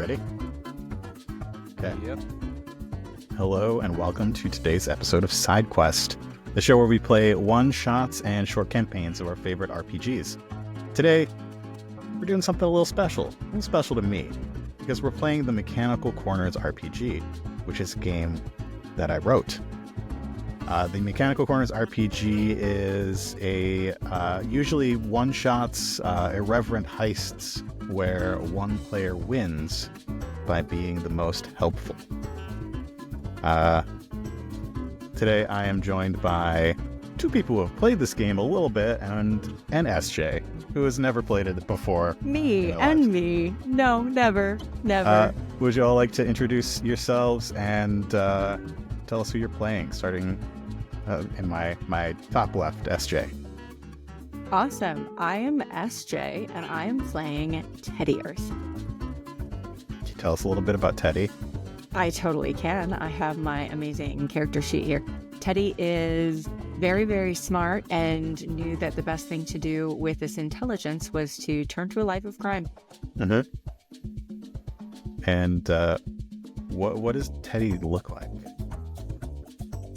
Ready? Okay. Yep. Hello and welcome to today's episode of Side Quest, the show where we play one-shots and short campaigns of our favorite RPGs. Today, we're doing something a little special to me, because we're playing the McChanicle Corners RPG, which is a game that I wrote. The McChanicle Corners RPG is a usually one-shots, irreverent heists where one player wins by being the most helpful. Today I am joined by two people who have played this game a little bit, and SJ, who has never played it before. Me. No, never. Would you all like to introduce yourselves and tell us who you're playing, starting in my top left, SJ. Awesome. I am SJ, and I am playing Teddie Ursa. Can you tell us a little bit about Teddie? I totally can. I have my amazing character sheet here. Teddie is very, very smart and knew that the best thing to do with this intelligence was to turn to a life of crime. Mm-hmm. And what does Teddie look like?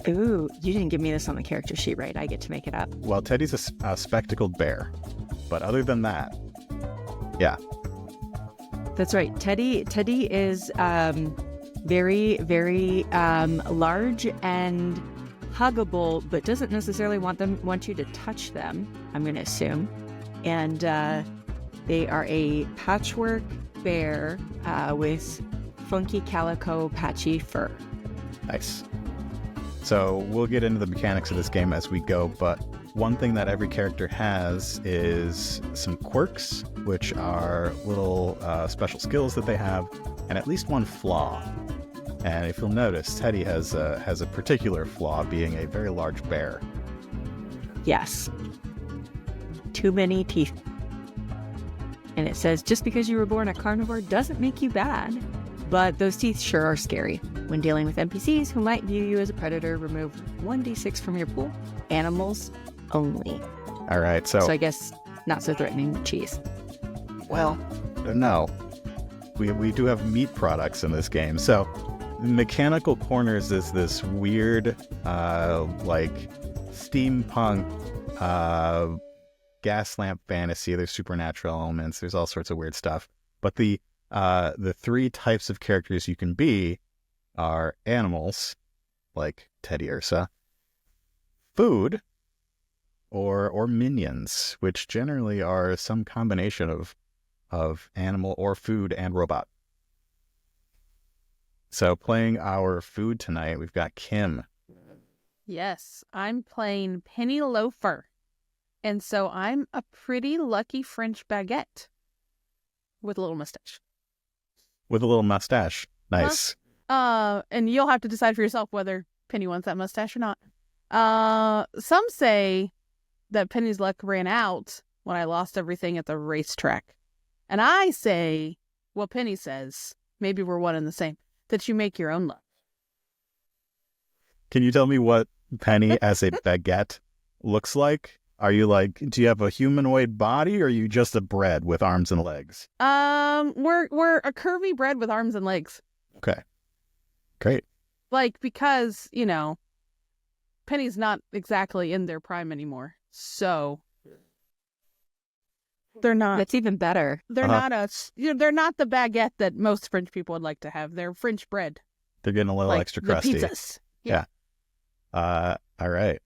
Ooh, you didn't give me this on the character sheet, right? I get to make it up. Well, Teddie's a spectacled bear. But other than that, yeah. That's right. Teddie is very, very large and huggable, but doesn't necessarily want you to touch them, I'm going to assume. And they are a patchwork bear with funky calico patchy fur. Nice. So we'll get into the mechanics of this game as we go, but one thing that every character has is some quirks, which are little special skills that they have, and at least one flaw. And if you'll notice, Teddie has a particular flaw, being a very large bear. Yes. Too many teeth. And it says, just because you were born a carnivore doesn't make you bad. But those teeth sure are scary. When dealing with NPCs who might view you as a predator, remove 1d6 from your pool. Animals only. All right, so I guess not so threatening cheese. Well, no. We do have meat products in this game. So McChanicle Corners is this weird, like steampunk gas lamp fantasy. There's supernatural elements. There's all sorts of weird stuff. But the three types of characters you can be are animals, like Teddie Ursa, food, or minions, which generally are some combination of animal or food and robot. So playing our food tonight, we've got Kim. Yes, I'm playing Penny Loafer. And so I'm a pretty lucky French baguette with a little mustache. With a little mustache. Nice. And you'll have to decide for yourself whether Penny wants that mustache or not. Some say that Penny's luck ran out when I lost everything at the racetrack. And I say, what Penny says, maybe we're one and the same, that you make your own luck. Can you tell me what Penny as a baguette looks like? Are you do you have a humanoid body, or are you just a bread with arms and legs? We're a curvy bread with arms and legs. Okay. Great. Because, Penny's not exactly in their prime anymore. So they're not. That's even better. They're not they're not the baguette that most French people would like to have. They're French bread. They're getting a little extra crusty. The pizzas. Yeah. All right.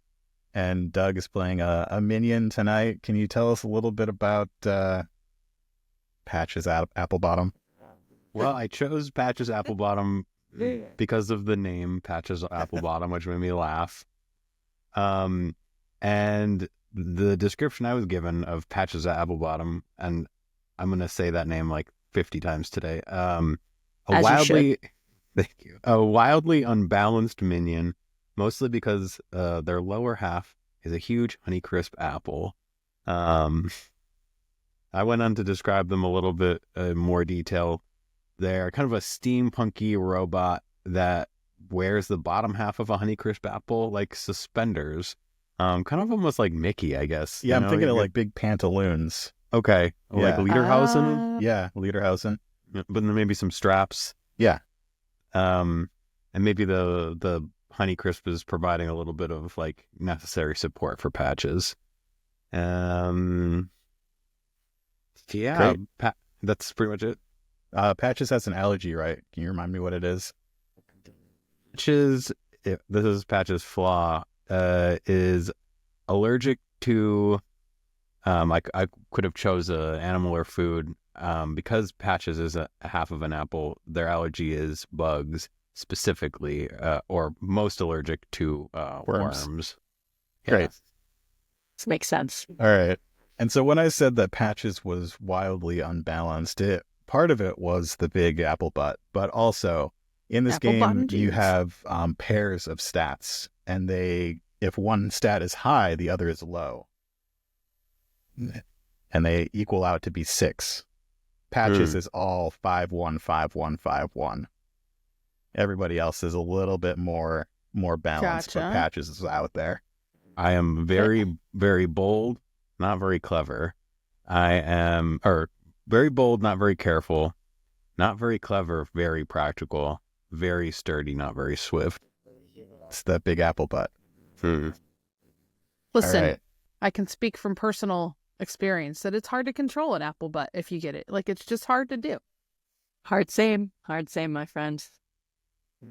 And Doug is playing a minion tonight. Can you tell us a little bit about Patches Applebottom? Well, I chose Patches Applebottom because of the name Patches Applebottom, which made me laugh. And the description I was given of Patches Applebottom, and I'm going to say that name like 50 times today. Thank you. A wildly unbalanced minion, mostly because their lower half is a huge Honeycrisp apple. I went on to describe them a little bit in more detail. They're kind of a steampunky robot that wears the bottom half of a Honeycrisp apple like suspenders. Kind of almost like Mickey, I guess. Yeah, I'm thinking of like big pantaloons. Okay. Yeah. Like Lederhosen? Yeah, Lederhosen. But then maybe some straps. Yeah. And maybe the Honeycrisp is providing a little bit of like necessary support for Patches. Yeah, Great. that's pretty much it. Patches has an allergy, right? Can you remind me what it is? Patches, this is Patches' flaw, is allergic to, I could have chose an animal or food. Because Patches is a half of an apple, their allergy is bugs specifically, or most allergic to worms. Great. Yeah. This makes sense. All right. And so when I said that Patches was wildly unbalanced, part of it was the big apple butt, but also in this Apple-bottom game, you jeans. have pairs of stats, and if one stat is high, the other is low. And they equal out to be 6. Patches is all 5-1, 5-1, 5-1. Everybody else is a little bit more balanced, but Gotcha. Patches is out there. I am very, very bold, not very clever. Very bold, not very careful, not very clever, very practical, very sturdy, not very swift. It's that big apple butt. Listen, All right. I can speak from personal experience that it's hard to control an apple butt if you get it. Like, it's just hard to do. Hard same, my friend.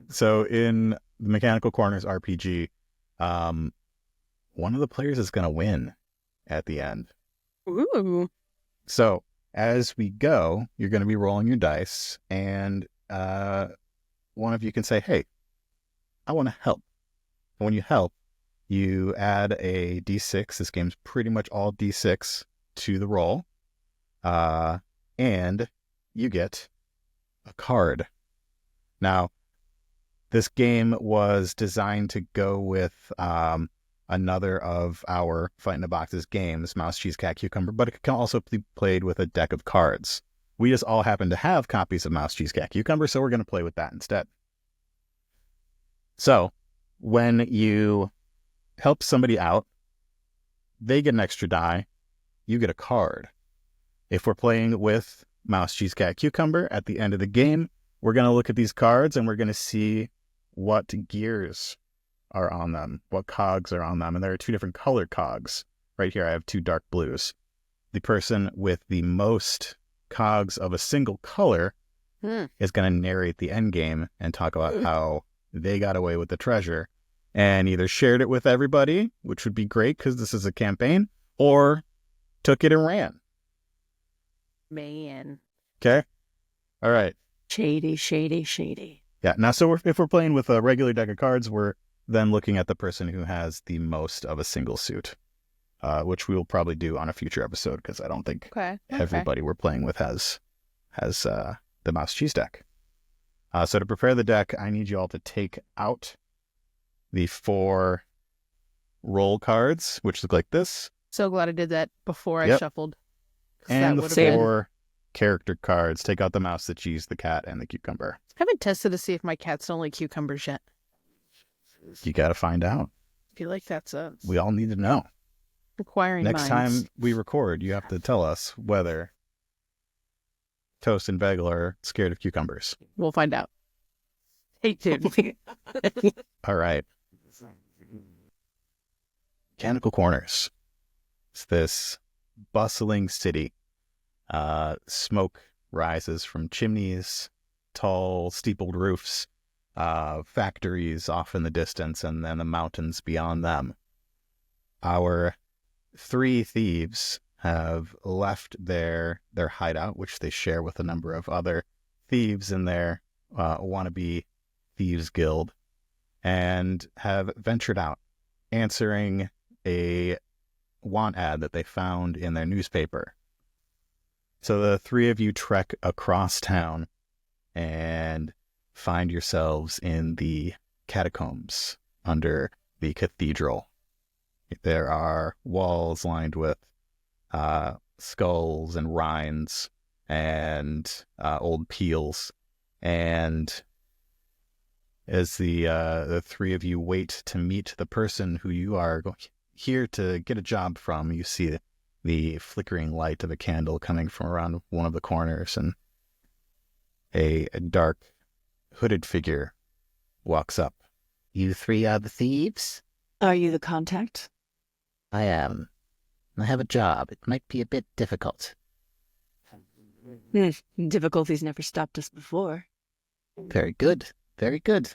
So in the Mechanical Corners RPG, one of the players is going to win at the end. Ooh. So as we go, you're going to be rolling your dice, and one of you can say, hey, I want to help. And when you help, you add a D6. This game's pretty much all D6 to the roll. And you get a card. Now, this game was designed to go with another of our Fight in the Boxes games, Mouse, Cheese, Cat, Cucumber, but it can also be played with a deck of cards. We just all happen to have copies of Mouse, Cheese, Cat, Cucumber, so we're going to play with that instead. So, when you help somebody out, they get an extra die, you get a card. If we're playing with Mouse, Cheese, Cat, Cucumber, at the end of the game, we're going to look at these cards and we're going to see what gears are on them, what cogs are on them. And there are 2 different colored cogs. Right here, I have 2 dark blues. The person with the most cogs of a single color is going to narrate the end game and talk about how they got away with the treasure and either shared it with everybody, which would be great because this is a campaign, or took it and ran. Man. Okay? All right. Shady, shady, shady. Yeah. Now, so if we're playing with a regular deck of cards, we're then looking at the person who has the most of a single suit, which we will probably do on a future episode because I don't think everybody we're playing with has the Mouse Cheese deck. So to prepare the deck, I need you all to take out the 4 roll cards, which look like this, So glad I did that before I Yep. shuffled. 'Cause and that the would've been- 4 character cards. Take out the mouse, the cheese, the cat, and the cucumber. I haven't tested to see if my cats don't like cucumbers yet. You got to find out. I feel like that's We all need to know. requiring Next minds. time we record, you have to tell us whether Toast and Bagel are scared of cucumbers. We'll find out. Stay tuned. All right. Mechanical Corners. It's this bustling city. Smoke rises from chimneys, tall steepled roofs, factories off in the distance, and then the mountains beyond them. Our 3 thieves have left their hideout, which they share with a number of other thieves in their wannabe thieves guild, and have ventured out, answering a want ad that they found in their newspaper. So the 3 of you trek across town and find yourselves in the catacombs under the cathedral. There are walls lined with skulls and rinds and old peels. And as the 3 of you wait to meet the person who you are here to get a job from, you see the flickering light of a candle coming from around one of the corners, and A dark, hooded figure walks up. You three are the thieves? Are you the contact? I am. I have a job. It might be a bit difficult. Difficulties never stopped us before. Very good. Very good.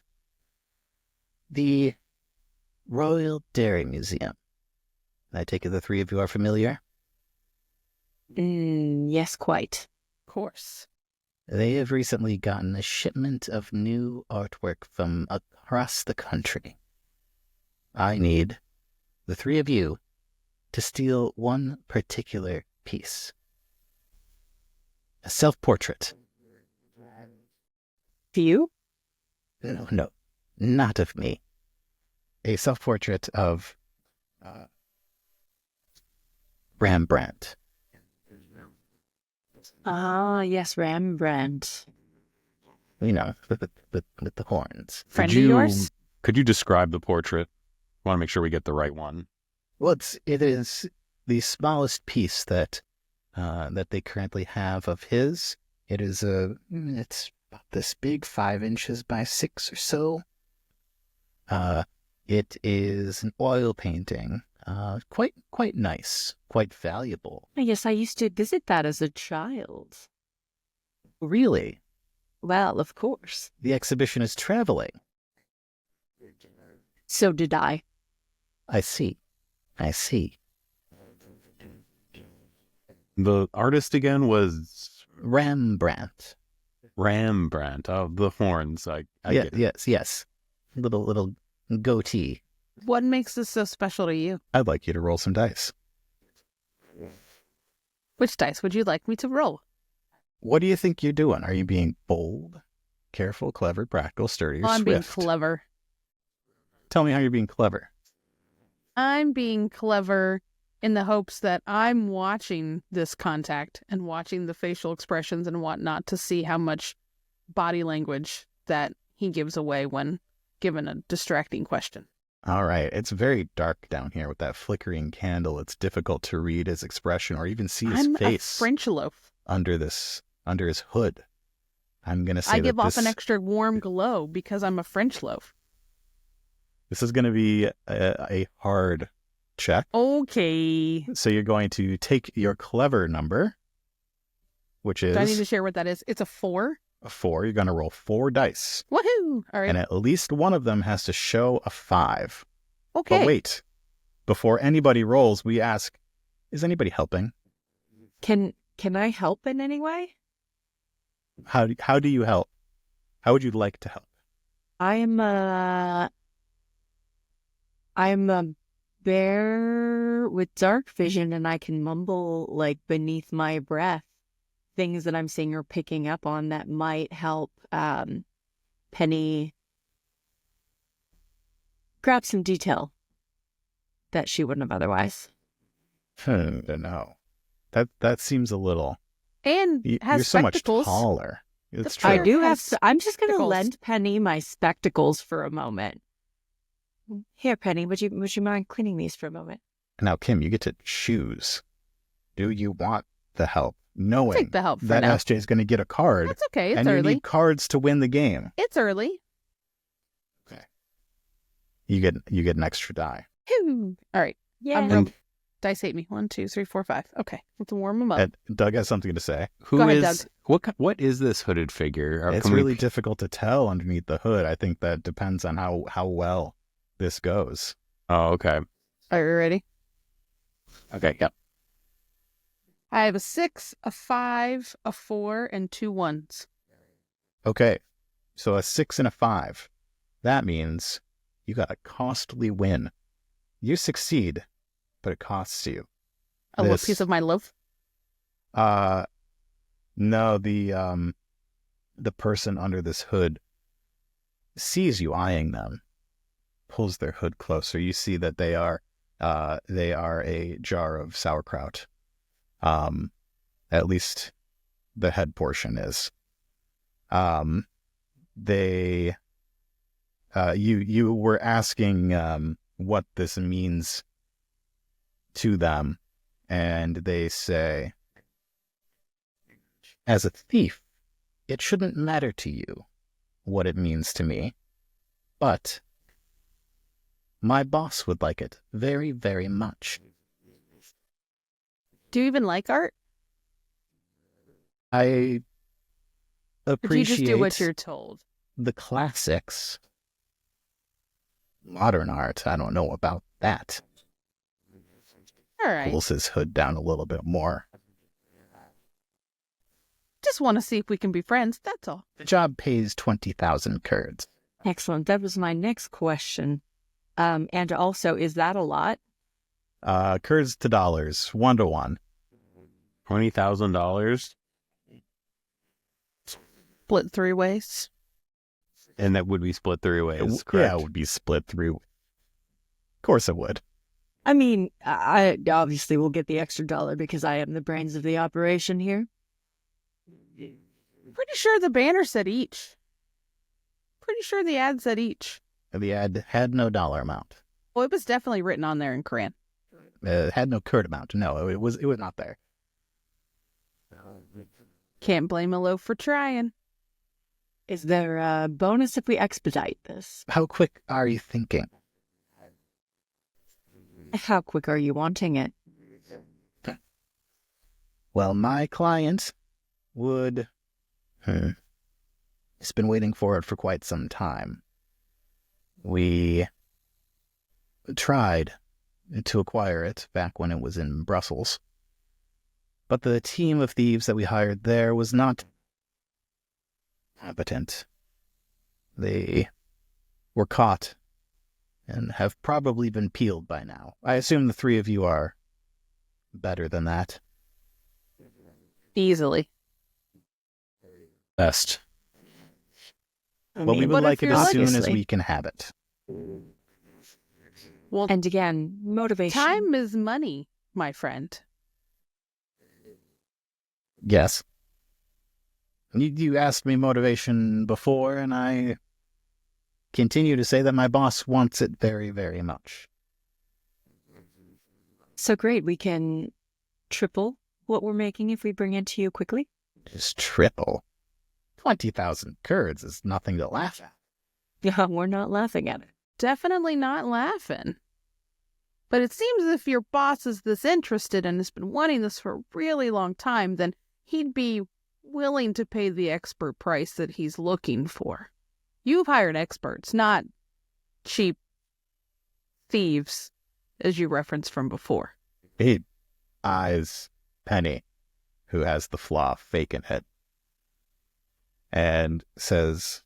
The Royal Dairy Museum. I take it the three of you are familiar? Yes, quite. Of course. They have recently gotten a shipment of new artwork from across the country. I need the three of you to steal one particular piece. A self-portrait. To you? No, not of me. A self-portrait of Rambrandt. Ah, yes, Rambrant. You know, with the horns. Friend Could of you- yours? Could you describe the portrait? Want to make sure we get the right one. Well, it is the smallest piece that they currently have of his. It is it's about this big, 5 inches by 6 or so. It is an oil painting. Quite nice, quite valuable. Yes, I used to visit that as a child. Really, Well, of course. the exhibition is traveling. So did I. I see. The artist again was Rambrandt. Rambrandt. Oh, the horns. I Yeah, get it. yes. Little goatee. What makes this so special to you? I'd like you to roll some dice. Which dice would you like me to roll? What do you think you're doing? Are you being bold, careful, clever, practical, sturdy, or Oh, I'm being swift? clever. Tell me how you're being clever. I'm being clever in the hopes that I'm watching this contact and watching the facial expressions and whatnot to see how much body language that he gives away when given a distracting question. All right. It's very dark down here with that flickering candle. It's difficult to read his expression or even see his I'm a face French loaf. under his hood. I'm going to say I that give off this, an extra warm glow because I'm a French loaf. this is going to be a hard check. Okay. So you're going to take your clever number, which Do I need to is share what that is? It's a 4. a 4. You're going to roll 4 dice. Woohoo! All right. And at least one of them has to show a 5. Okay. But wait, before anybody rolls, we ask, is anybody helping? Can I help in any way? How do you help? How would you like to help? I'm a bear with dark vision, and I can mumble like beneath my breath things that I'm seeing or picking up on that might help Penny grab some detail that she wouldn't have otherwise. No. That seems a little... And has You're so much spectacles. taller. It's The true. I do have. has I'm just going to spectacles. lend Penny my spectacles for a moment. Here, Penny, would you mind cleaning these for a moment? Now, Kim, you get to choose. Do you want the help? Knowing Take the help for that now. SJ is going to get a card, That's okay. It's and you early. need cards to win the game. It's early. You get an extra die. Whew. All right. Yeah. I'm dice hate me. 1, 2, 3, 4, 5. Okay. Let's warm them up. And Doug has something to say. Who Go ahead, is what is this hooded figure? Or It's can we- really difficult to tell underneath the hood. I think that depends on how well this goes. Oh, okay. Are you ready? Okay, yep. I have a 6, a 5, a 4, and 2 1s. Okay, so a 6 and a 5. That means you got a costly win. You succeed, but it costs you. A little This- piece of my loaf. No, the person under this hood sees you eyeing them, pulls their hood closer. You see that they are a jar of sauerkraut. At least the head portion is. You were asking what this means to them, and they say, as a thief, it shouldn't matter to you what it means to me, but my boss would like it very, very much. Do you even like art? I Or do you just do what appreciate you're told? the classics. Modern art, I don't know about that. All right. Pulls his hood down a little bit more. Just want to see if we can be friends, that's all. The job pays 20,000 curds. Excellent. That was my next question. And also, is that a lot? Curds to dollars, 1 to 1. $20,000, Split 3 ways. and that would be split 3 ways. Yeah, Correct. it would be split through. Of course it would. I mean, I obviously will get the extra dollar because I am the brains of the operation here. Pretty sure the banner said each. Pretty sure the ad said each. The ad had no dollar amount. Well, it was definitely written on there in crayon. It had no curd amount. No, it was not there. Can't blame a loaf for trying. Is there a bonus if we expedite this? How quick are you thinking? How quick are you wanting it? Well, my client would... He's been waiting for it for quite some time. We tried to acquire it back when it was in Brussels, but the team of thieves that we hired there was not competent. They were caught and have probably been peeled by now. I assume the three of you are better than that. Easily. Best. I Well, we mean, would But like if it as you're soon as obviously. we can have it. Well, And again, motivation. time is money, my friend. Yes. You asked me motivation before, and I continue to say that my boss wants it very, very much. So great, we can triple what we're making if we bring it to you quickly. Just triple. 20,000 curds is nothing to laugh at. Yeah, we're not laughing at it. Definitely not laughing. But it seems as if your boss is this interested and has been wanting this for a really long time, then he'd be willing to pay the expert price that he's looking for. You've hired experts, not cheap thieves, as you referenced from before. He eyes Penny, who has the flaw vacant head, and says,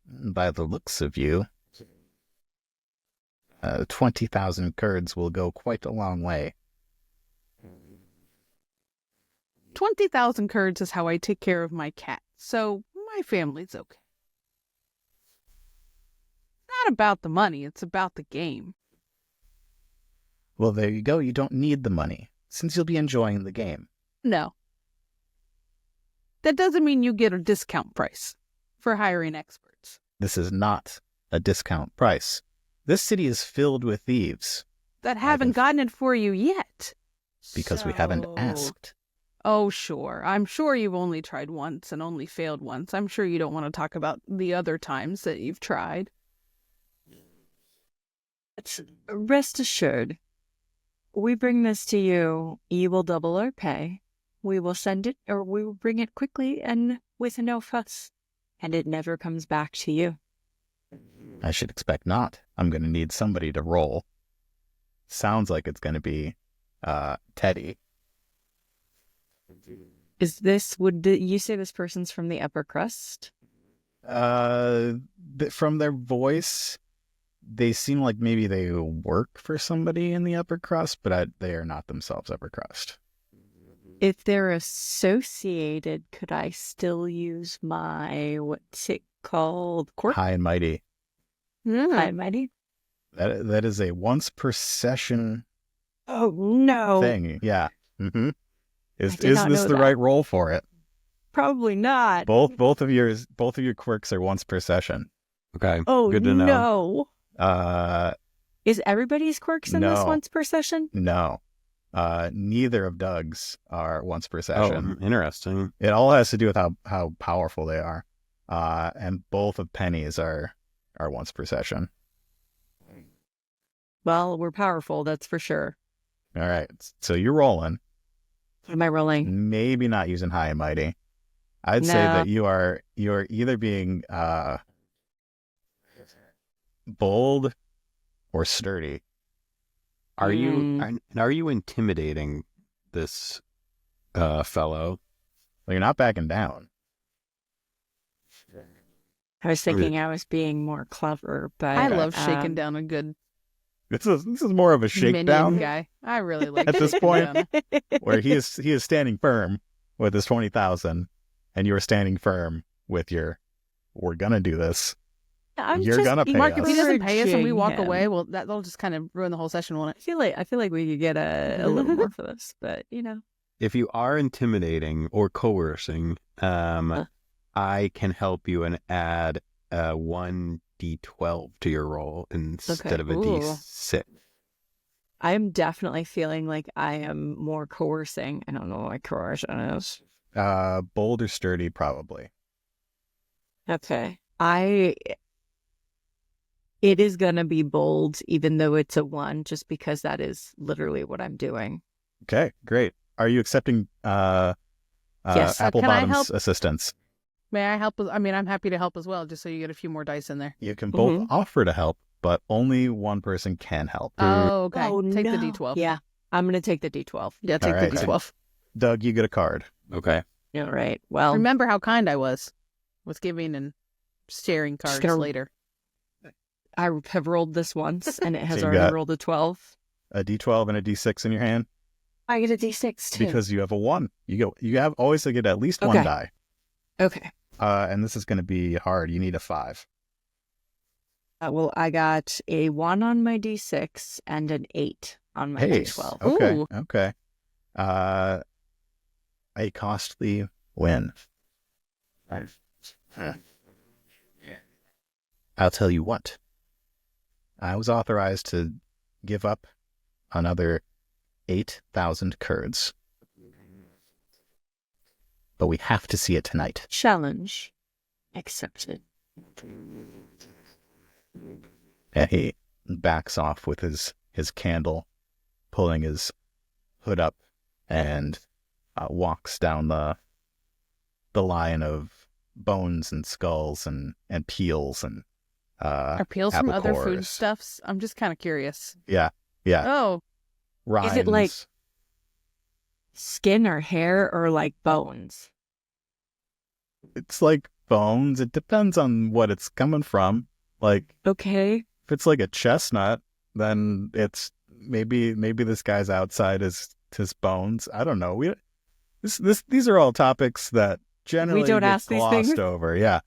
By the looks of you, 20,000 curds will go quite a long way. 20,000 curds is how I take care of my cat, so my family's okay. It's not about the money, it's about the game. Well, there you go. You don't need the money, since you'll be enjoying the game. No. That doesn't mean you get a discount price for hiring experts. This is not a discount price. This city is filled with thieves, That haven't gotten it for you yet. because we haven't So- asked. Oh, sure. I'm sure you've only tried once and only failed once. I'm sure you don't want to talk about the other times that you've tried. Rest assured, we bring this to you, you will double our pay. We will send it, or we will bring it quickly and with no fuss. And it never comes back to you. I should expect not. I'm going to need somebody to roll. Sounds like it's going to be Teddie. Is this, you say this person's from the upper crust? From their voice, they seem like maybe they work for somebody in the upper crust, but they are not themselves upper crust. If they're associated, could I still use my, what's it called? Quirk? High and mighty. Hi, mighty. That is a once per session Oh, no. thing. Yeah. Mm-hmm. Is did not this know the that. right roll for it? Probably not. Both of your quirks are once per session. Okay. Oh, Good to know. no. Is everybody's quirks in this No. once per session? No. Neither of Doug's are once per Oh, session. interesting. It all has to do with how powerful they are. And both of Penny's are once per session. Well, we're powerful, that's for sure. All right. So you're rolling. What am I rolling? Maybe not using high and mighty. I'd say No. that you're either being bold or sturdy. Are you intimidating this fellow? Well, you're not backing down. I was thinking I was being more clever, but I love shaking down a good This is more of a minion shakedown guy. I really like at this shaking point, down. where he is standing firm with his 20,000, and you are standing firm with your, we're gonna do this. I'm You're just gonna pay Mark, if he us. doesn't pay us and we walk encouraging away, him. well, that'll just kind of ruin the whole session, won't it? I feel like we could get a little more for this, but If you are intimidating or coercing, I can help you and add 1d12 to your roll instead of a Ooh. d6. I am definitely feeling like I am more coercing. I don't know what coercion is. Bold or sturdy, probably. Okay. It is gonna be bold, even though it's a 1, just because that is literally what I'm doing. Okay, great. Are you accepting Yes. Can I help? Applebottom's assistance? May I help? I'm happy to help as well, just so you get a few more dice in there. You can both Mm-hmm. offer to help, but only one person can help. Oh, okay. Take no. the D12. Yeah, I'm gonna take the D12. Yeah, take All right. the D12. Doug, you get a card. Okay. All right. Well, Remember how kind I was with giving and sharing cards gonna- later. I have rolled this once, and it has So you already got- rolled a 12. A D12 and a D6 in your hand I get a D6 too. because you have a 1. You have always to get at least one Okay. die. Okay. And this is going to be hard. You need a 5. Well, I got a 1 on my D6 and an 8 on my Hey, D12. okay, Ooh. okay. A costly win. I'll tell you what. I was authorized to give up another 8,000 kurds. But we have to see it tonight. Challenge accepted. And he backs off with his candle, pulling his hood up, and walks down the line of bones and skulls and peels and Are peels from apple other cores. foodstuffs? I'm just kind of curious. Yeah. Oh, Rinds. Is it like skin or hair or like bones? It's like bones. It depends on what it's coming from. Like Okay. if it's like a chestnut, then it's maybe this guy's outside his bones. I don't know. These are all topics that generally don't get ask these glossed things? over. Yeah.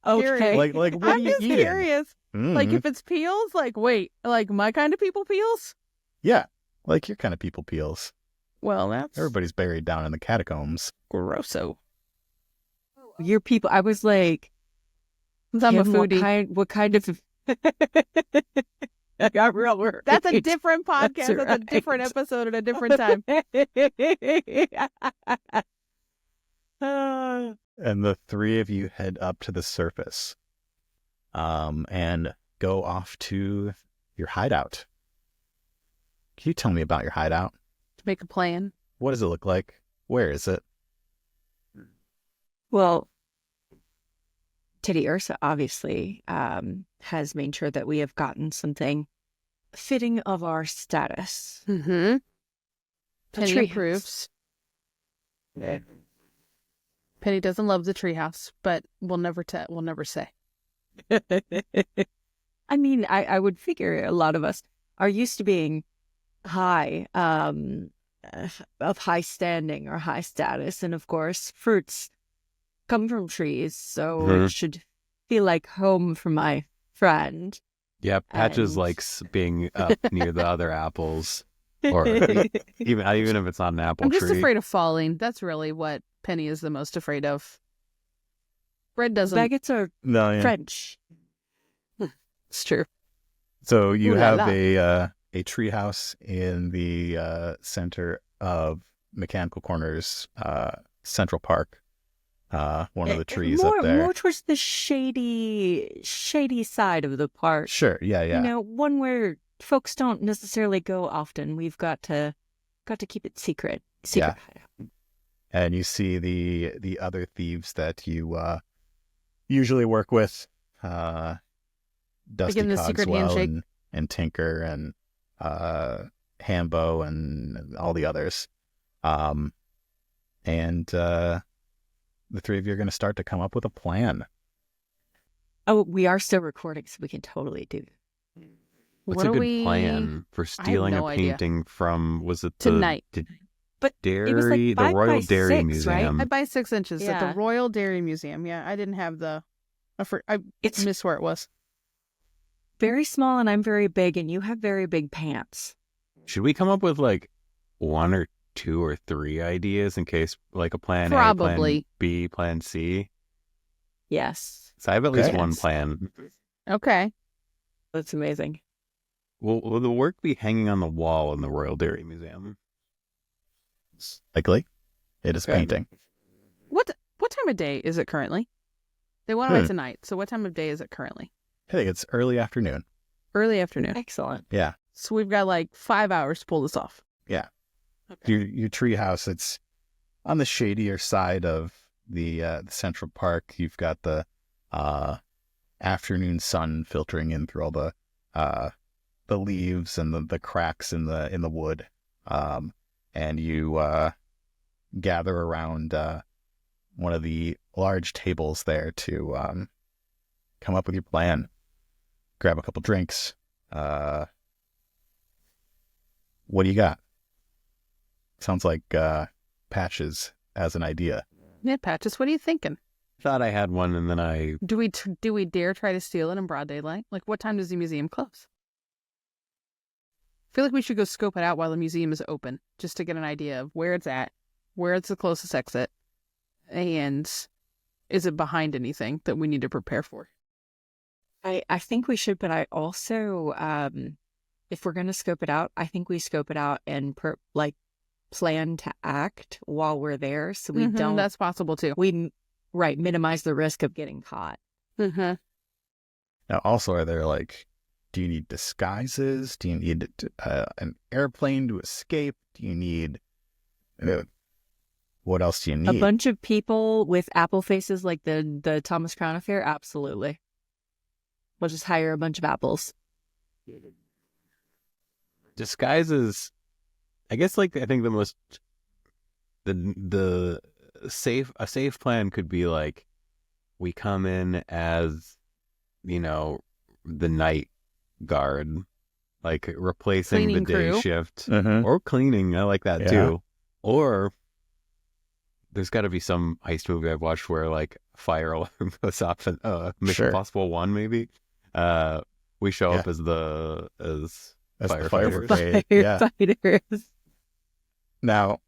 Okay. Like what I'm are you just eating? curious. Like Mhm. if it's peels, like wait, like my kind of people peels? Yeah, like your kind of people peels. Well, that's Everybody's buried down in the catacombs. grosso. Your people. I was like, I'm a Kim, foodie. What kind of? I got real worried. That's a different podcast. That's a right. different episode at a different time. And the three of you head up to the surface, and go off to your hideout. Can you tell me about your hideout? To make a plan. What does it look like? Where is it? Well, Teddie Ursa obviously has made sure that we have gotten something fitting of our status. Mm-hmm. A Penny treehouse. approves. Penny doesn't love the treehouse, but we'll never say. I mean, I would figure a lot of us are used to being high, of high standing or high status. And of course, fruits come from trees. So Mhm. it should feel like home for my friend. Yeah, Patches And- likes being up near the other apples, or even if it's not an apple I'm tree. just afraid of falling. That's really what Penny is the most afraid of. Fred doesn't. Baguettes are No, yeah. French. It's true. So you Ooh la have la. a treehouse in the center of McChanicle Corners Central Park. One of the trees more, up there. More towards the shady side of the park. Sure, yeah. You know, one where folks don't necessarily go often. We've got to keep it secret. Yeah. And you see the other thieves that you usually work with, Dusty Give them the secret Cogswell handshake. and Tinker and Hambo and all the others. And the three of you are going to start to come up with a plan. Oh, we are still recording, so we can totally do. What's What a are good we- plan for stealing no a idea. painting from, was it Tonight. But Dairy, it was like the 5 Royal by Dairy 6, Museum? right? I buy 6 inches at Yeah. the Royal Dairy Museum. Yeah, I didn't have the. I It's missed where it was. very small, and I'm very big, and you have very big pants. Should we come up with like 1 or 2 or 3 ideas in case like a plan A, Probably. plan B, plan C? Yes, So I have at least Okay. one plan. Okay. that's amazing. Will the work be hanging on the wall in the Royal Dairy Museum? Likely, it is Okay. painting. What time of day is it currently? They went away tonight, so what time of day is it currently? I think it's early afternoon. Early afternoon. Excellent. Yeah. So we've got like 5 hours to pull this off. Your treehouse, it's on the shadier side of the Central Park. You've got the afternoon sun filtering in through all the leaves and the cracks in the wood, and you gather around one of the large tables there to come up with your plan. Grab a couple drinks. What do you got? Sounds like Patches as an idea. Yeah, Patches, what are you thinking? Thought I had one, and then I Do we dare try to steal it in broad daylight? Like, what time does the museum close? I feel like we should go scope it out while the museum is open, just to get an idea of where it's at, where it's the closest exit, and is it behind anything that we need to prepare for? I think we should, but I also, if we're going to scope it out, I think we scope it out and plan to act while we're there, so we don't. That's possible too. Minimize the risk of getting caught. Mm-hmm. Now, also, are there do you need disguises? Do you need an airplane to escape? Do you need what else do you need? A bunch of people with apple faces like the Thomas Crown affair? Absolutely. We'll just hire a bunch of apples. disguises. I guess I think the safe plan could be like we come in as the night guard, like replacing Cleaning the day crew. shift Mhm. or cleaning. I like that Yeah. too. Or there's got to be some heist movie I've watched where like fire alarm goes off and Mission Sure. Impossible 1 maybe. We show up as As the fire firefighters. brigade. Yeah. Firefighters. Now,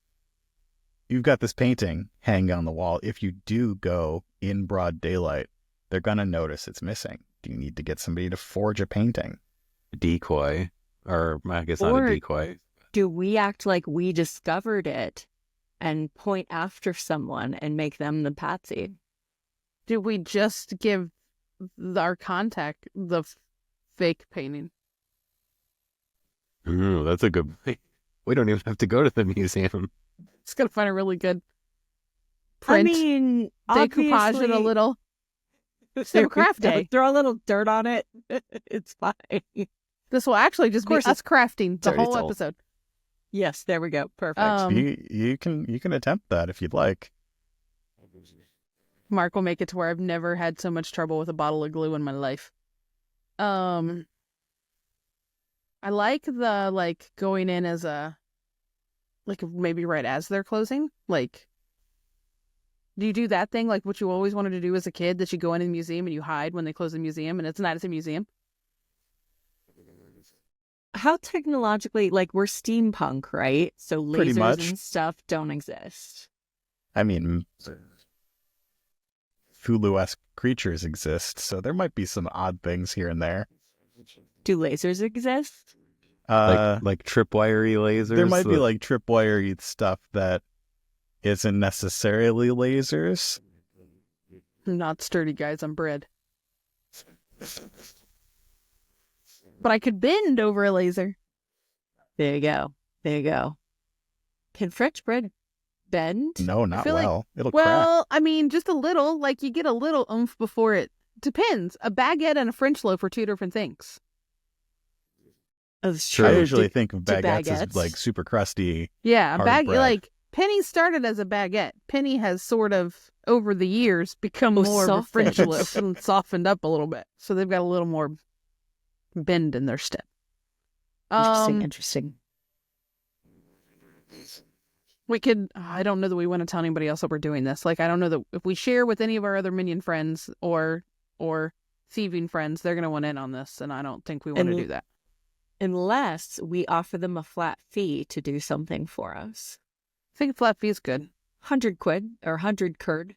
you've got this painting hanging on the wall. If you do go in broad daylight, they're going to notice it's missing. Do you need to get somebody to forge a painting? decoy, or I guess not Or- a decoy. Do we act like we discovered it and point after someone and make them the patsy? Do we just give our contact the fake painting? Ooh, that's a good. We don't even have to go to the museum. It's gonna find a really good print. I mean, decoupage it a little. There we craft go. day. Throw a little dirt on it. It's fine. This will actually just be course, us crafting the dirty whole soul. episode. Yes, there we go. Perfect. You can attempt that if you'd like. Mark will make it to where I've never had so much trouble with a bottle of glue in my life. I like the going in as a maybe right as they're closing. Do you do that thing like what you always wanted to do as a kid, that you go in the museum and you hide when they close the museum and it's not at a museum? How technologically, we're steampunk, right? So Pretty lasers much. and stuff don't exist. I mean, Cthulhu-esque creatures exist, so there might be some odd things here and there. Do lasers exist? Like tripwiry lasers. There might be like tripwiry stuff that isn't necessarily lasers. Not sturdy guys on bread. But I could bend over a laser. There you go. There you go. Can French bread bend? No, not feel like- well. It'll crack. Well, I mean, just a little. Like, you get a little oomph before it. Depends. A baguette and a French loaf are two different things. That's True. I true. usually think of do baguettes as baguettes. like super crusty. Yeah, a Hard bag bread. like Penny started as a baguette. Penny has sort of over the years become more of a French softened. loaf and softened up a little bit. So they've got a little more bend in their step. Interesting. We could, I don't know that we want to tell anybody else that we're doing this. Like, I don't know that if we share with any of our other minion friends or thieving friends, they're going to want in on this. And I don't think we want to And- do that. Unless we offer them a flat fee to do something for us. I think flat fee is good. 100 quid or 100 curd.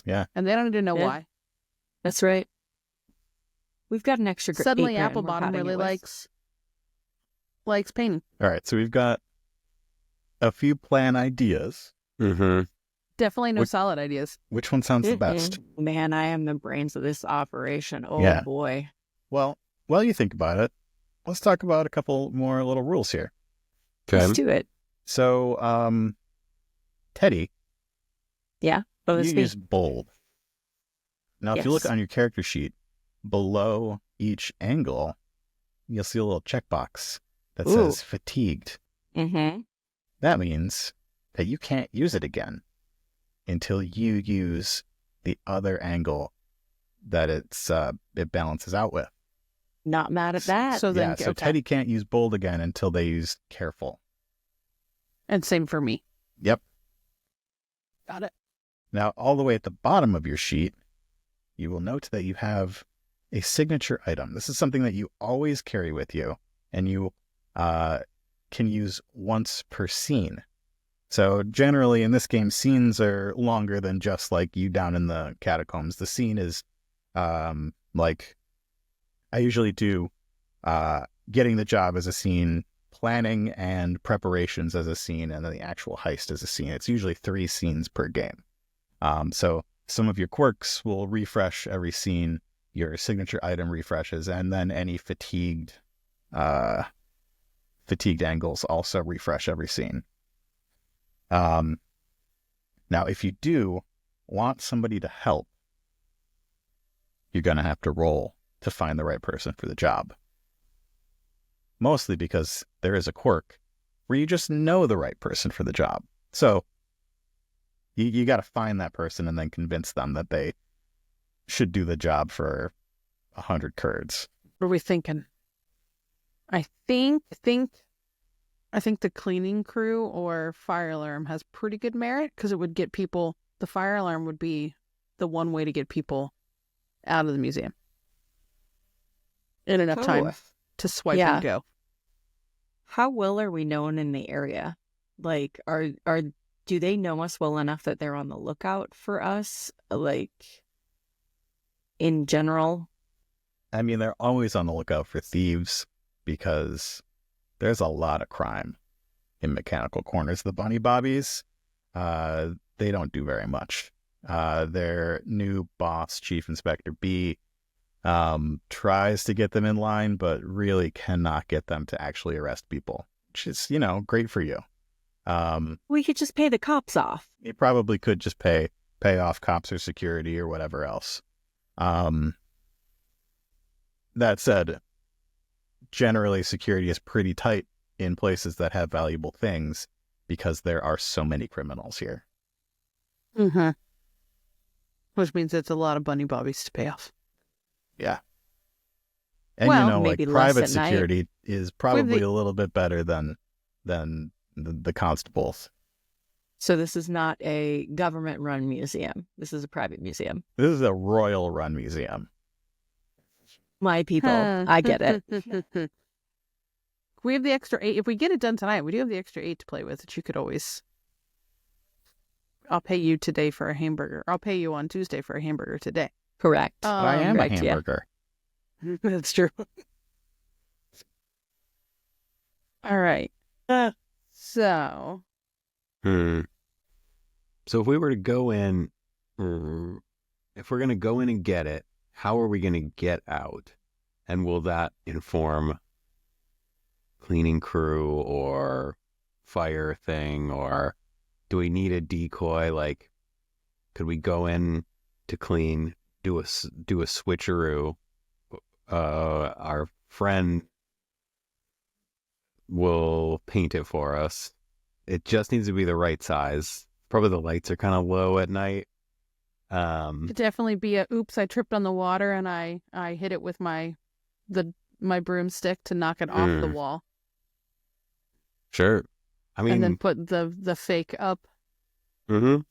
Yeah. And they don't need to know Yeah. why. That's right. We've got an extra Suddenly, 8 grand we're Applebottom patting really it with. likes painting. All right. So we've got a few plan ideas. Mm-hmm. Definitely no What- solid ideas. Which one sounds the best? Man, I am the brains of this operation. Oh, Yeah. boy. Well, while you think about it, let's talk about a couple more little rules here. Okay. Let's do it. So, Teddie, Oh, you that's me. use bold. Now, if you look Yes. on your character sheet, below each angle, you'll see a little checkbox that Ooh. says fatigued. Mm-hmm. That means that you can't use it again until you use the other angle that it balances out with. Not mad at that. So then, Yeah, so okay. Teddie can't use bold again until they use careful. And same for me. Yep. Got it. Now, all the way at the bottom of your sheet, you will note that you have a signature item. This is something that you always carry with you, and you can use once per scene. So generally in this game, scenes are longer than just like you down in the catacombs. The scene is like I usually do getting the job as a scene, planning and preparations as a scene, and then the actual heist as a scene. It's usually 3 scenes per game. So some of your quirks will refresh every scene, your signature item refreshes, and then any fatigued angles also refresh every scene. Now, if you do want somebody to help, you're going to have to roll to find the right person for the job. Mostly because there is a quirk where you just know the right person for the job. So you got to find that person and then convince them that they should do the job for 100 curds. What are we thinking? I think the cleaning crew or fire alarm has pretty good merit because it would get people. The fire alarm would be the one way to get people out of the museum in enough time to swipe Yeah. and go. How well are we known in the area? Like, do they know us well enough that they're on the lookout for us? Like, in general? I mean, they're always on the lookout for thieves because there's a lot of crime in McChanicle Corners. The Bunny Bobbies, they don't do very much. Their new boss, Chief Inspector B, tries to get them in line, but really cannot get them to actually arrest people, which is, great for you. We could just pay the cops off. You probably could just pay off cops or security or whatever else. That said, generally security is pretty tight in places that have valuable things because there are so many criminals here. Mm-hmm. Which means it's a lot of bunny bobbies to pay off. Yeah. And Well, like maybe less private at night. security is probably the- a little bit better than the constables. So this is not a government-run museum. This is a private museum. This is a royal run museum. My people, I get it. We have the extra 8. If we get it done tonight, we do have the extra 8 to play with that you could always. I'll pay you today for a hamburger. I'll pay you on Tuesday for a hamburger today. Correct. But I am a right, yeah. hamburger. That's true. All right. So, So if we were to go in, if we're going to go in and get it, how are we going to get out? And will that inform cleaning crew or fire thing, or do we need a decoy? Like, could we go in to clean, do a switcheroo? Our friend will paint it for us. It just needs to be the right size. Probably the lights are kind of low at night. could definitely be a oops, I tripped on the water and I hit it with my broomstick to knock it off the wall. Sure. I mean, and then put the fake up. as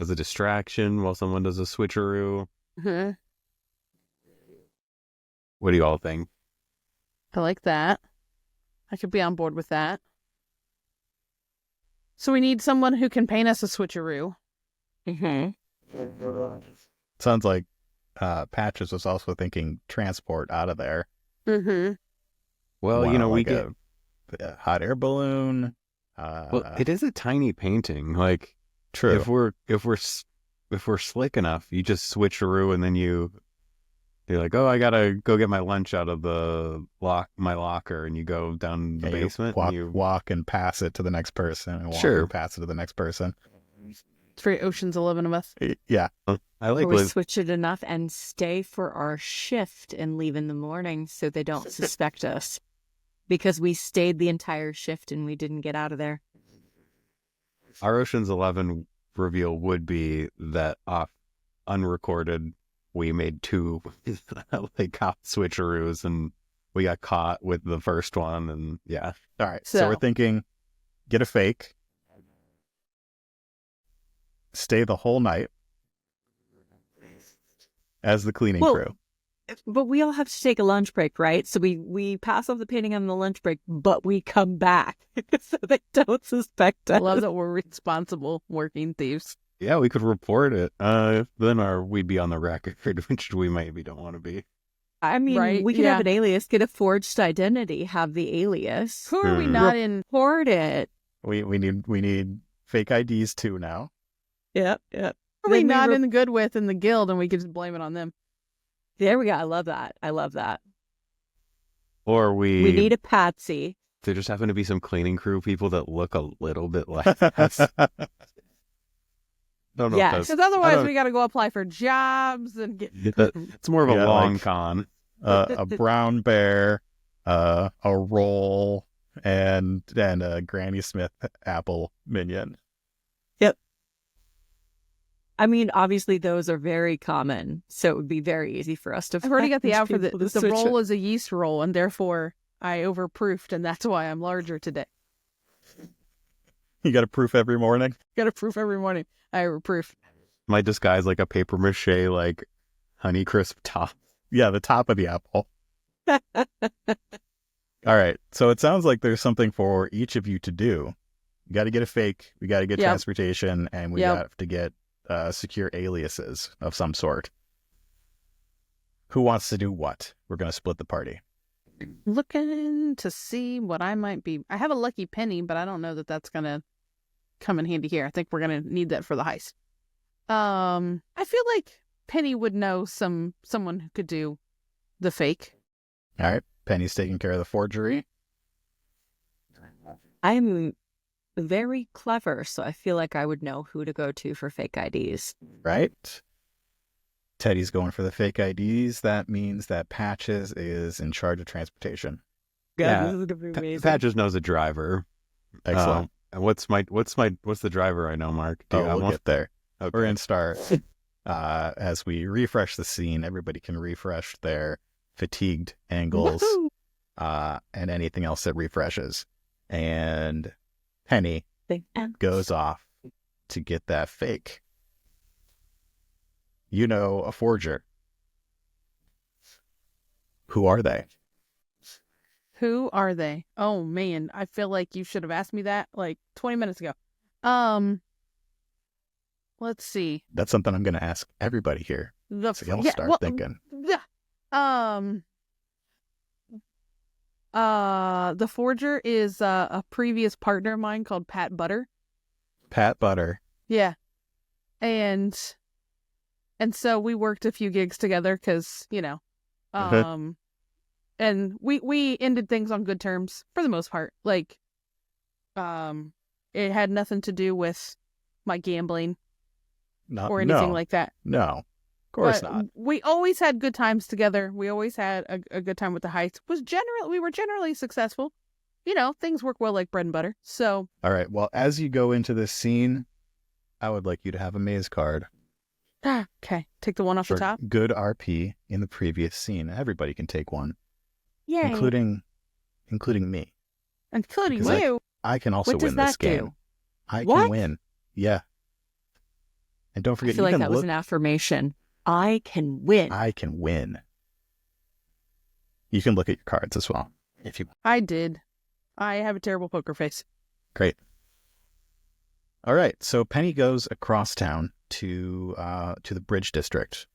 a distraction while someone does a switcheroo. Mm-hmm. What do you all think? I like that. I could be on board with that. So we need someone who can paint us a switcheroo. Mm-hmm. Sounds like Patches was also thinking transport out of there. Mm-hmm. Well, we get a hot air balloon. well, it is a tiny painting. Like, True. if we're slick enough, you just switcheroo and then you're like, oh, I gotta go get my lunch out of my locker, and you go down the basement. Walk and pass it to the next person, and walk Sure. and pass it to the next person. It's very Ocean's 11 of us. Yeah. I like Or we Liz. switch it enough and stay for our shift and leave in the morning so they don't suspect us. Because we stayed the entire shift and we didn't get out of there. Our Ocean's 11 reveal would be that unrecorded, we made two like cop switcheroos and we got caught with the first one, and yeah. All right. So we're thinking, get a fake, stay the whole night as the cleaning crew. But we all have to take a lunch break, right? So we pass off the painting on the lunch break, but we come back so they don't suspect us. I love that we're responsible working thieves. Yeah, we could report it. Then we'd be on the record, which we maybe don't want to be. I mean, Right, we could yeah. have an alias, get a forged identity, have the alias. Who are we not in? Report it. We need fake IDs too now. Yep. Who are we not in the good with in the guild, and we could just blame it on them? There we go. I love that. Or We need a patsy. there just happen to be some cleaning crew people that look a little bit like us. Don't know. Yes. Because otherwise, we got to go apply for jobs and get. It's more of a long con. A brown bear, a roll, and a Granny Smith apple minion. Yep. I mean, obviously, those are very common, so it would be very easy for us to. I've already got the find outfit that people to the switch roll it. is a yeast roll, and therefore I overproofed, and that's why I'm larger today. You got a proof every morning. Got a proof every morning. I overproof. My disguise like a paper mache, like Honeycrisp top. Yeah, the top of the apple. All right. So it sounds like there's something for each of you to do. You got to get a fake. We got to get Yep. transportation, and we Yep. have to get secure aliases of some sort. Who wants to do what? We're going to split the party. Looking to see what I might be. I have a lucky penny, but I don't know that that's gonna come in handy here. I think we're gonna need that for the heist. I feel like Penny would know someone who could do the fake. All right. Penny's taking care of the forgery. I'm very clever, so I feel like I would know who to go to for fake IDs. Right. Teddie's going for the fake IDs. That means that Patches is in charge of transportation. Yeah. This is gonna be amazing. Patches knows a driver. Excellent. And what's the driver I know, Mark? Do you have We'll one? get there. Okay. We're going to start. As we refresh the scene, everybody can refresh their fatigued angles and anything else that refreshes. And Penny goes off to get that fake. You know a forger. Who are they? Who are they? Oh man, I feel like you should have asked me that like 20 minutes ago. Let's see. That's something I'm going to ask everybody here. So y'all start thinking. The forger is a previous partner of mine called Pat Butter. Pat Butter. Yeah. And so we worked a few gigs together because, and we ended things on good terms for the most part. Like, it had nothing to do with my gambling or anything like that. No, of course not. We always had good times together. We always had a good time with the heist. We were generally successful. Things work well like bread and butter. So. All right. Well, as you go into this scene, I would like you to have a maze card. Okay. Take the one off the top. Good RP in the previous scene. Everybody can take one. Yay. Including me. Including Because you. I can also What does win this that do? game. I What? can win. Yeah. And don't I forget, feel you like can that was an affirmation. I can win. I can win. You can look at your cards as well if you. I did. I have a terrible poker face. Great. All right. So Penny goes across town to the Bridge District,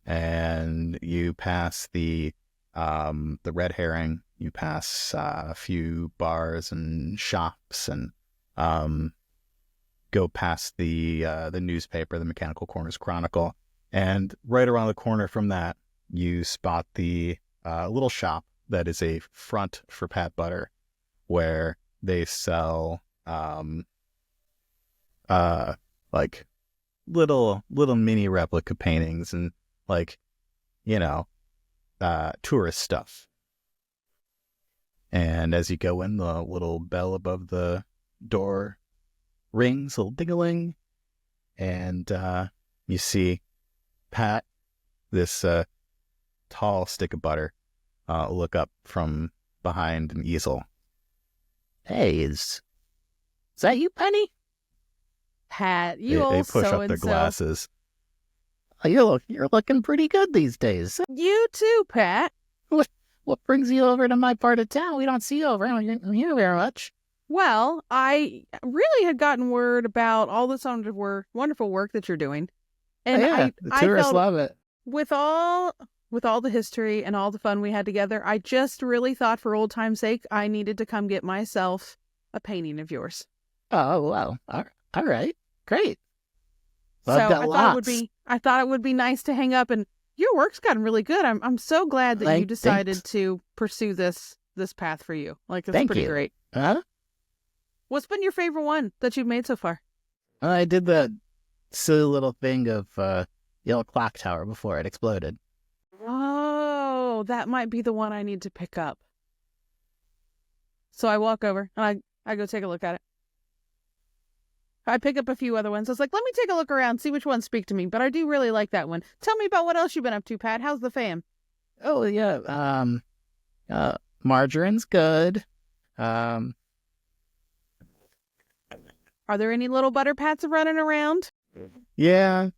and you pass the Red Herring. You pass a few bars and shops, and go past the newspaper, the McChanicle Corners Chronicle, and right around the corner from that, you spot the little shop that is a front for Pat Butter, where they sell like little mini replica paintings and tourist stuff. And as you go in, the little bell above the door rings, a little ding-a-ling, and you see Pat, this tall stick of butter, look up from behind an easel. Hey, is that you, Penny? Pat, They push up so-and-so. their glasses. Oh, you're looking pretty good these days. You too, Pat. What brings you over to my part of town? We don't see you over here very much. Well, I really had gotten word about all this wonderful work that you're doing. And the I tourists felt love it. with all the history and all the fun we had together, I just really thought for old time's sake, I needed to come get myself a painting of yours. Oh, well, all right, great. Well, So I've got I thought it would be nice to hang up, and your work's gotten really good. I'm so glad that you decided to pursue this path for you. Like, it's pretty great. Huh? What's been your favorite one that you've made so far? I did the silly little thing of yellow clock tower before it exploded. Oh, that might be the one I need to pick up. So I walk over and I go take a look at it. I pick up a few other ones. I was like, let me take a look around, see which ones speak to me. But I do really like that one. Tell me about what else you've been up to, Pat. How's the fam? Oh, yeah. Margarine's good. Are there any little butter pats running around? Yeah.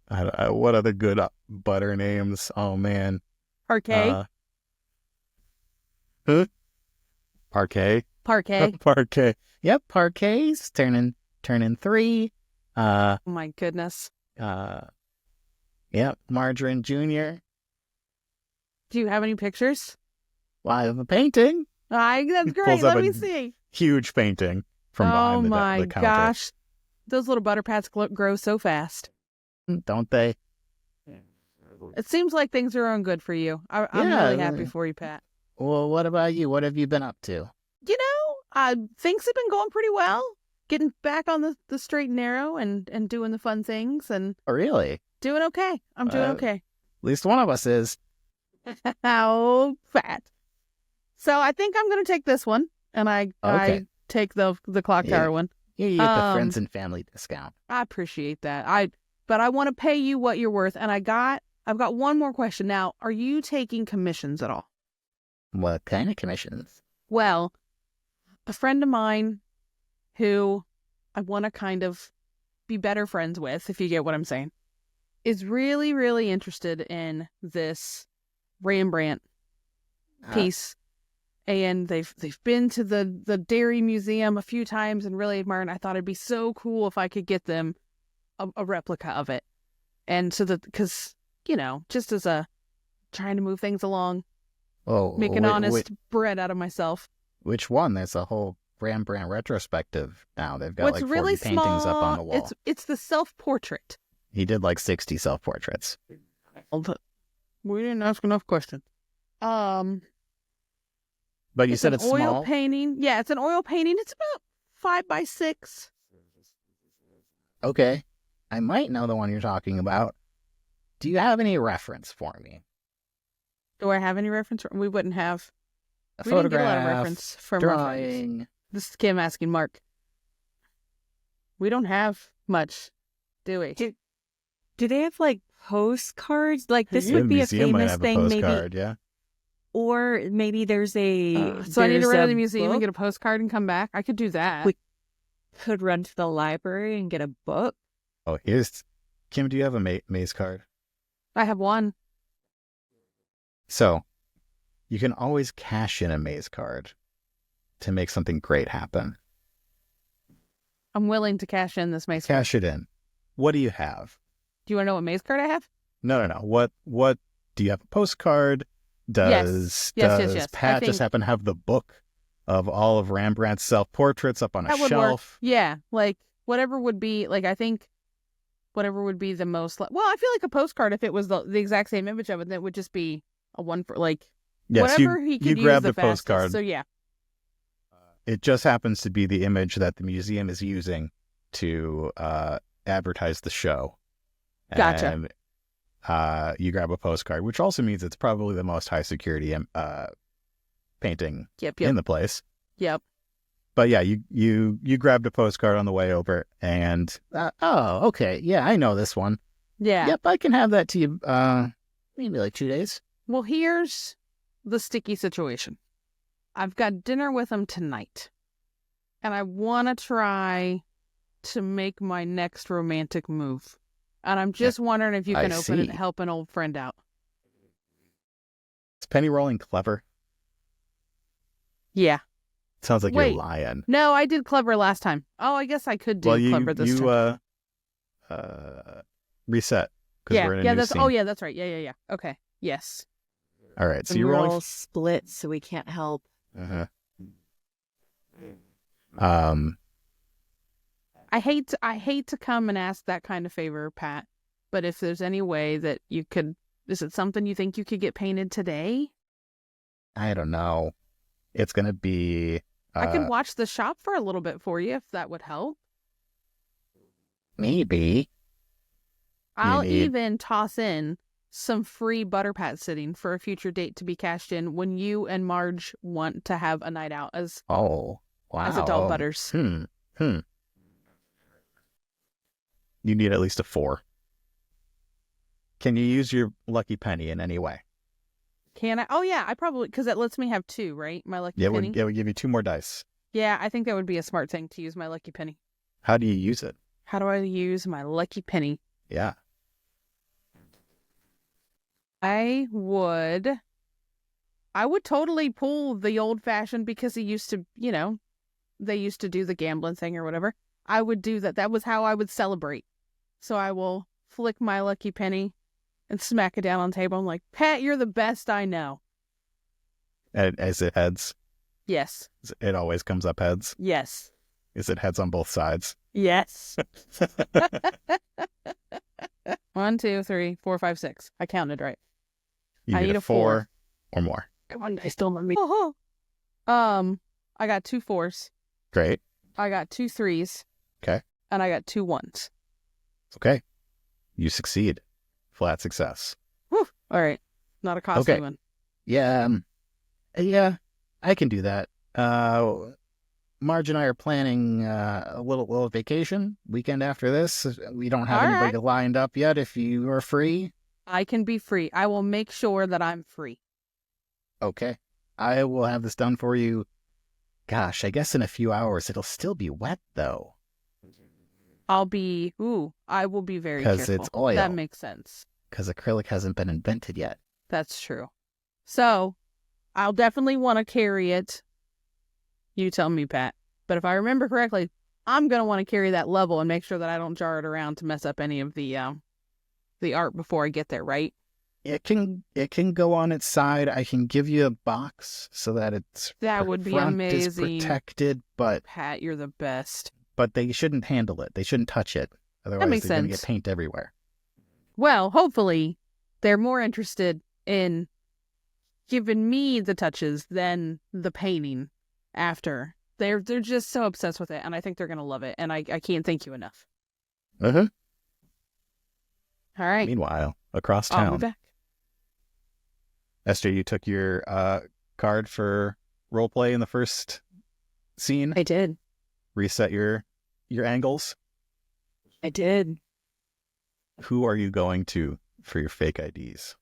What other good butter names? Oh man. Parquet? Parquet. Parquet. Parquet. Yep, Parquet's turning 3. Oh my goodness. Yep, Margarine Jr. Do you have any pictures? Well, I have a painting. That's great. Pulls up Let a me see. Huge painting from behind the counter. Oh my gosh. Those little butter pats grow so fast. Don't they? It seems like things are going good for you. I'm really happy for you, Pat. Well, what about you? What have you been up to? Things have been going pretty well. Getting back on the straight and narrow and doing the fun things and Oh, really? doing okay. I'm doing okay. At least one of us is. How fat. So I think I'm going to take this one, and I take the clock tower one. Yeah, you get the friends and family discount. I appreciate that. But I want to pay you what you're worth, and I've got one more question. Now, are you taking commissions at all? What kind of commissions? Well, a friend of mine who I want to kind of be better friends with, if you get what I'm saying, is really, really interested in this Rambrandt piece. And they've been to the Dairy Museum a few times and really admire it. And I thought it'd be so cool if I could get them a replica of it. And so because, just as trying to move things along. Oh, make an honest bread out of myself. which one? There's a whole Rambrandt retrospective now. They've got What's like 40 really paintings small, up on the wall. It's the self-portrait. He did like 60 self-portraits. We didn't ask enough questions. But you said it's an oil small? painting. Yeah, it's an oil painting. It's about 5 by 6. Okay. I might know the one you're talking about. Do you have any reference for me? Do I have any reference? We wouldn't have. A We didn't get a lot of photograph, reference from our friends. drawing. This is Kim asking Mark. We don't have much, do we? Do they have like postcards? Like this The would be a museum might famous have thing, a maybe. postcard, yeah. Or maybe there's a. So I need to there's run to a the museum and book. get a postcard and come back. I could do that. We could run to the library and get a book. Oh, here's... Kim, do you have a maze card? I have one. So, you can always cash in a maze card to make something great happen. I'm willing to cash in this maze card. Cash it in. What do you have? Do you want to know what maze card I have? No. What do you have? A postcard? Does Yes. I Pat just think- happen to have the book of all of Rembrandt's self-portraits up on a That would shelf? work. Yeah, like whatever would be, like I think whatever would be the most, well, I feel like a postcard, if it was the exact same image of it, that would just be a one for, like, Yes, whatever he could you use grab the the postcard. fastest. So yeah, It just happens to be the image that the museum is using to advertise the show. Gotcha. And you grab a postcard, which also means it's probably the most high security painting yep, in the place. yep. But yeah, you grabbed a postcard on the way over, and oh, okay, yeah, I know this one. Yeah. Yep, I can have that to you. Maybe like 2 days. Well, here's the sticky situation. I've got dinner with him tonight, and I want to try to make my next romantic move. And I'm just wondering if you can I open it see. and help an old friend out. Is penny rolling clever? Yeah. Sounds like Wait. you're lying. No, I did clever last time. Oh, I guess I could do Well, clever this time. Reset because we're in a new that's. scene. Oh, yeah, that's right. Yeah. Okay. Yes. All right, so And you're we're rolling. all split, so we can't help. Uh-huh. I hate to come and ask that kind of favor, Pat. But if there's any way that you could, is it something you think you could get painted today? I don't know. It's gonna be. I could watch the shop for a little bit for you if that would help. Maybe. I'll need- even toss in some free butter pat sitting for a future date to be cashed in when you and Marge want to have a night out as Oh, wow. adult butters. You need at least a 4. Can you use your lucky penny in any way? Can I? Oh yeah, I probably, because it lets me have 2, right? My lucky Yeah, penny. it would give you 2 more dice. Yeah, I think that would be a smart thing to use my lucky penny. How do you use it? How do I use my lucky penny? Yeah. I would totally pull the old fashioned, because he used to, they used to do the gambling thing or whatever. I would do that. That was how I would celebrate. So I will flick my lucky penny and smack it down on the table. I'm like, Pat, you're the best I know. And as it heads, Yes. it always comes up heads. Yes. Is it heads on both sides? Yes. 1, 2, 3, 4, 5, 6. I counted right. You I need need a a 4 or more. Come on, I still let me. I got 2 4s. Great. I got 2 3s. Okay. And I got 2 1s. Okay. You succeed. Flat success. Whew. All right. Not a costly Okay. one. Yeah, yeah, I can do that. Marge and I are planning a little vacation weekend after this. We don't have All anybody lined up yet. If you are free, I can be free. I will make sure that I'm free. okay, I will have this done for you. Gosh, I guess in a few hours. It'll still be wet though. I will be very 'Cause careful. it's oil. That makes sense. Because acrylic hasn't been invented yet. That's true. So I'll definitely want to carry it. You tell me, Pat. But if I remember correctly, I'm going to want to carry that level and make sure that I don't jar it around to mess up any of the art before I get there, right? It can go on its side. I can give you a box so that its That would be front is amazing. protected, but Pat, you're the best. they shouldn't handle it. They shouldn't touch it. Otherwise, makes they're going to sense. get paint everywhere. Well, hopefully, they're more interested in giving me the touches than the painting after. They're just so obsessed with it, and I think they're going to love it, and I can't thank you enough. Uh-huh. All right. Meanwhile, across I'll be town, back. Esther, you took your card for roleplay in the first scene. I did. Reset your angles. I did. Who are you going to for your fake IDs?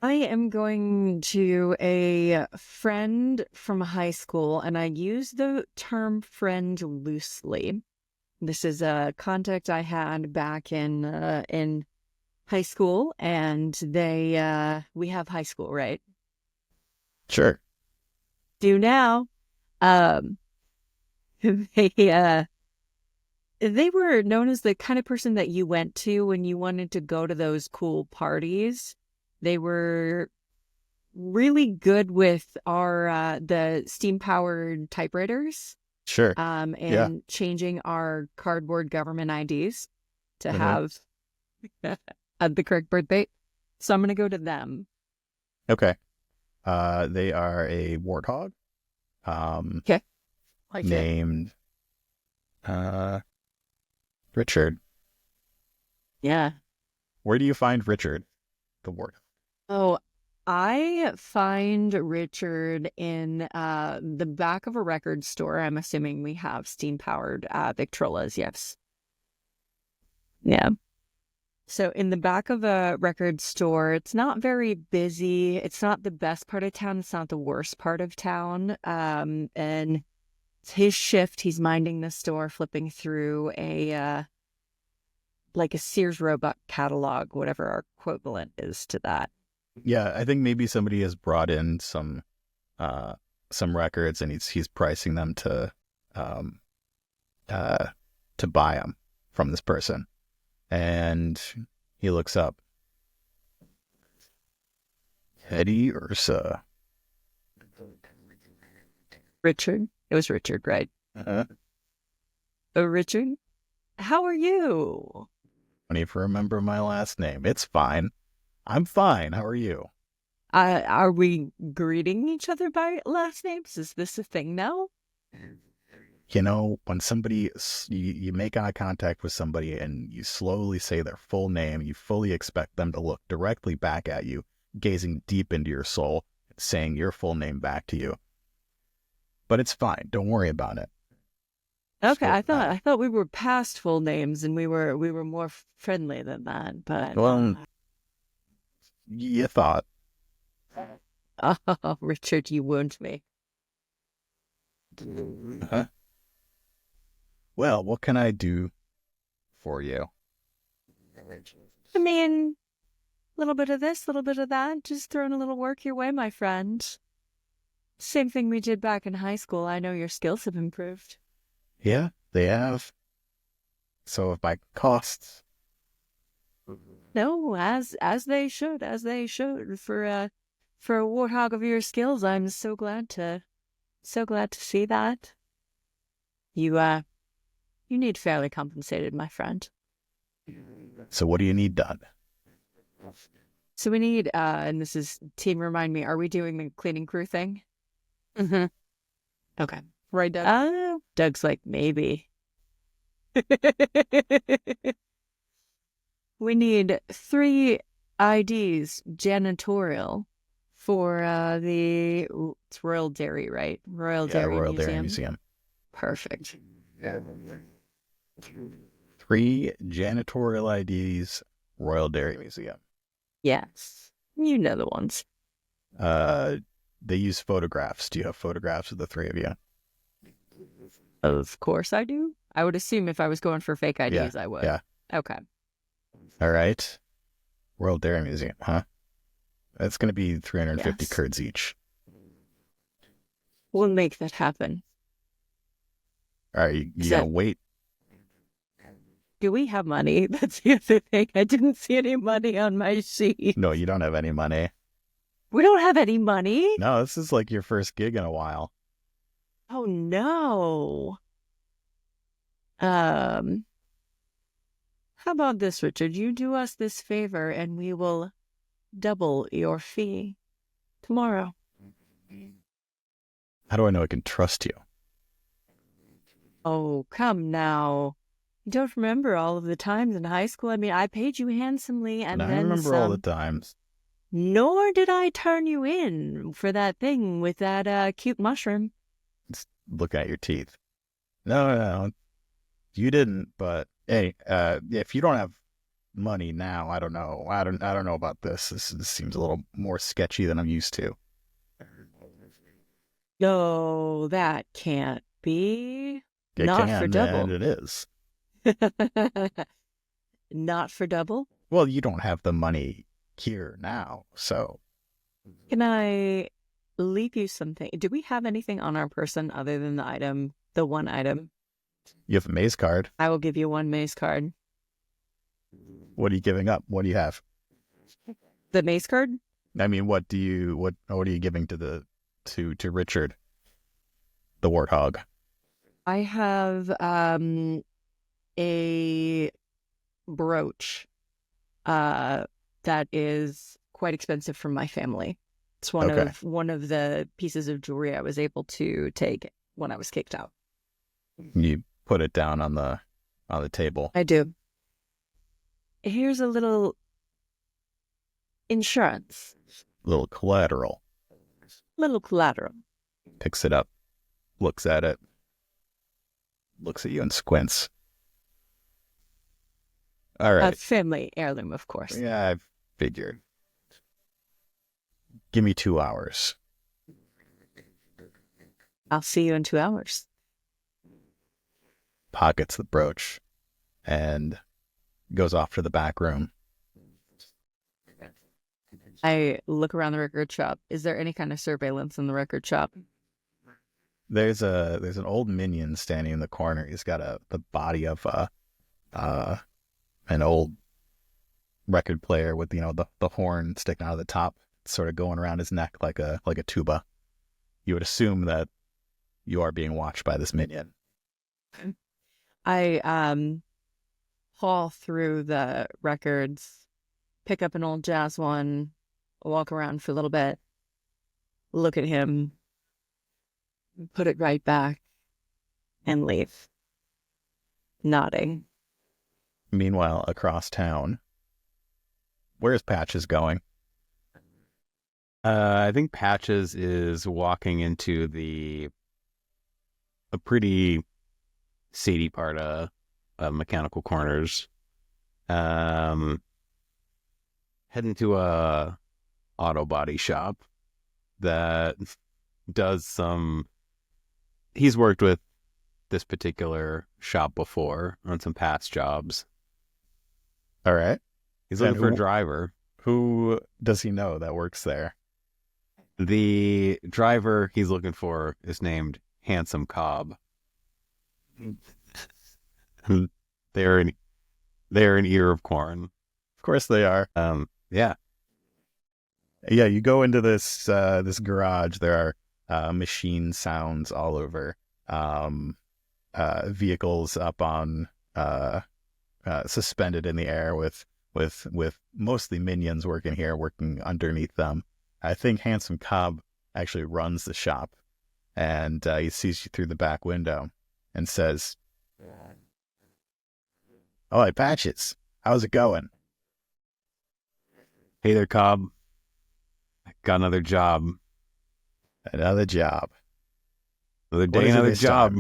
I am going to a friend from high school, and I use the term friend loosely. This is a contact I had back in high school, and we have high school, right? Sure. Do now. They were known as the kind of person that you went to when you wanted to go to those cool parties. They were really good with the steam-powered typewriters. Sure. And changing our cardboard government IDs to have the correct birth date. So I'm going to go to them. Okay. They are a warthog. Okay. Like it. Named Richard. Yeah. Where do you find Richard, the warthog? Oh, I find Richard in the back of a record store. I'm assuming we have steam-powered Victrolas, yes. Yeah. So in the back of a record store, it's not very busy. It's not the best part of town. It's not the worst part of town. And it's his shift. He's minding the store, flipping through a Sears Roebuck catalog, whatever our equivalent is to that. Yeah, I think maybe somebody has brought in some records, and he's pricing them to buy them from this person. And he looks up. Teddie Ursa. Richard? It was Richard, right? Uh-huh. Oh, Richard? How are you? Don't even remember my last name. It's fine. I'm fine. How are you? Are we greeting each other by last names? Is this a thing now? You know, when somebody, you make eye contact with somebody and you slowly say their full name, you fully expect them to look directly back at you, gazing deep into your soul, saying your full name back to you. But it's fine. Don't worry about it. Okay, I thought we were past full names and we were more friendly than that, but Well, you thought. oh, Richard, you wound me. Huh? Well, what can I do for you? I mean, a little bit of this, a little bit of that, just throwing a little work your way, my friend. Same thing we did back in high school. I know your skills have improved. Yeah, they have. So if my costs. No, as they should. For a warthog of your skills, I'm so glad to see that. You need fairly compensated, my friend. So what do you need done? So we need, and this is, team, remind me, are we doing the cleaning crew thing? Mm-hmm. Okay. Right, Doug? Doug's like, maybe. We need 3 IDs janitorial for it's Royal Dairy, right? Royal Royal Dairy Dairy Museum. Museum. Perfect. 3 janitorial IDs, Royal Dairy Museum. Yes. You know the ones. They use photographs. Do you have photographs of the 3 of you? Of course I do. I would assume if I was going for fake IDs, I would. Yeah. Okay. All right. Royal Dairy Museum, huh? That's going to be 350 Yes. curds each. We'll make that happen. All right, you Is gonna that- wait? Do we have money? That's the other thing. I didn't see any money on my sheet. No, you don't have any money. We don't have any money? No, this is like your first gig in a while. Oh, no. How about this, Richard? You do us this favor and we will double your fee tomorrow. How do I know I can trust you? Oh, come now. You don't remember all of the times in high school? I mean, I paid you handsomely and I then remember all the some. times. Nor did I turn you in for that thing with that cute mushroom. Just look at your teeth. No, you didn't. But hey, if you don't have money now, I don't know. I don't know about this. This seems a little more sketchy than I'm used to. No, that can't be. It Not can, for double. and it is. Not for double? Well, you don't have the money here now, so. Can I leave you something? Do we have anything on our person other than the one item? You have a maze card. I will give you one maze card. What are you giving up? What do you have? The maze card? I mean, what are you giving to Richard, the warthog? I have a brooch that is quite expensive from my family. It's one of the pieces of jewelry I was able to take when I was kicked out. You put it down on the table. I do. Here's a little insurance. Little collateral. Little collateral. Picks it up, looks at it, looks at you and squints. All right. A family heirloom, of course. Yeah, I figured. Give me 2 hours. I'll see you in 2 hours. Pockets the brooch and goes off to the back room. I look around the record shop. Is there any kind of surveillance in the record shop? There's an old minion standing in the corner. He's got the body of an old record player with the horn sticking out of the top, sort of going around his neck like a tuba. You would assume that you are being watched by this minion. I haul through the records, pick up an old jazz one, walk around for a little bit, look at him, put it right back, and leave, nodding. Meanwhile, across town, where's Patches going? I think Patches is walking into a pretty seedy part of McChanicle Corners. Heading to a auto body shop that does some. He's worked with this particular shop before on some past jobs. All right. He's looking for a driver. Who does he know that works there? The driver he's looking for is named Handsome Cobb. They're an ear of corn. Of course they are. Yeah. Yeah, you go into this garage. There are machine sounds all over. Vehicles up on suspended in the air with mostly minions working underneath them. I think Handsome Cobb actually runs the shop, and he sees you through the back window and says, "Oh, hey, Patches, how's it going?" Hey there, Cobb. I got another job. Another job. Another What day, is it another this job.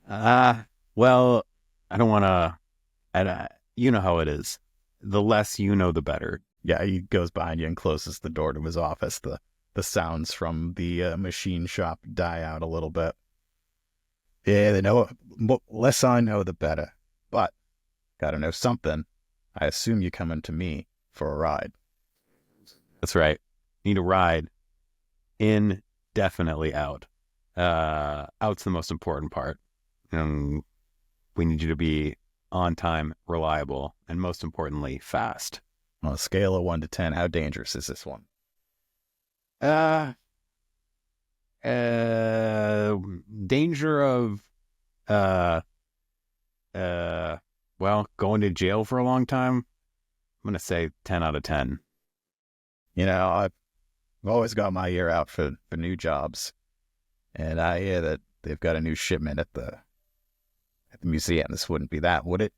time? Well, I don't want to. You know how it is. The less you know, the better. Yeah, he goes behind you and closes the door to his office. The sounds from the machine shop die out a little bit. Yeah, they know. Less I know, the better. But gotta know something. I assume you're coming to me for a ride. That's right. Need a ride. In, definitely out. Out's the most important part. we need you to be on time, reliable, and most importantly, fast. On a scale of 1 to 10, how dangerous is this one? Danger of, well, going to jail for a long time. I'm going to say 10 out of 10. You know, I've always got my ear out for new jobs. And I hear that they've got a new shipment at the museum. This wouldn't be that, would it?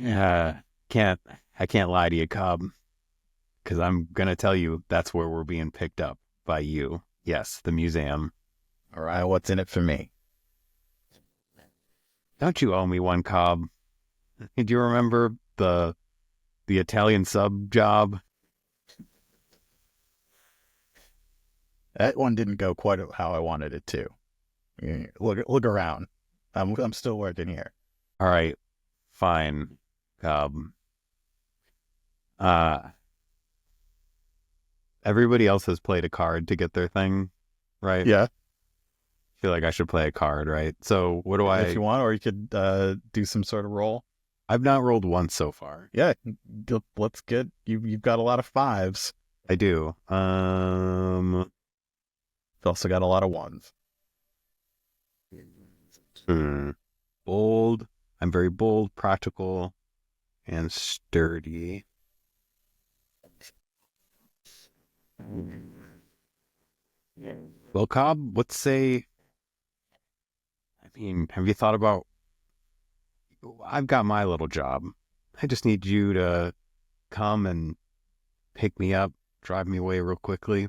I can't lie to you, Cobb, because I'm going to tell you that's where we're being picked up by you. Yes, the museum. All right, what's in it for me? Don't you owe me one, Cobb? Do you remember the Italian sub job? That one didn't go quite how I wanted it to. Look around. I'm still working here. All right, fine, Cobb. Everybody else has played a card to get their thing, right? Yeah. I feel like I should play a card, right? So what do I... If you want, or you could do some sort of roll. I've not rolled once so far. Yeah, let's get... You've got a lot of 5s. I do. You've also got a lot of 1s. Bold. I'm very bold, practical, and sturdy. Well, Cobb, let's say... I mean, have you thought about... I've got my little job. I just need you to come and pick me up, drive me away real quickly.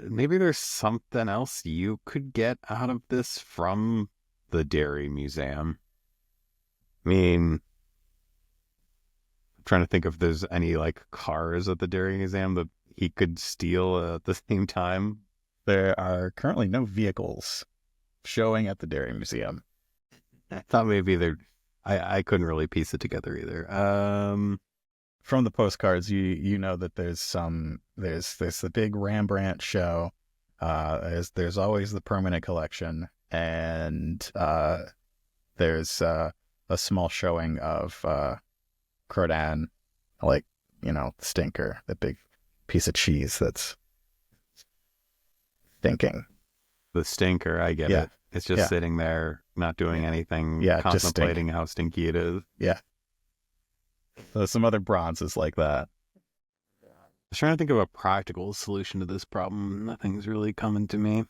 Maybe there's something else you could get out of this from the Dairy Museum. I mean, I'm trying to think if there's any, like, cars at the Dairy Museum that he could steal at the same time. There are currently no vehicles showing at the Dairy Museum. I thought maybe I couldn't really piece it together either. From the postcards, you know that there's the big Rambrant show. There's always the permanent collection, and there's a small showing of Crodan, like, you know, Stinker, the big piece of cheese that's stinking. The Stinker, I get it. It's just sitting there, not doing anything, contemplating how stinky it is. Yeah. There's some other bronzes like that. I was trying to think of a practical solution to this problem. Nothing's really coming to me.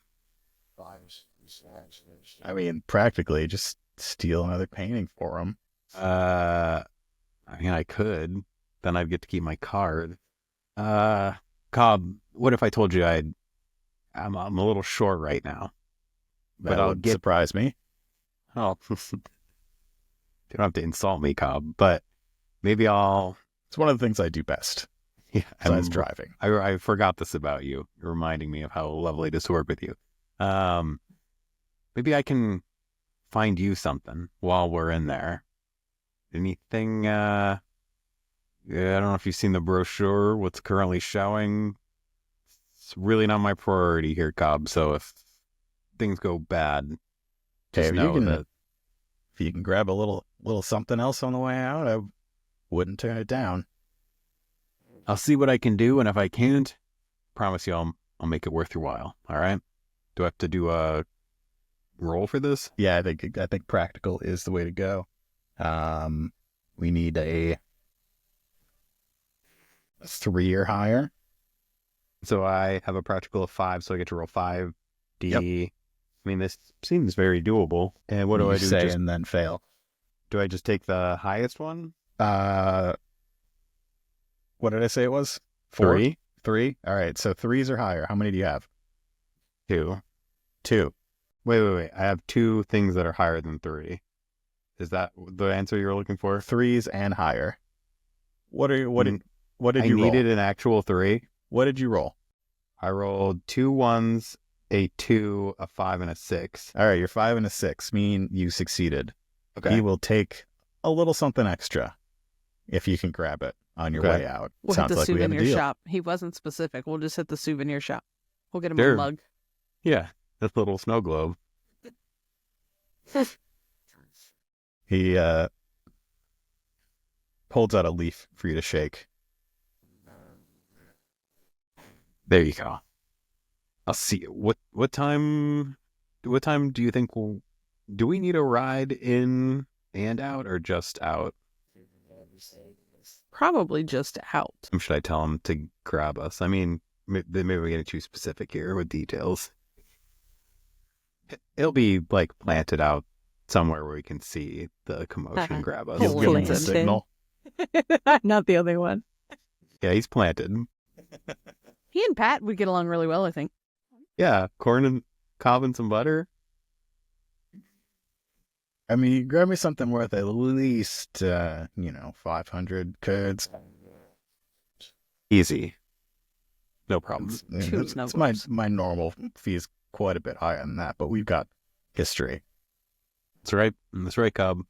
I mean, practically, just steal another painting for him. I mean, I could. Then I'd get to keep my card. Cobb, what if I told you I'm a little short right now? That would surprise me. Oh, you don't have to insult me, Cobb, but maybe It's one of the things I do best. Yeah, besides driving. I forgot this about you. You're reminding me of how lovely it is to work with you. Maybe I can find you something while we're in there. Anything, I don't know if you've seen the brochure, what's currently showing. It's really not my priority here, Cobb, so if things go bad, just know that... If you can grab a little something else on the way out, I wouldn't turn it down. I'll see what I can do, and if I can't, promise you I'll make it worth your while. All right? Do I have to do a roll for this? Yeah, I think practical is the way to go. We need a 3 or higher. So I have a practical of 5, so I get to roll 5D. Yep. I mean, this seems very doable. And what do I do? Say and then fail. Do I just take the highest one? What did I say it was? 4? 3. 3? All right, so 3s or higher. How many do you have? 2. 2. Wait. I have 2 things that are higher than 3. Is that the answer you're looking for? 3s and higher. What did you roll? I needed an actual 3. What did you roll? I rolled 2 1s, a 2, a 5, and a 6. All right, your 5 and a 6 mean you succeeded. Okay. He will take a little something extra if you can grab it on your way out. We'll Sounds hit the like we have a souvenir deal. shop. He wasn't specific. We'll just hit the souvenir shop. We'll get him Sure. a mug. Yeah, that little snow globe. He holds out a leaf for you to shake. There you go. I'll see. What time do you think do we need a ride in and out or just out? Probably just out. Should I tell him to grab us? I mean, maybe we're getting too specific here with details. It'll be like planted out somewhere where we can see the commotion and grab us. You'll give him a Planted. signal. Not the only one. Yeah, he's planted. He and Pat would get along really well, I think. Yeah, corn and cob and some butter. I mean, grab me something worth at least, 500 curds. Easy. No problems. Choose no It's words. my normal fee is quite a bit higher than that, but we've got history. That's right. That's right, Cobb.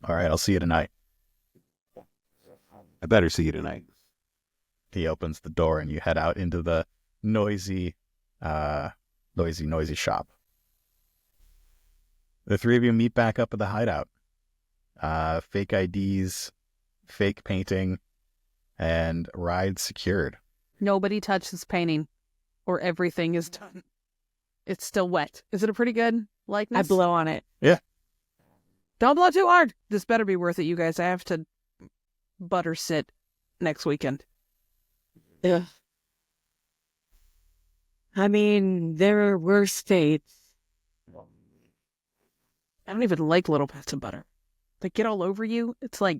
All right, I'll see you tonight. I better see you tonight. He opens the door and you head out into the noisy shop. The three of you meet back up at the hideout. Fake IDs, fake painting, and ride secured. Nobody touched this painting, or everything is done. It's still wet. Is it a pretty good likeness? I blow on it. Don't blow too hard. This better be worth it, you guys. I have to butter sit next weekend. Ugh. I mean, there are worse fates. I don't even like little pats of butter. They get all over you. It's like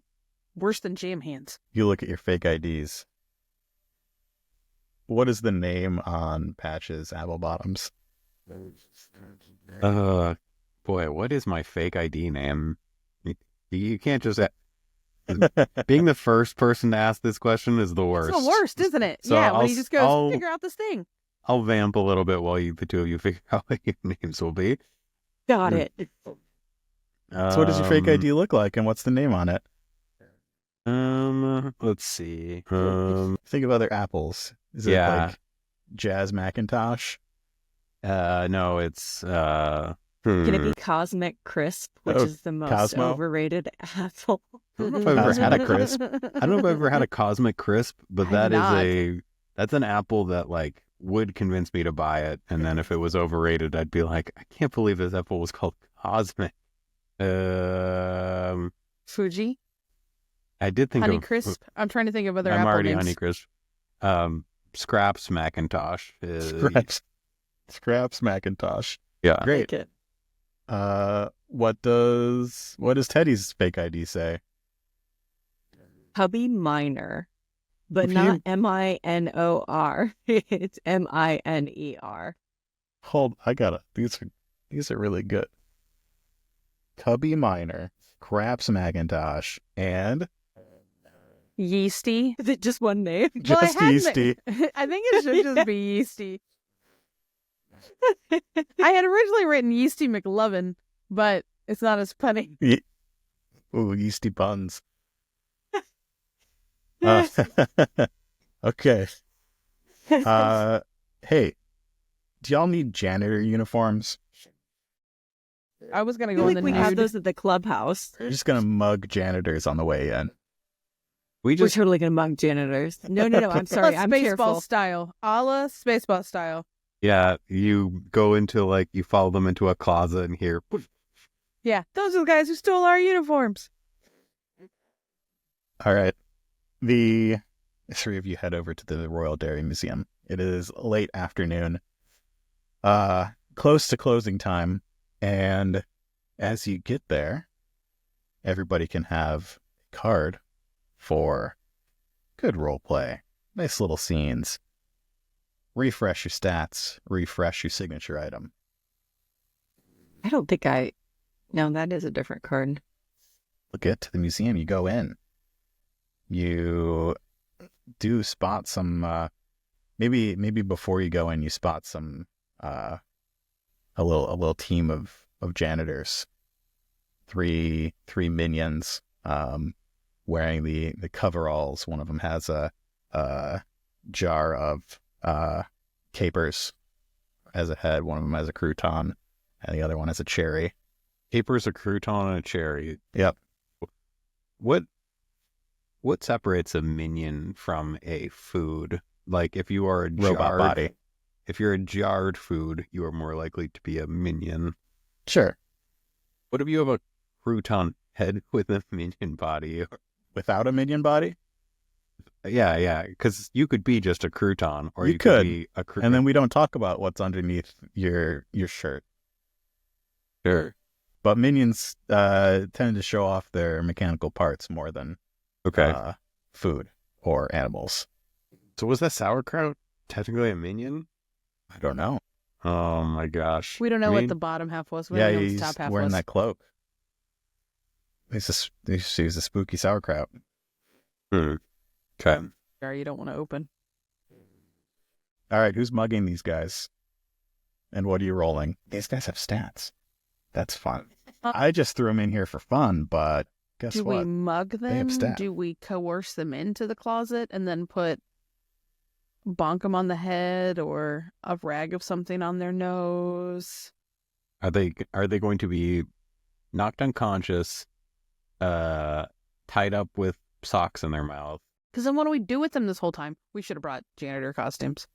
worse than jam hands. You look at your fake IDs. What is the name on Patches Applebottoms? Boy, what is my fake ID name? You can't just... Being the first person to ask this question is the worst. It's the worst, isn't it? So yeah, when I'll- he just goes, I'll- figure out this thing. I'll vamp a little bit while the two of you figure out what your names will be. Got it. So what does your fake ID look like, and what's the name on it? Let's see. Think of other apples. Is it Yeah. like Jazz Macintosh? No, it's Can it be Cosmic Crisp, which Oh, is the most Cosmo? overrated apple? I don't know if I've ever had a crisp. I I don't know if I've ever had a Cosmic Crisp, but I have that's an apple that like would convince me to buy it. And then if it was overrated, I'd be like, I can't believe this apple was called Cosmic. Fuji, I did think Honey of Crisp. I'm trying to think of other I'm apple already names. Honey Crisp. Scraps Macintosh. Scraps Macintosh. Yeah. Great. Like it. What does Teddie's fake ID say? Hubby Minor, but Okay. not MINOR. It's MINER. Hold, I got it. These are really good. Cubby Minor, Scraps Macintosh, and Yeasty. Is it just one name? Well, I just had Yeasty. I think it should just be Yeasty. I had originally written Yeasty McLovin, but it's not as funny. Ooh, yeasty buns. Okay. Hey, do y'all need janitor uniforms? I was gonna I go feel in like the we have nude. those at the clubhouse. We're just gonna mug janitors on the way in. We We're just totally gonna mug janitors. No. I'm sorry. I'm Spaceball careful. style, a la Spaceball style. yeah, you go into like you follow them into a closet and hear "Poof." Yeah, those are the guys who stole our uniforms. All right. The three of you head over to the Royal Dairy Museum. It is late afternoon, close to closing time, and as you get there, everybody can have a card for good role play, nice little scenes, refresh your stats, refresh your signature item. I don't think No, that is a different card. Get to the museum, you go in. You do spot some, maybe before you go in, you spot some, a little team of janitors, three minions, wearing the coveralls. One of them has a jar of capers as a head. One of them has a crouton, and the other one has a cherry. Capers, a crouton, and a cherry. Yep. What separates a minion from a food? Like if you are a Robot body. if you're a jarred food, you are more likely to be a minion. Sure. What if you have a crouton head with a minion body? Without a minion body? Yeah, because you could be just a crouton, or You you could. be a crouton. And then we don't talk about what's underneath your shirt. Sure. But minions tend to show off their mechanical parts more than food or animals. So was that sauerkraut technically a minion? I don't know. Oh my gosh. We don't know I what mean, the bottom half was. We Yeah, don't know what the he's top half wearing was. that cloak. He's a spooky sauerkraut. Okay. Sorry, you don't want to open. All right, who's mugging these guys? And what are you rolling? These guys have stats. That's fun. I just threw them in here for fun, but guess Do what? we mug have them? stat. Do we coerce them into the closet and then bonk them on the head or a rag of something on their nose? Are they going to be knocked unconscious, tied up with socks in their mouth? Because then what do we do with them this whole time? We should have brought janitor costumes.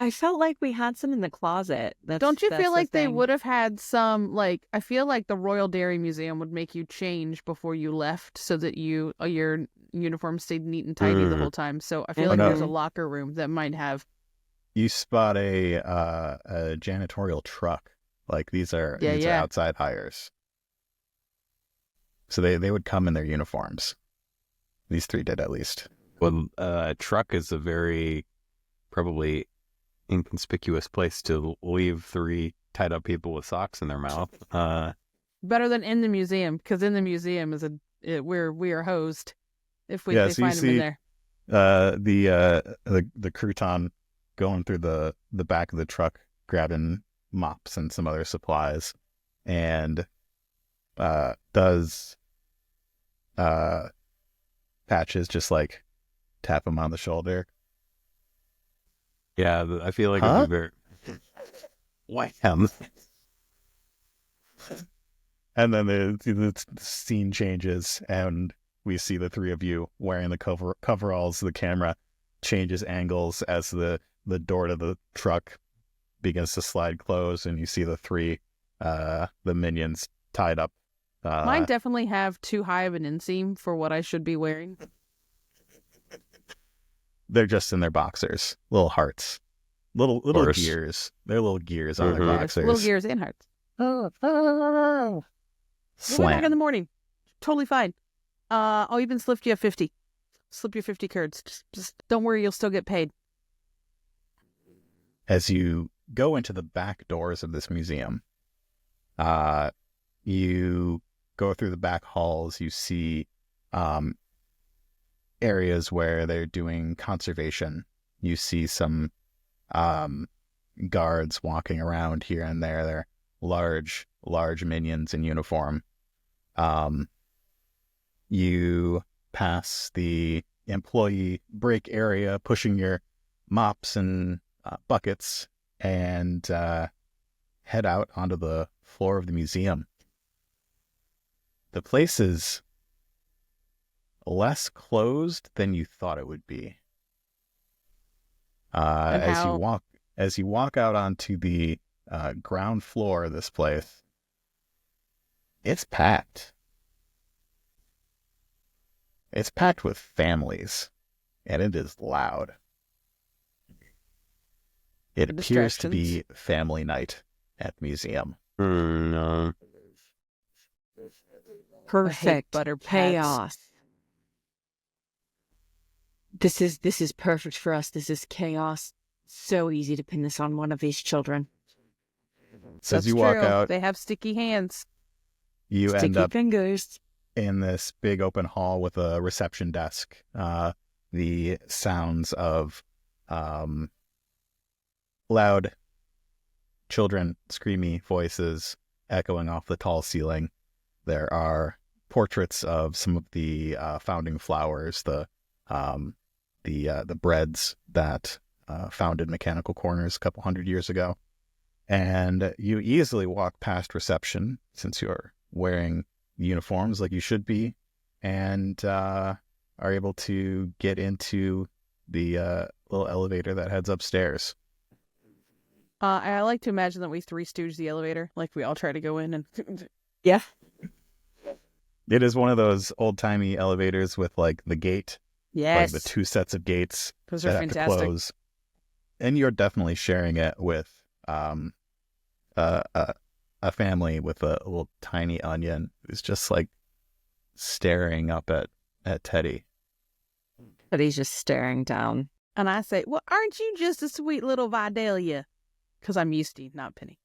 I felt like we had some in the closet. Don't you feel like they would? would have had some, like, I feel like the Royal Dairy Museum would make you change before you left so that your uniform stayed neat and tidy the whole time. So I feel like no. there's a locker room that might have. You spot a janitorial truck. Like these are are outside hires. So they would come in their uniforms. These three did at least. Well, a truck is a very probably inconspicuous place to leave three tied up people with socks in their mouth. Better than in the museum, because in the museum we are hosed if they so find them in there. The crouton going through the back of the truck, grabbing mops and some other supplies, and does Patches just like tap him on the shoulder. Yeah, I feel like it'd be very wham. And then the scene changes, and we see the three of you wearing the coveralls. The camera changes angles as the door to the truck begins to slide close, and you see the three the minions tied up. Mine definitely have too high of an inseam for what I should be wearing. They're just in their boxers, little hearts, little gears. They're little gears on their boxers. Little gears and hearts. We'll be back in the morning. Totally fine. I'll even slip you 50. Slip you 50 curds. Just don't worry, you'll still get paid. As you go into the back doors of this museum, you go through the back halls. You see areas where they're doing conservation. You see some guards walking around here and there. They're large minions in uniform. You pass the employee break area, pushing your mops and buckets, and head out onto the floor of the museum. The place is less closed than you thought it would be. As you walk out onto the ground floor of this place, it's packed. It's packed with families, and it is loud. It appears to be family night at the museum. No. Perfect butter pads. chaos. This is perfect for us. This is chaos. So easy to pin this on one of these children. So as That's you walk true. out, They have sticky hands. you Sticky end up fingers. in this big open hall with a reception desk. The sounds of loud children, screamy voices echoing off the tall ceiling. There are portraits of some of the founding flowers, the breads that founded McChanicle Corners a couple hundred years ago. And you easily walk past reception since you're wearing uniforms like you should be, and are able to get into the little elevator that heads upstairs. I like to imagine that we three stooge the elevator, like we all try to go in and. Yeah. It is one of those old-timey elevators with like the gate, Yes. like the 2 sets of gates Those that are have to fantastic. close. And you're definitely sharing it with a family with a little tiny onion who's just like staring up at Teddie. But he's just staring down. And I say, well, aren't you just a sweet little Vidalia? Because I'm Eustace, not Penny.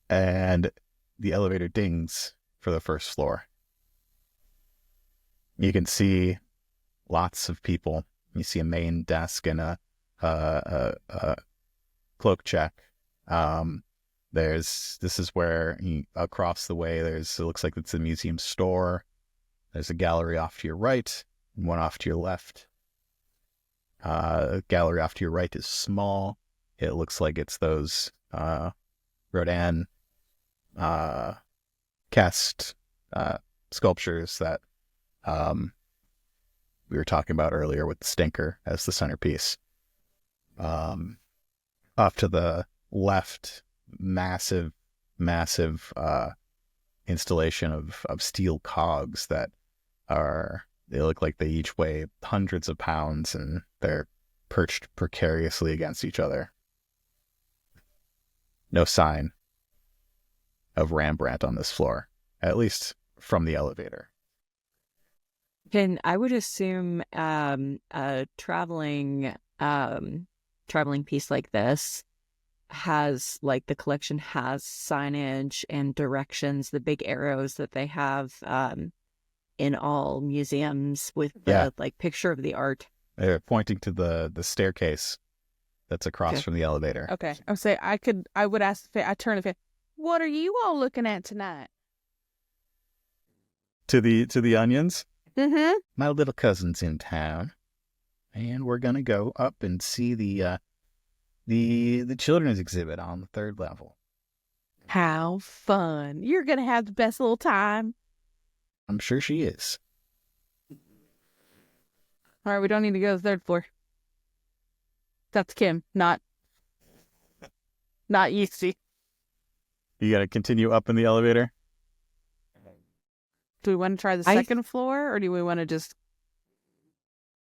And the elevator dings for the first floor. You can see lots of people. You see a main desk and a cloak check. This is where across the way it looks like it's a museum store. There's a gallery off to your right and one off to your left. Gallery off to your right is small. It looks like it's those Rodin cast sculptures that we were talking about earlier with the Stinker as the centerpiece. Off to the left, massive installation of steel cogs that they look like they each weigh hundreds of pounds, and they're perched precariously against each other. No sign of Rambrant on this floor, at least from the elevator. I would assume a traveling piece like this has, like, the collection has signage and directions, the big arrows that they have in all museums with the like picture of the art. They're pointing to the staircase that's across from the elevator. Okay. I would say I would ask, I turn to Faye, what are you all looking at tonight? To the onions? Mm-hmm. My little cousin's in town, and we're gonna go up and see the children's exhibit on the 3rd level. How fun. You're going to have the best little time. I'm sure she is. All right, we don't need to go to the 3rd floor. That's Kim, not Yeasty. You got to continue up in the elevator? Do we want to try the 2nd floor, or do we want to just...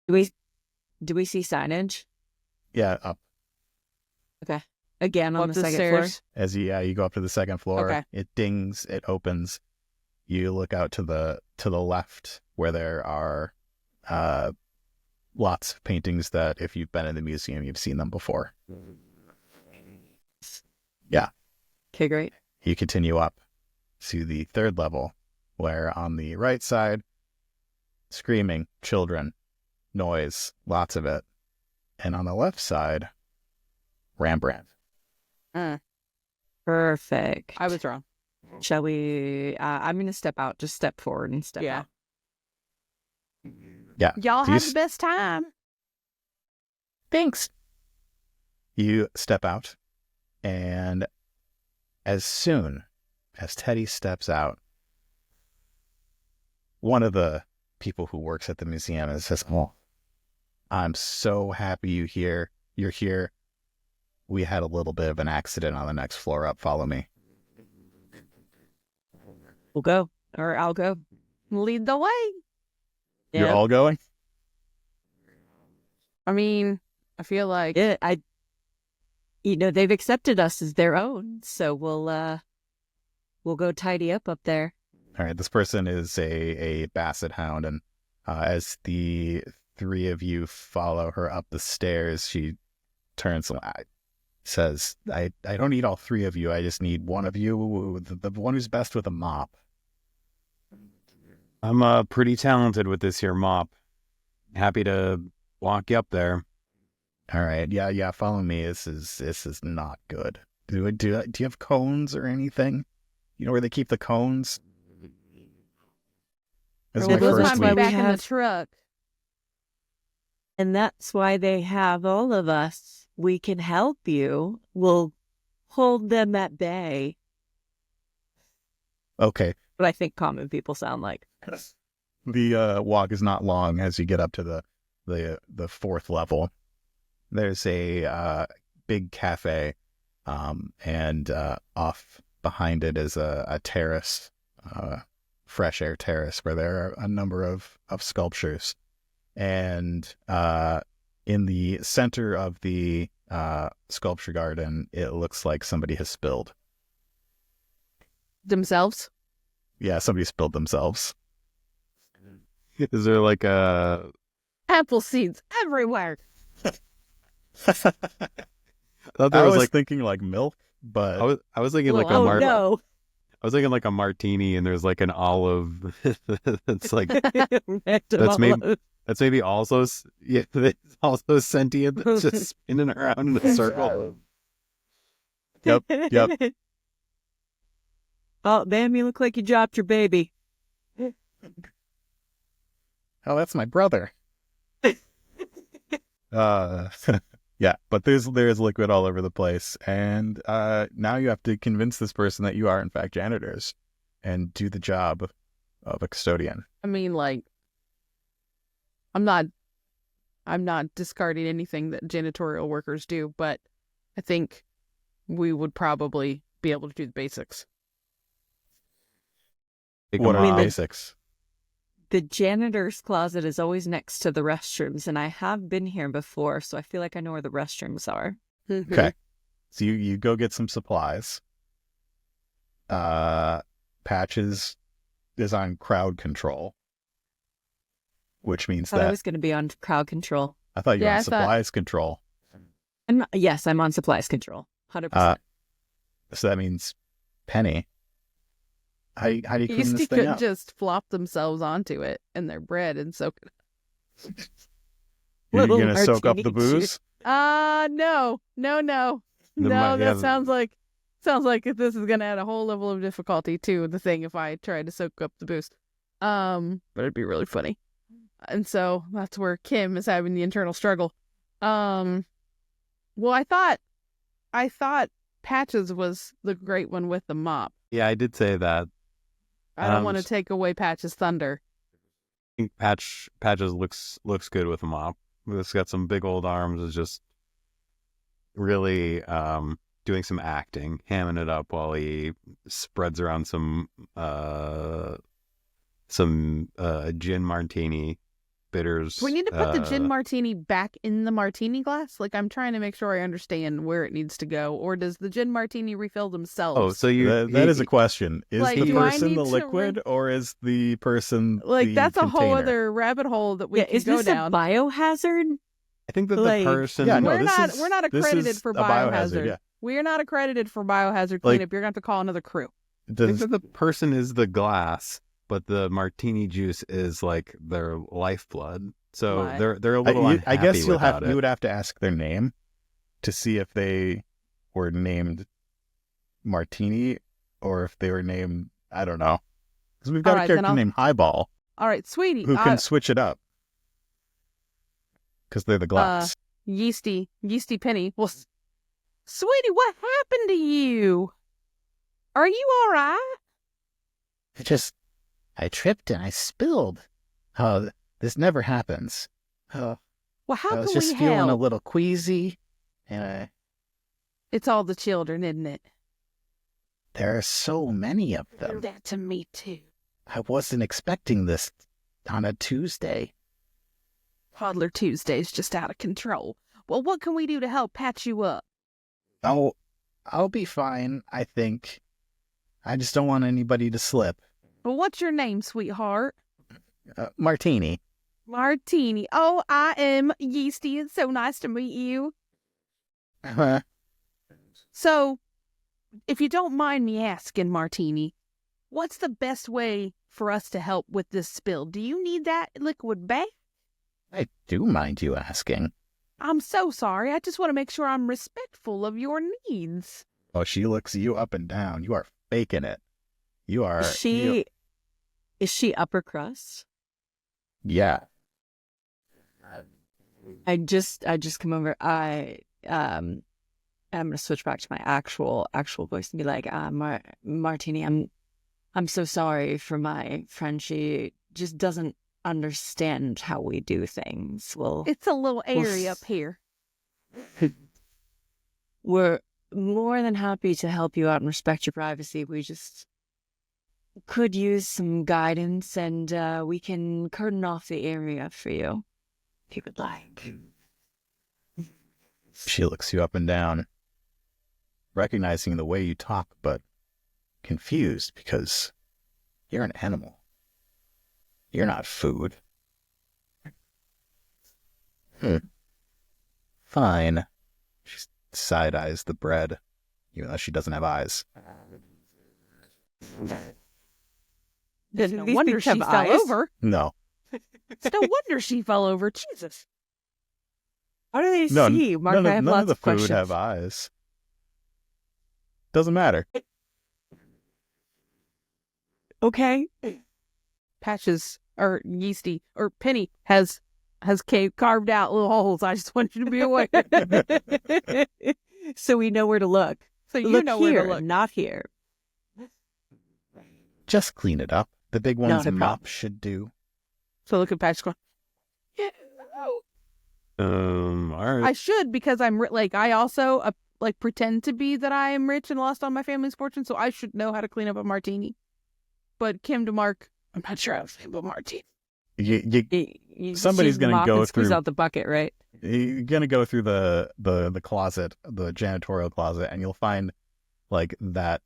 Do we see signage? Yeah, up. Okay. Again, on Up the the 2nd stairs? floor? You go up to the 2nd floor. Okay. It dings, it opens. You look out to the left where there are lots of paintings that if you've been in the museum, you've seen them before. Yeah. Okay, great. You continue up to the 3rd level, where on the right side, screaming, children, noise, lots of it. And on the left side, Rambrant. Perfect. I was wrong. Shall we... I'm going to step out. Just step forward and step out. Yeah. Y'all have the best time. Thanks. You step out, and as soon as Teddie steps out, one of the people who works at the museum says, "Oh, I'm so happy you're here. We had a little bit of an accident on the next floor up. Follow me." We'll go. Or I'll go. Lead the way. You're all going? I mean, I feel like... Yeah, they've accepted us as their own, so we'll go tidy up there. All right, this person is a basset hound, and as the 3 of you follow her up the stairs, she turns and says, I don't need all 3 of you. I just need one of you, the one who's best with a mop. I'm pretty talented with this here mop. Happy to walk you up there. All right, yeah, follow me. This is not good. Do you have cones or anything? You know where they keep the cones? This is my those first might be week. back in the truck. And that's why they have all of us. We can help you. We'll hold them at bay. Okay. What I think common people sound like. The walk is not long as you get up to the fourth level. There's a big cafe, and off behind it is a terrace, fresh air terrace, where there are a number of sculptures. And in the center of the sculpture garden, it looks like somebody has spilled. Themselves? Yeah, somebody spilled themselves. Is there like a... Apple seeds everywhere. I thought I there was was like... thinking like milk, but I was thinking like Oh, a no. I was thinking like a martini, and there's like an olive. It's like That's that's maybe also it's also sentient. That's just spinning around in a circle. Yep. Oh, damn, you look like you dropped your baby. oh, that's my brother. Yeah, but there's liquid all over the place, and now you have to convince this person that you are in fact janitors and do the job of a custodian. I mean, like, I'm not discarding anything that janitorial workers do, but I think we would probably be able to do the basics. What are the the- basics? The janitor's closet is always next to the restrooms, and I have been here before, so I feel like I know where the restrooms are. Okay, so you go get some supplies. Patches is on crowd control, which means I thought I that was going to be on crowd control. I thought you were Yeah, on I thought- supplies control. Yes, I'm on supplies control. 100%. So that means Penny. How do you clean Yeasty this thing could up? just flop themselves onto it in their bread and soak it. You're Little gonna soak up martini the booze? No. No, yeah, that sounds like this is gonna add a whole level of difficulty to the thing if I tried to soak up the booze. But it'd be really funny. And so that's where Kim is having the internal struggle. Well, I thought Patches was the great one with the mop. Yeah, I did say that. I don't want to s- take away Patches' thunder. I think Patches looks good with a mop. It's got some big old arms. Is just really doing some acting, hamming it up while he spreads around some gin martini bitters. We need to put the gin martini back in the martini glass. Like, I'm trying to make sure I understand where it needs to go. Or does the gin martini refill themselves? Oh, so you That is a question. Is Like, the do I person need the to liquid, or is the person like the that's a whole container? other rabbit hole that we Yeah, can is go this down. a biohazard? I think that like- the person. Yeah, no, we're this not is- we're not this accredited is for a biohazard, biohazard. yeah. We are not accredited for biohazard Like- cleanup. You're going to have to call another crew. I think Does that the person is the glass, but the martini juice is like their lifeblood. So My- they're a little unhappy I guess you without it. would have to ask their name to see if they were named Martini or if they were named, I don't know, because we've got All a right, then character I'll- named Highball All right, sweetie. who can switch it up because they're the glass. Yeasty Penny. Well, sweetie, what happened to you? Are you all right? I tripped and I spilled. Oh, this never happens. Oh, Well, how I was can just we feeling help? a little queasy, and It's all the children, isn't it? there are so many of Do them. that to me too. I wasn't expecting this on a Tuesday. Toddler Tuesday's just out of control. Well, what can we do to help patch you up? Oh, I'll be fine, I think. I just don't want anybody to slip. Well, what's your name, sweetheart? Martini. Martini. Oh, I am Yeasty. It's so nice to meet you. So, if you don't mind me asking, Martini, what's the best way for us to help with this spill? Do you need that liquid back? I do mind you asking. I'm so sorry. I just want to make sure I'm respectful of your needs. Oh, she looks you up and down. You are faking it. You are. Is she upper crust? Yeah. I just come over. I I'm gonna switch back to my actual voice and be like, Martini, I'm so sorry for my friend. She just doesn't understand how we do things. Well, It's a little airy up here. we're more than happy to help you out and respect your privacy. We just could use some guidance, and we can curtain off the area for you if you would like. She looks you up and down, recognizing the way you talk, but confused because you're an animal. You're not food. Fine. She side-eyes the bread, even though she doesn't have eyes. No wonder she fell over. No. It's no wonder she fell over. Jesus. How do they No, see? Mark, I have none lots of the of food questions. have eyes. Doesn't matter. Okay. Patches or Yeasty or Penny has carved out little holes. I just want you to be aware. So we know where to look. So you Look know here, where to look. not here. Just clean it up. The big Not one's a mop problem. should do. So look at Patches going, All right. I should, because I'm I also pretend to be that I am rich and lost all my family's fortune, so I should know how to clean up a martini. But Kim to Mark, I'm not sure how to clean up a martini. Somebody's She's gonna mop go and squeeze through- out the bucket, right? You're gonna go through the closet, the janitorial closet, and you'll find like that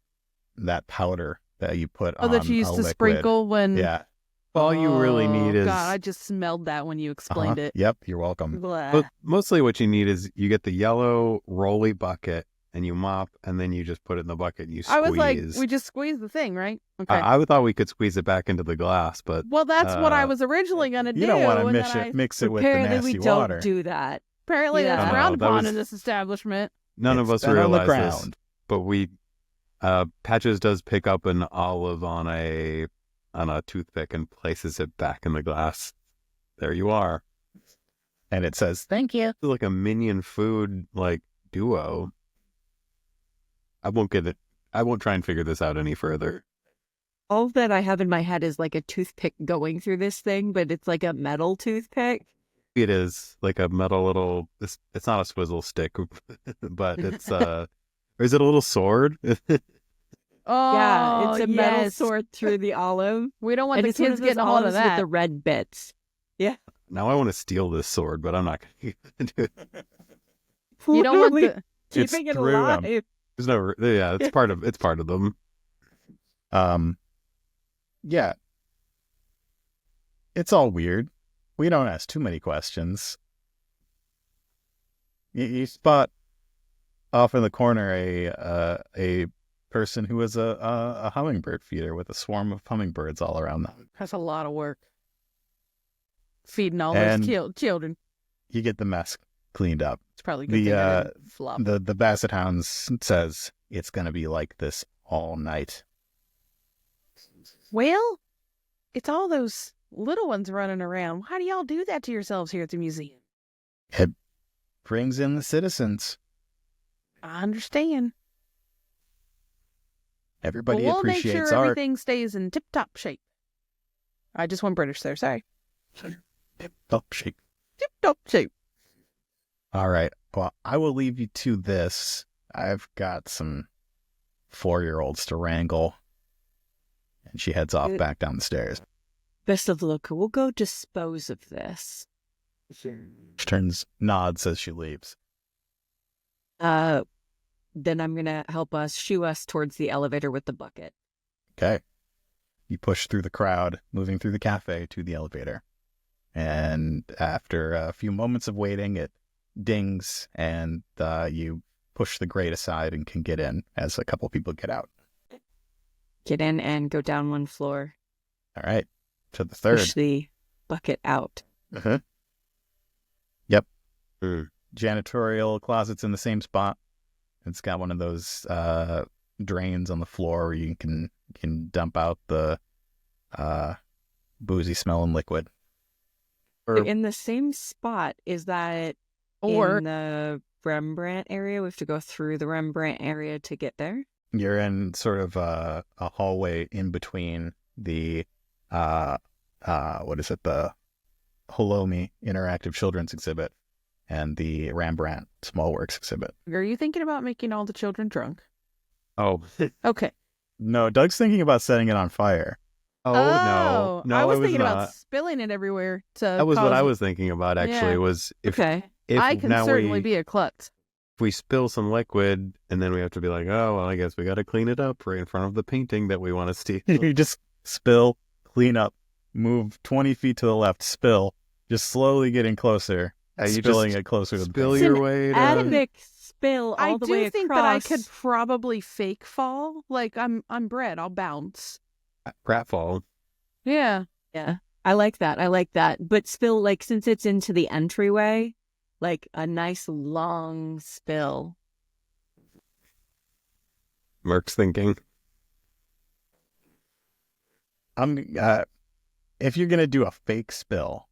powder that you put Oh, on that you used a to liquid. sprinkle when. Yeah. All you really Oh, need is God, I just smelled that when you explained it. Yep, you're welcome. Blah. but mostly what you need is you get the yellow rolly bucket and you mop and then you just put it in the bucket and you squeeze. I was like, we just squeezed the thing, right? Okay. I thought we could squeeze it back into the glass, but well, that's what I uh, was originally going to do. You don't want to and mix then it, mix it with the Apparently nasty we don't water. do that. Apparently, Yeah. that's No, frowned that upon was- in this establishment. none of It's us been on the realized this. ground. But we, Patches does pick up an olive on a toothpick and places it back in the glass. There you are. And it says, "Thank you." It's like a minion food duo. I won't get it. I won't try and figure this out any further. All that I have in my head is like a toothpick going through this thing, but it's like a metal toothpick. It is like a metal little. It's not a swizzle stick, but it's or is it a little sword? Oh, Yeah, it's a metal yes. sword through the olive. We don't want And the it's one kids of those getting a hold of olives with that. the red bits. Now I want to steal this sword, but I'm not going to do it. You don't want Literally the. It's keeping it through 'em. alive. There's no. Yeah, it's part of them. Yeah. It's all weird. We don't ask too many questions. You spot off in the corner a person who is a hummingbird feeder with a swarm of hummingbirds all around them. That's a lot of work. Feeding all And- those children. You get the mess cleaned up. It's probably a good the, thing I didn't flop. The Basset Hounds says it's going to be like this all night. Well, it's all those little ones running around. Why do y'all do that to yourselves here at the museum? It brings in the citizens. I understand. Everybody But we'll make appreciates sure art. everything stays in tip-top shape. I just went British there, sorry. Oh, shake. Tip-top shape. All right. Well, I will leave you to this. I've got some 4-year-olds to wrangle. And she heads off back down the stairs. Best of luck. We'll go dispose of this. She nods as she leaves. Then I'm gonna help us shoo us towards the elevator with the bucket. Okay. You push through the crowd, moving through the cafe to the elevator. And after a few moments of waiting, it dings and you push the grate aside and can get in as a couple people get out. Get in and go down one floor. All right. To the third. Push the bucket out. Uh-huh. Yep. Mm. Janitorial closet's in the same spot. It's got one of those drains on the floor where you can dump out the boozy smelling liquid. Or In the same spot, is that Or in the Rambrant area? We have to go through the Rambrant area to get there? You're in sort of a hallway in between the, what is it, the Hello Me interactive children's exhibit and the Rambrandt Small Works exhibit. Are you thinking about making all the children drunk? Oh, Okay. No, Doug's thinking about setting it on fire. no, I was it thinking not. about spilling it everywhere to That was what cause- I was thinking about, actually, Yeah. was if Okay. I can now certainly we, be a klutz. if we spill some liquid and then we have to be like, oh, well, I guess we got to clean it up right in front of the painting that we want to steal. You just spill, clean up, move 20 feet to the left, spill, just slowly getting closer, You just spilling it closer to the spill paint. your way to... Epic spill all I the way do think that I across. could probably fake fall. Like I'm Brett. I'll bounce. pratfall. Yeah. Yeah, I like that. I like that. But spill, like, since it's into the entryway, like a nice long spill. Merc's thinking. If you're gonna do a fake spill,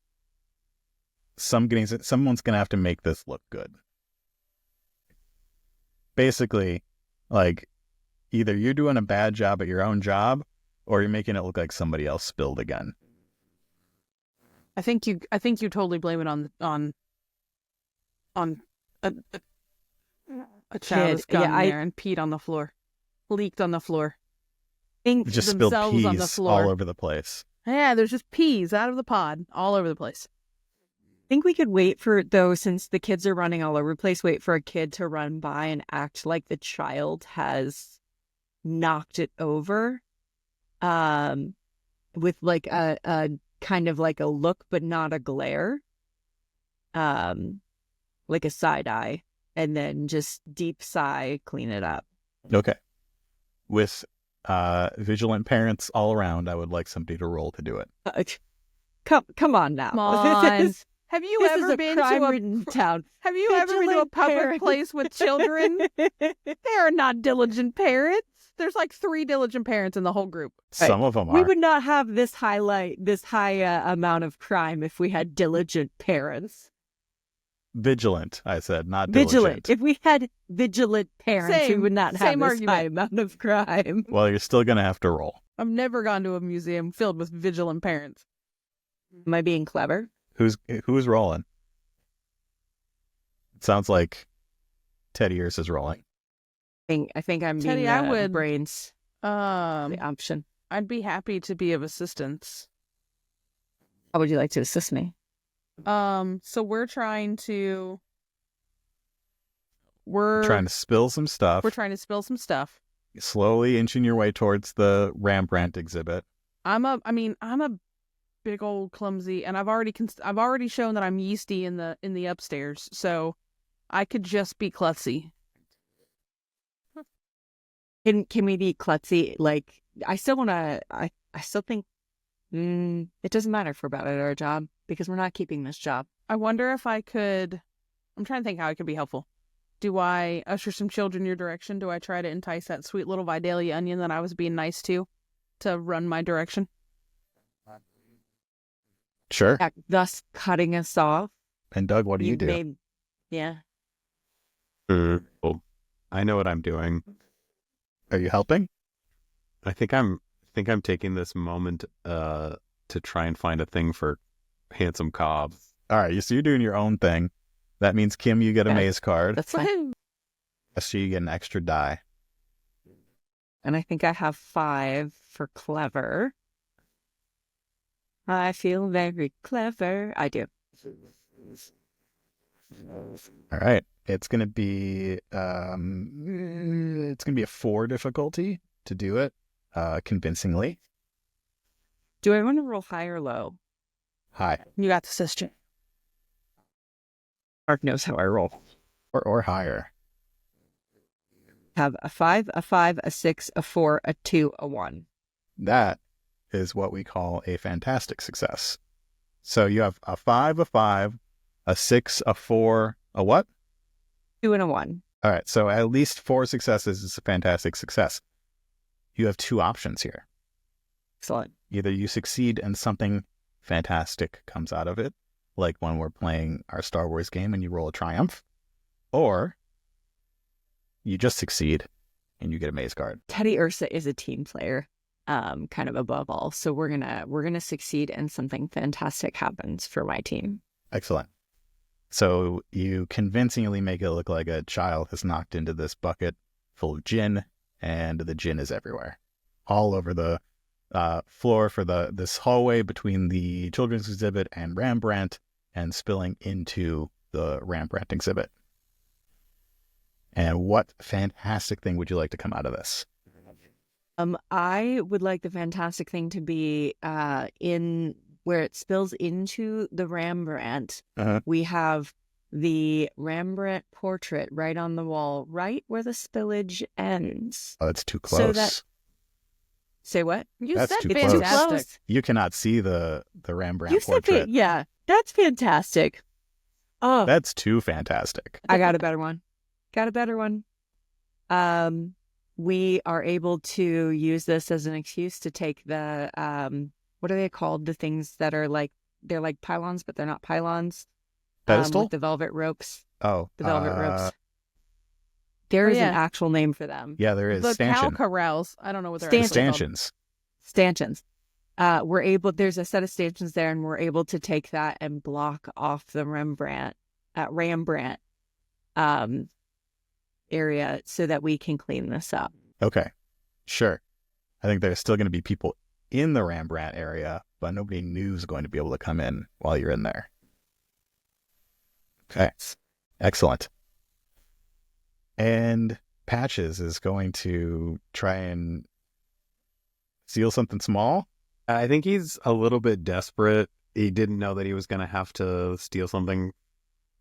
someone's gonna have to make this look good. Basically, like, either you're doing a bad job at your own job, or you're making it look like somebody else spilled again. I think you totally blame it on a child has Kid. Yeah, gotten there and peed on the floor, leaked on the floor. Think Just spilled themselves on the peas floor. all over the place. Yeah, there's just peas out of the pod all over the place. think we could wait for, though, since the kids are running all over the place, wait for a kid to run by and act like the child has knocked it over, with like a kind of like a look, but not a glare, like a side eye, and then just deep sigh, clean it up. Okay. With vigilant parents all around, I would like somebody to roll to do it. Come on now. Come on. This Have you is ever a been to a crime-ridden town. Have you ever been to a Vigilant public parents. place with children? They are not diligent parents. There's like 3 diligent parents in the whole group. Some of them We are. would not have this high amount of crime if we had diligent parents. Vigilant, I said, not Vigilant. diligent. If we had vigilant parents, we Same- would not same have this high argument. amount of crime. Well, you're still going to have to roll. I've never gone to a museum filled with vigilant parents. Am I being clever? Who's rolling? It sounds like Teddie Ursa is rolling. I think I'm Teddie, being I would- brains the option. I'd be happy to be of assistance. How would you like to assist me? So we're trying to Trying to spill some stuff. we're trying to spill some stuff. Slowly inching your way towards the Rambrandt exhibit. I'm a big old clumsy, and I've already shown that I'm yeasty in the upstairs, so I could just be klutzy. Can we be klutzy? Like, I still want to. I still think it doesn't matter if we're bad at our job because we're not keeping this job. I wonder if I could. I'm trying to think how I could be helpful. Do I usher some children your direction? Do I try to entice that sweet little Vidalia onion that I was being nice to run my direction? Sure. Thus cutting us off. And Doug, what do you You've do? made- yeah. Well, I know what I'm doing. Are you helping? I think I'm taking this moment to try and find a thing for handsome Cobb. All right, so you're doing your own thing. That means, Kim, you get a Yeah. maze card. That's fine. So you get an extra die. And I think I have 5 for clever. I feel very clever. I do. All right. It's gonna be a 4 difficulty to do it convincingly. Do I want to roll high or low? High You got the sister. Mark knows how I roll. or higher. Have a 5, a 6, a 4, a 2, a 1. That is what we call a fantastic success. So you have a 5, a 6, a 4, a what? 2 and a 1. All right. So at least 4 successes is a fantastic success. You have 2 options here. Excellent. Either you succeed and something fantastic comes out of it, like when we're playing our Star Wars game and you roll a triumph, or you just succeed and you get a maze guard. Teddie Ursa is a team player, kind of above all. So we're gonna succeed, and something fantastic happens for my team. Excellent. So you convincingly make it look like a child has knocked into this bucket full of gin, and the gin is everywhere, all over the floor for this hallway between the children's exhibit and Rambrant, and spilling into the Rambrant exhibit. And what fantastic thing would you like to come out of this? I would like the fantastic thing to be in where it spills into the Rambrant. We have the Rambrandt portrait right on the wall, right where the spillage ends. Oh, that's too close. Say what? You That's said too fantastic. close. You cannot see the Rembrandt You said portrait. yeah, that's fantastic. Oh, That's too fantastic. I got a better one. We are able to use this as an excuse to take the what are they called? The things that are they're like pylons, but they're not pylons. Pedestal? With the velvet ropes. Oh, The velvet ropes. There is yeah. an actual name for them. Yeah, there is. The cow Stanchion. corrals. I don't know what they're Stanchion. actually called. Stanchions. Stanchions. There's a set of stanchions there, and we're able to take that and block off the Rambrant area so that we can clean this up. Okay, sure. I think there's still going to be people in the Rembrandt area, but nobody new is going to be able to come in while you're in there. Okay, excellent. And Patches is going to try and steal something small. I think he's a little bit desperate. He didn't know that he was going to have to steal something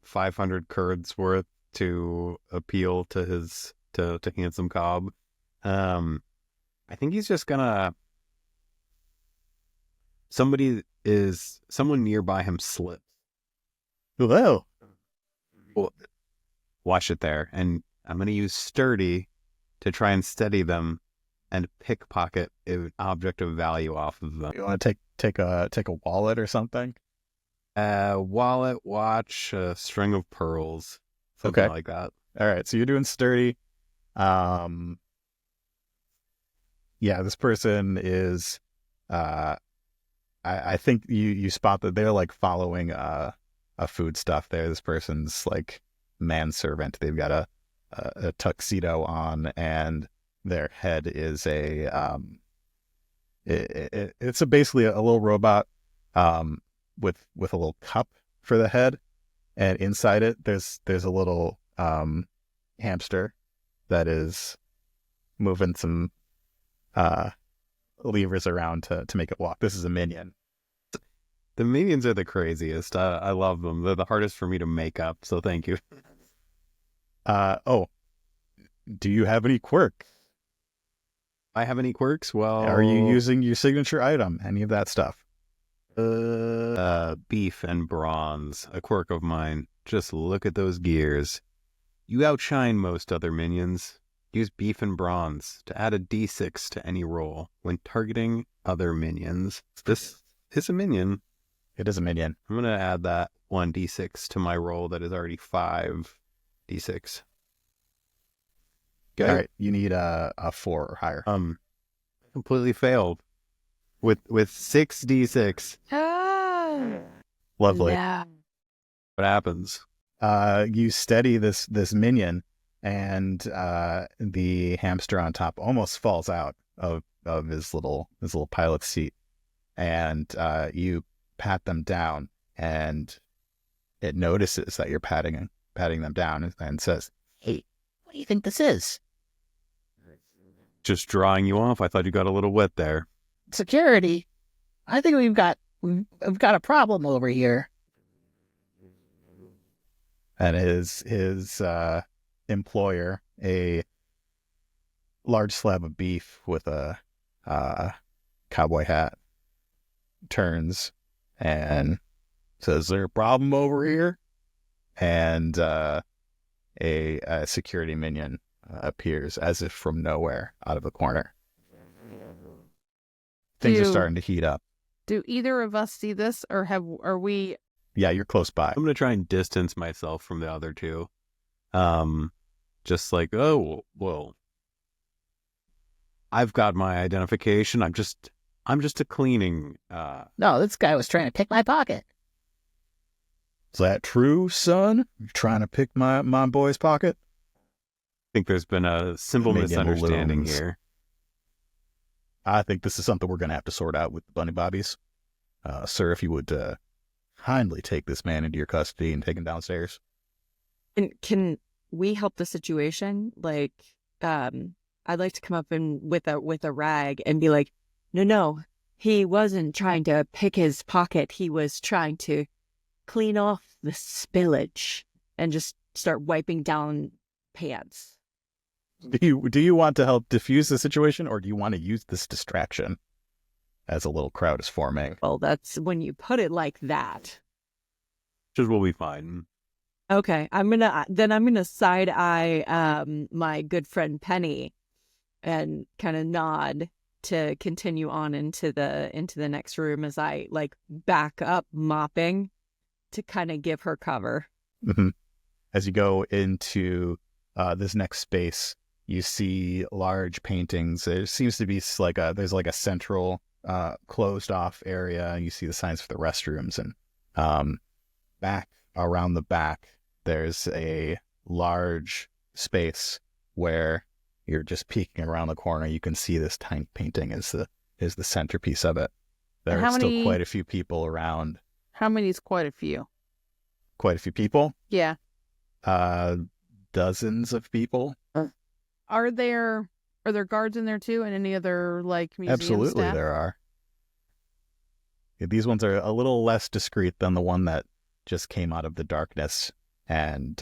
500 curds worth to appeal to his to Handsome Cobb. I think he's just gonna. Someone nearby him slips. Hello. Well, watch it there, and I'm gonna use sturdy to try and steady them and pickpocket an object of value off of them. You want to take a wallet or something? Wallet, watch, a string of pearls, something Okay. like that. All right, so you're doing sturdy. Yeah, this person is. I think you spot that they're like following a food stuff there. This person's like manservant. They've got a tuxedo on, and their head is it's basically a little robot with a little cup for the head, and inside it there's a little hamster that is moving some levers around to make it walk. This is a minion. The minions are the craziest. I love them. They're the hardest for me to make up, so thank you. Oh, do you have any quirks? I have any quirks? Well, Are you using your signature item? Any of that stuff? beef and bronze, a quirk of mine. Just look at those gears. You outshine most other minions. Use beef and bronze to add a d6 to any roll when targeting other minions. This is a minion. It is a minion. I'm going to add that 1d6 to my roll that is already 5d6. Okay. All right, you need a 4 or higher. Completely failed with 6d6. Oh, Lovely. no. What happens? You steady this minion, and the hamster on top almost falls out of his little pilot's seat, and you pat them down, and it notices that you're patting them down and says, Hey, what do you think this is? Just drawing you off. I thought you got a little wet there. Security. I think we've got a problem over here. and his employer, a large slab of beef with a cowboy hat, turns and says, "Is there a problem over here?" And a security minion appears as if from nowhere out of the corner. Things are starting to heat up. Do either of us see this, or are we? Yeah, you're close by. I'm going to try and distance myself from the other two. Just like, oh, well, I've got my identification. I'm just a cleaning. No, this guy was trying to pick my pocket. Is that true, son? You're trying to pick my boy's pocket? I think there's been a simple Minion misunderstanding looms. here. I think this is something we're going to have to sort out with the bunny bobbies. Sir, if you would kindly take this man into your custody and take him downstairs. And can we help the situation? Like, I'd like to come up and with a rag and be like, no, he wasn't trying to pick his pocket. He was trying to clean off the spillage and just start wiping down pants. Do you want to help diffuse the situation, or do you want to use this distraction as a little crowd is forming? Well, that's when you put it like that. Which will be fine. Okay, I'm gonna side eye my good friend Penny, and kind of nod to continue on into the next room as I like back up mopping to kind of give her cover. Mm-hmm. As you go into this next space, you see large paintings. There seems to be there's a central closed off area. You see the signs for the restrooms, and back around the back, there's a large space where you're just peeking around the corner. You can see this tiny painting is the centerpiece of it. There are still quite a few people around. How many is quite a few? Quite a few people? Yeah. Dozens of people. Are there guards in there too, and any other like museum Absolutely, staff? there are. Yeah, these ones are a little less discreet than the one that just came out of the darkness and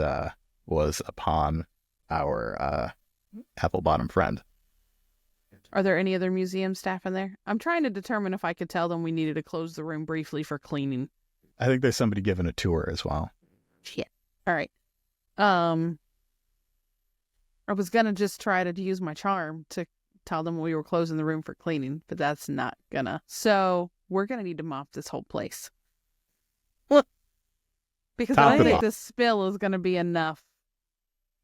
was upon our Applebottom friend. Are there any other museum staff in there? I'm trying to determine if I could tell them we needed to close the room briefly for cleaning. I think there's somebody giving a tour as well. Shit. All right. I was gonna just try to use my charm to tell them we were closing the room for cleaning, but that's not gonna. So we're gonna need to mop this whole place. Because I don't think this spill is gonna be enough,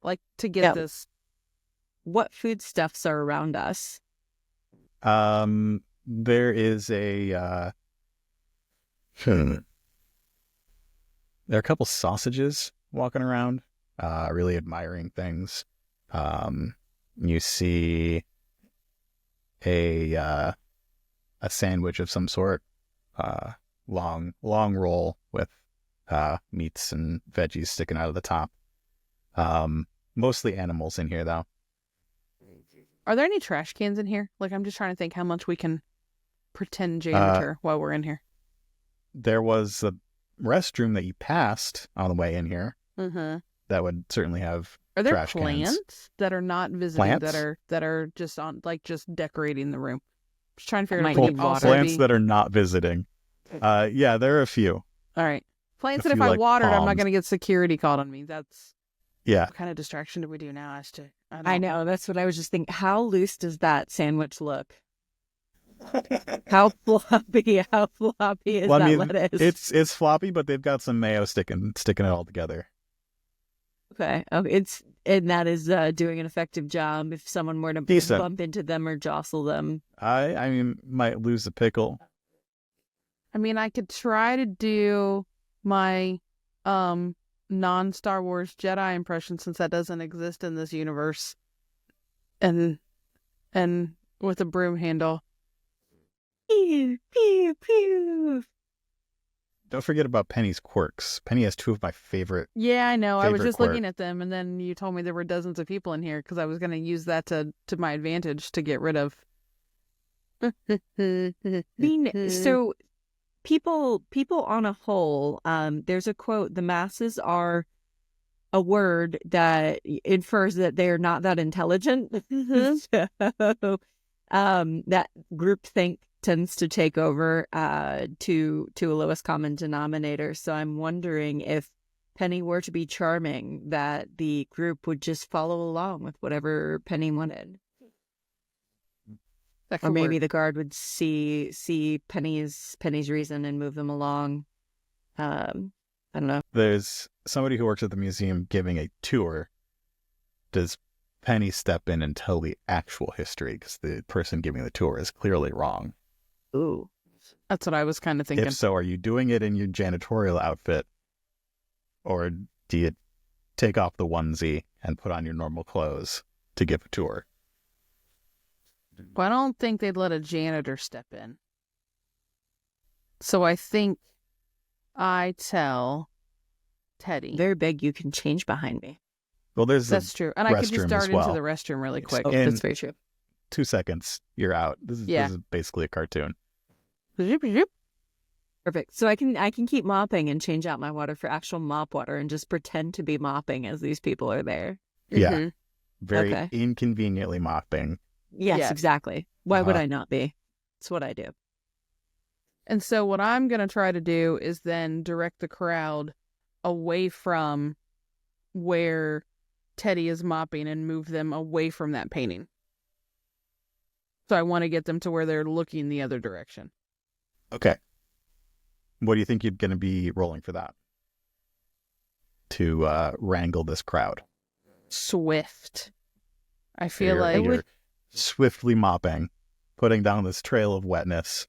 like, to get this. What foodstuffs are around us? There is a there are a couple sausages walking around, really admiring things. You see a sandwich of some sort, long roll with meats and veggies sticking out of the top. Mostly animals in here, though. Are there any trash cans in here? Like, I'm just trying to think how much we can pretend janitor while we're in here. There was a restroom that you passed on the way in here. Mm-hmm. That would certainly have Are there trash plants cans. that are not visiting Plants? that are just on, like, just decorating the room? Just trying to figure out if Might we need can also Plants be... that are not visiting. Yeah, there are a few. All right. Plants A that if few, I like, watered, I'm not palms. going to get security called on me. That's... Yeah. What kind of distraction do we do now as to... I know, that's what I was just thinking. How loose does that sandwich look? How floppy is that lettuce? It's floppy, but they've got some mayo sticking it all together. Okay. And that is doing an effective job if someone were to Decent. bump into them or jostle them. I mean, might lose a pickle. I mean, I could try to do my non-Star Wars Jedi impression, since that doesn't exist in this universe. And with a broom handle. Pew, pew, pew. Don't forget about Penny's quirks. Penny has two of my favorite. Yeah, I know. I was Favorite just quirk. looking at them, and then you told me there were dozens of people in here because I was going to use that to my advantage to get rid of. I mean, so people on a whole, there's a quote, the masses are a word that infers that they're not that intelligent. So, that groupthink tends to take over to a lowest common denominator. So I'm wondering if Penny were to be charming, that the group would just follow along with whatever Penny wanted. That Or could maybe work. the guard would see Penny's reason and move them along. I don't know. There's somebody who works at the museum giving a tour does Penny step in and tell the actual history? Because the person giving the tour is clearly wrong. Ooh. That's what I was kind of thinking. If so, are you doing it in your janitorial outfit? Or do you take off the onesie and put on your normal clothes to give a tour? Well, I don't think they'd let a janitor step in. So I think I tell Teddie. Very big. You can change behind me. Well, there's That's true. And I could just restroom dart as well. into the restroom really quick. Oh, In that's very true. 2 seconds, you're out. This is basically a cartoon. Zoop, zoop. Perfect. So I can keep mopping and change out my water for actual mop water and just pretend to be mopping as these people are there. Yeah. Mhm. Very Okay. inconveniently mopping. Yes, Yes. exactly. Why would Uh-huh. I not be? It's what I do. And so what I'm going to try to do is then direct the crowd away from where Teddie is mopping and move them away from that painting. So I want to get them to where they're looking the other direction. Okay. What do you think you're going to be rolling for that? To wrangle this crowd. Swift. I feel You're swiftly mopping, putting down this trail of wetness.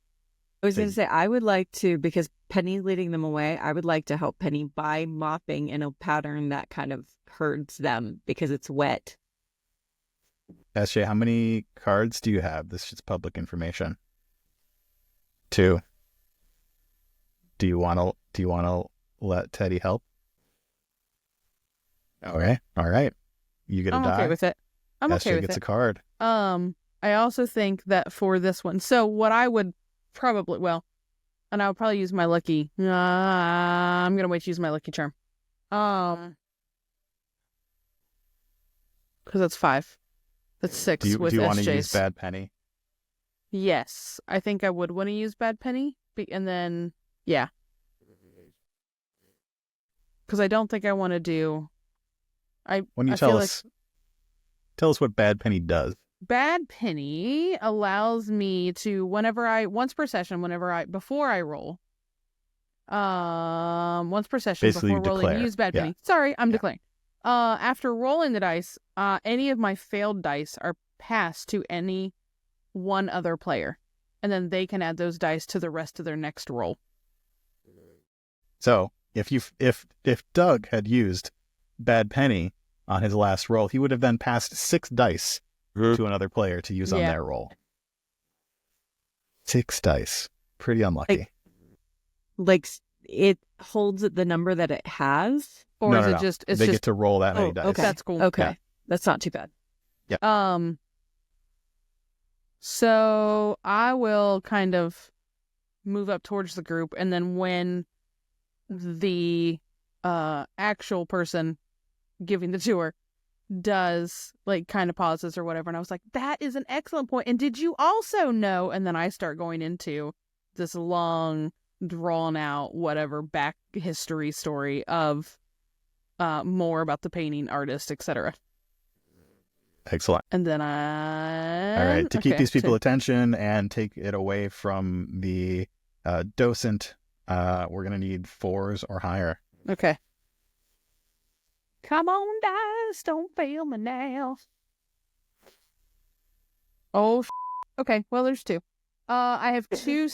I was going to say, I would like to, because Penny's leading them away, I would like to help Penny by mopping in a pattern that kind of herds them because it's wet. SJ, how many cards do you have? This is public information. 2. Do you want to let Teddie help? Okay. All right. You get a I'm die. okay with it. I'm SJ okay with gets it. a card. I also think that for this one, so what I would probably, and I would probably use my lucky, I'm going to wait to use my lucky charm. Because that's 5. That's 6 Do you with want to SJ's. use Bad Penny? Yes, I think I would want to use Bad Penny, and then, yeah. Because I don't think I want to do, When you I tell feel us, tell us what Bad Penny does. Bad Penny allows me to, once per session, before I roll, once per session Basically, before rolling, declare. use Bad Yeah. Penny. Sorry, I'm Yeah. declaring. After rolling the dice, any of my failed dice are passed to any one other player, and then they can add those dice to the rest of their next roll. So if Doug had used Bad Penny on his last roll, he would have then passed 6 dice to another player to use on Yeah. their roll. 6 dice. Pretty unlucky. Like, it holds the number that it has? Or No, is no, it no. just, it's they just, get to roll that many Oh, dice. okay. that's cool. Okay. Yeah. That's not too bad. So I will kind of move up towards the group, and then when the actual person giving the tour does, like, kind of pauses or whatever, and I was like, that is an excellent point. And did you also know? And then I start going into this long, drawn out, whatever, back history story of more about the painting artist, etc. Excellent. And then All right. To keep these people attention and take it away from the docent, we're going to need 4s or higher. Okay. Come on, dice, don't fail me now. Oh, okay. Well, there's 2. I have 2.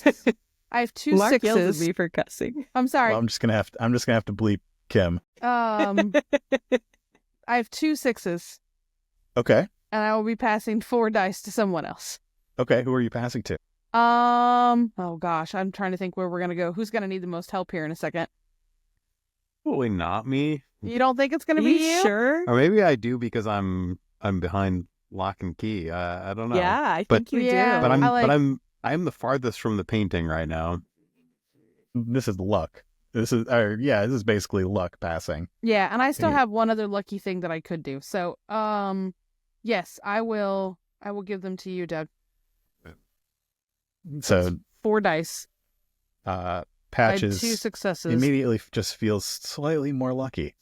I have 2 Mark yells at 6s. me for cussing. I'm sorry. Well, I'm just gonna have to bleep Kim. I have 2 6s, Okay. and I will be passing 4 dice to someone else. Okay. Who are you passing to? Oh gosh, I'm trying to think where we're gonna go. Who's gonna need the most help here in a second? Probably not me. You don't think it's gonna Are be you you? sure? Or maybe I do because I'm behind lock and key. I don't know. Yeah, I But- think you Yeah. do. But I I'm the farthest from the painting right now. This is luck. This is basically luck passing. Yeah, and I still Yeah. have one other lucky thing that I could do. So, yes, I will give them to you, Doug. So 4 dice. I had 2 Patches successes. immediately just feels slightly more lucky.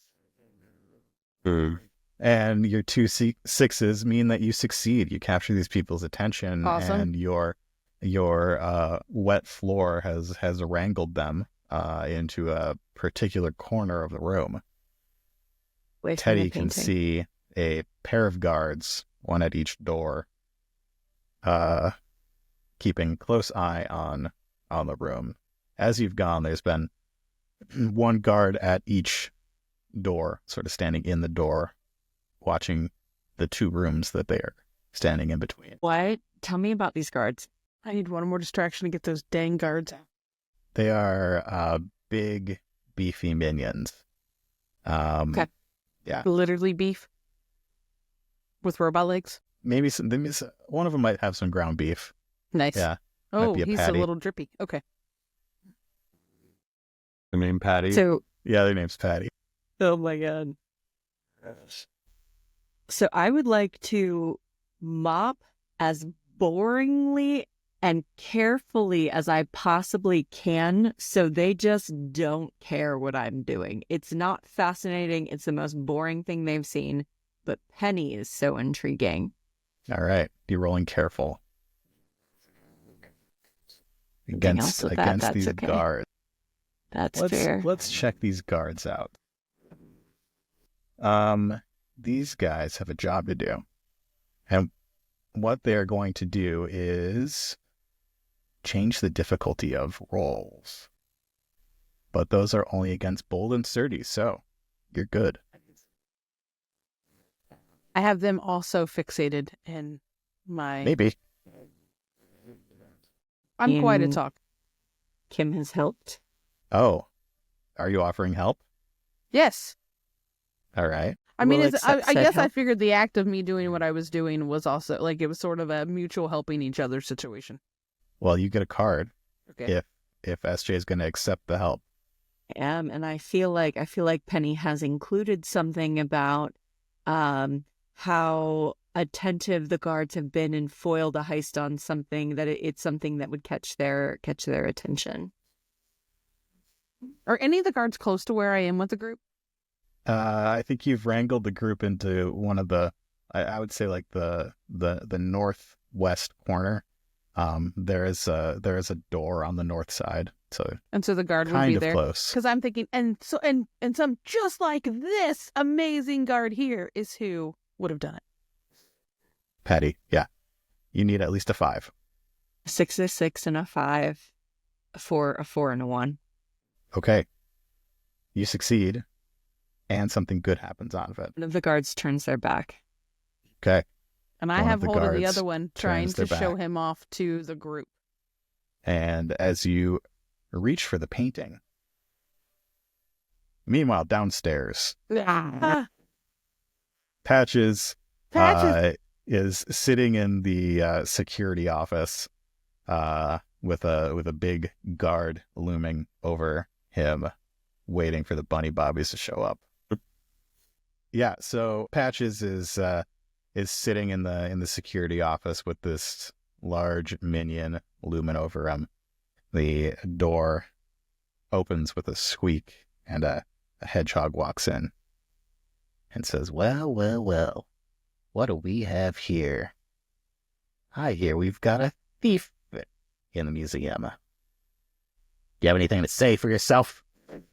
Hmm. And your 2 6s mean that you succeed. You capture these people's attention, Awesome. and your wet floor has wrangled them into a particular corner of the room. Away from Teddie the can painting. see a pair of guards, one at each door, keeping close eye on the room. As you've gone, there's been one guard at each door, sort of standing in the door, watching the two rooms that they are standing in between. What? Tell me about these guards. I need one more distraction to get those dang guards out. They are big, beefy minions. Okay. Yeah. Literally beef with robot legs. Maybe one of them might have some ground beef. Nice. Yeah. Oh, be a he's patty. a little drippy. Okay. The name Patty. So, Yeah, their name's Patty. oh my god. So I would like to mop as boringly and carefully as I possibly can so they just don't care what I'm doing. It's not fascinating. It's the most boring thing they've seen, but Penny is so intriguing. All right. You're rolling careful. Anything else with that? Against That's these okay. guards. That's fair. Let's check these guards out. These guys have a job to do. And what they're going to do is change the difficulty of rolls. But those are only against bold and sturdy, so you're good. I have them also fixated in my... Maybe. I'm quite a In- talk. Kim has helped. Oh, are you offering help? Yes. All right. I mean, We'll I accept said guess I help. figured the act of me doing what I was doing was also, like, it was sort of a mutual helping each other situation. Well, you get a card Okay. if SJ is going to accept the help. And I feel like Penny has included something about how attentive the guards have been and foiled a heist on something that it's something that would catch their attention. Are any of the guards close to where I am with the group? I think you've wrangled the group into one of the, I would say like the northwest corner. There is a door on the north side, so And so the guard would kind be of there. close. Because I'm thinking, and some just like this amazing guard here is who would have done it. Patty, yeah, you need at least a 5. 6 is 6 and a 5, a 4 and a 1. Okay, you succeed, and something good happens out of it. One of the guards turns their back. Okay, And I One of have the hold of the guards other one, trying turns their to show back. him off to the group. and as you reach for the painting, meanwhile downstairs, Ah, Patches Patches! is sitting in the security office with a big guard looming over him, waiting for the bunny bobbies to show up. Yeah, so Patches is sitting in the security office with this large minion looming over him. The door opens with a squeak, and a hedgehog walks in and says, "Well, well, well, what do we have here? I hear we've got a thief in the museum. Do you have anything to say for yourself?"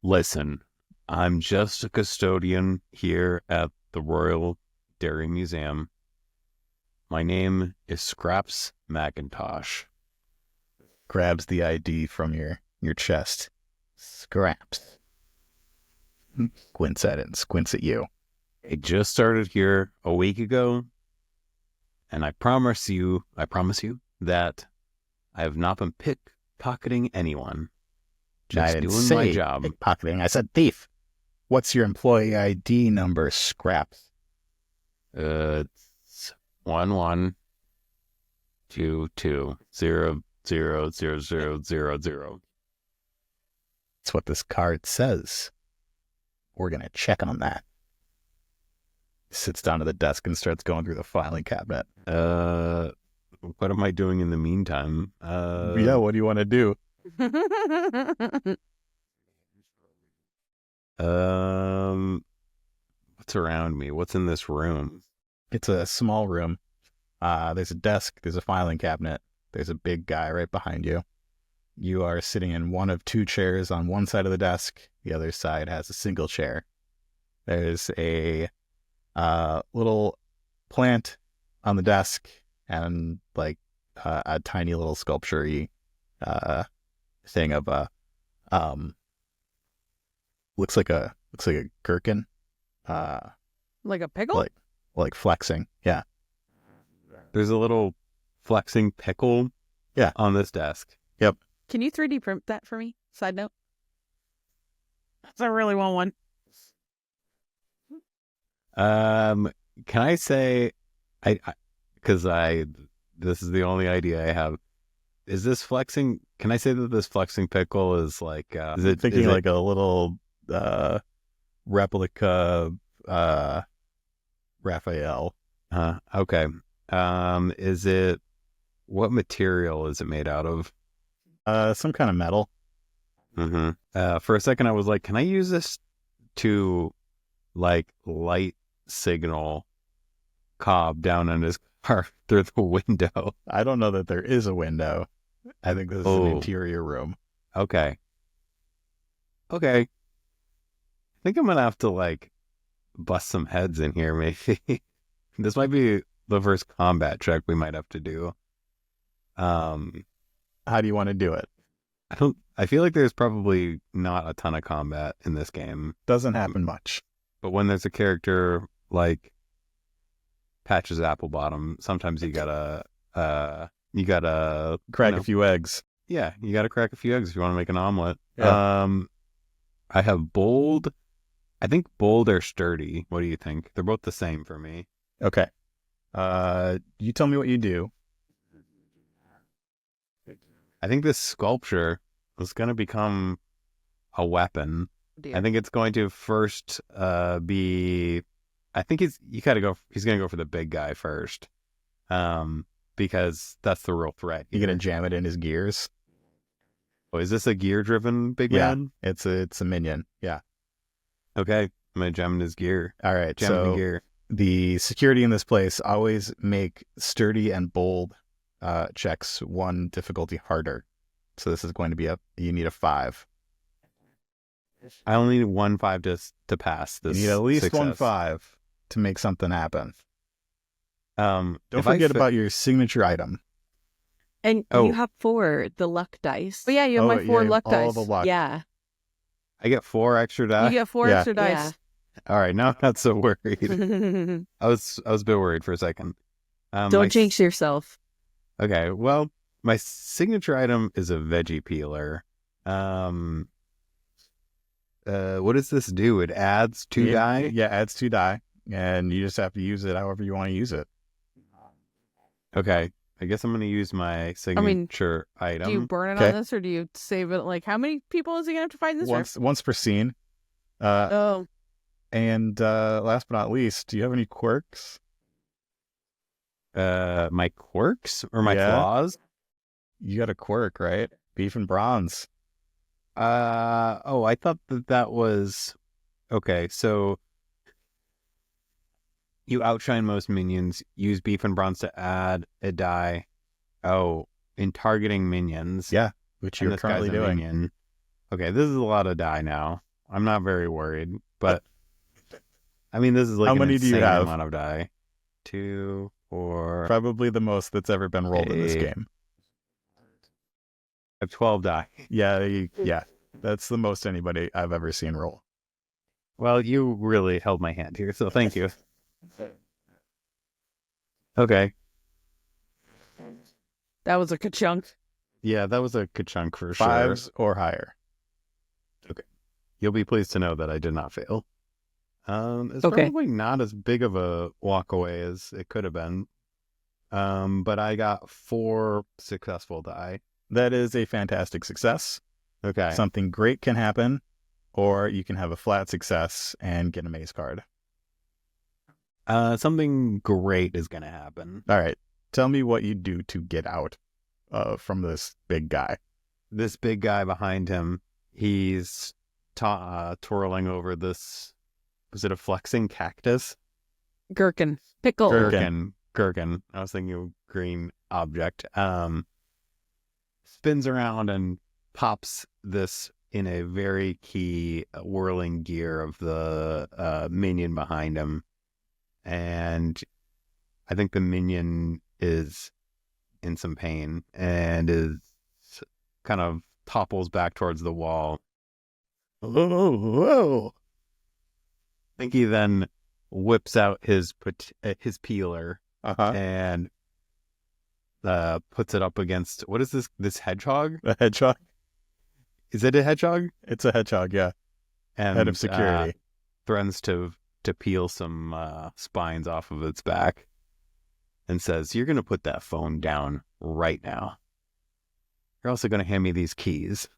Listen, I'm just a custodian here at the Royal Dairy Museum. My name is Scraps McIntosh. Grabs the ID from your chest. Scraps. Squints at it and squints at you. I just started here a week ago, and I promise you that I have not been pickpocketing anyone. I Just didn't doing say my job. pickpocketing. I said thief. What's your employee ID number, Scraps? It's 1122000000. That's what this card says. We're going to check on that. Sits down at the desk and starts going through the filing cabinet. What am I doing in the meantime? Yeah, what do you want to do? What's around me? What's in this room? It's a small room. There's a desk. There's a filing cabinet. There's a big guy right behind you. You are sitting in one of 2 chairs on one side of the desk. The other side has a single chair. There's a little plant on the desk and like a tiny little sculpture-y thing of looks like a gherkin, Like a pickle? like flexing. Yeah. There's a little flexing pickle on this desk. Yep. Can you 3D print that for me? Side note. I really want one. Can I say, because this is the only idea I have. Is this flexing? Can I say that this flexing pickle is like? Is it thinking like a little replica Raphael? Okay. Is it? What material is it made out of? Some kind of metal. Mm-hmm. For a second, I was like, can I use this to like light signal Cobb down in his car through the window? I don't know that there is a window. I think this is an interior room. Okay. I think I'm gonna have to like bust some heads in here, maybe. This might be the first combat check we might have to do. How do you want to do it? I feel like there's probably not a ton of combat in this game. Doesn't happen much. But when there's a character like Patches Applebottom, sometimes you gotta crack a few eggs. Yeah, you gotta crack a few eggs if you want to make an omelet. Yeah. I have bold. I think bold or sturdy. What do you think? They're both the same for me. Okay. You tell me what you do. I think this sculpture is going to become a weapon. Dear. I think it's going to first be. I think he's going to go for the big guy first, because that's the real threat. You're gonna jam it in his gears. Oh, is this a gear-driven big Yeah, man? it's a minion. Yeah. Okay, I'm gonna jam in his gear. All right. Jam in the So gear. the security in this place always make sturdy and bold checks one difficulty harder. So this is going to be you need a 5. I only need 1 5 to pass this. You need at least success. 1 5 to make something happen. Don't if forget about your signature item. And you have 4, the luck dice. But yeah, you have my 4 luck all dice. the luck. Yeah. I get 4 extra die. You get 4 Yeah. extra dice. All right, now I'm not so worried. Yeah. I was a bit worried for a second. Don't jinx yourself. Okay, well, my signature item is a veggie peeler. What does this do? It adds 2 die? Yeah, adds 2 die, and you just have to use it however you want to use it. Okay, I guess I'm going to use my signature item. Do you burn it on this, or do you save it? Like, how many people is he gonna have to fight in this? Once per scene. And last but not least, do you have any quirks? My quirks or my flaws? You got a quirk, right? Beef and bronze. I thought that was okay. So you outshine most minions. Use beef and bronze to add a die. Oh, in targeting minions. Yeah, which you're this currently guy's a doing. minion. Okay, this is a lot of die now. I'm not very worried, but I mean, this is like how an many do you insane have? amount of die. 2, 4. Probably the most that's ever been rolled in this 8. game. I have 12 die. Yeah, that's the most anybody I've ever seen roll. Well, you really held my hand here, so thank you. Okay. That was a ka-chunk. Yeah, that was a ka-chunk for sure. 5s or higher. Okay. You'll be pleased to know that I did not fail. It's probably not as big of a walk away as it could have been. But I got 4 successful die. That is a fantastic success. Okay. Something great can happen, or you can have a flat success and get a maze card. Something great is going to happen. All right. Tell me what you do to get out from this big guy. This big guy behind him, he's twirling over this. Was it a flexing cactus? Gherkin. Pickle. Gherkin. I was thinking of green object. Spins around and pops this in a very key whirling gear of the minion behind him. and I think the minion is in some pain and is kind of topples back towards the wall. Whoa. I think he then whips out his peeler and puts it up against, what is this hedgehog? A hedgehog? Is it a hedgehog? It's a hedgehog, yeah. And Head of security. Threatens to peel some spines off of its back and says, "You're going to put that phone down right now. You're also going to hand me these keys."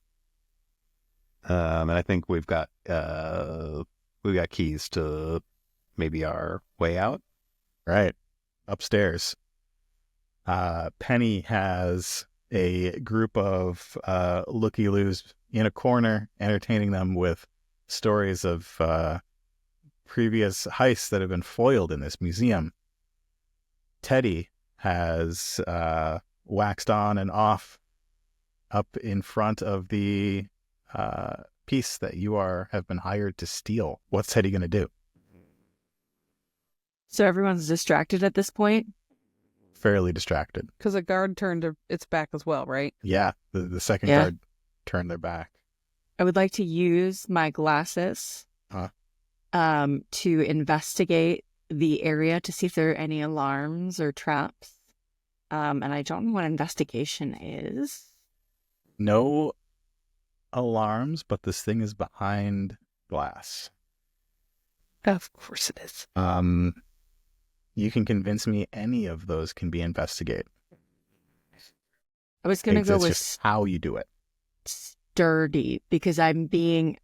And I think we've got keys to maybe our way out. Right. Upstairs. Penny has a group of looky-loos in a corner, entertaining them with stories of previous heists that have been foiled in this museum. Teddie has waxed on and off up in front of the piece that you have been hired to steal. What's Teddie going to do? So everyone's distracted at this point? Fairly distracted. Because a guard turned its back as well, right? Yeah, the second guard turned their back. I would like to use my glasses to investigate the area to see if there are any alarms or traps. And I don't know what investigation is. No alarms, but this thing is behind glass. Of course it is. You can convince me any of those can be investigated. I was going to go It's with just how you do it. sturdy because I'm being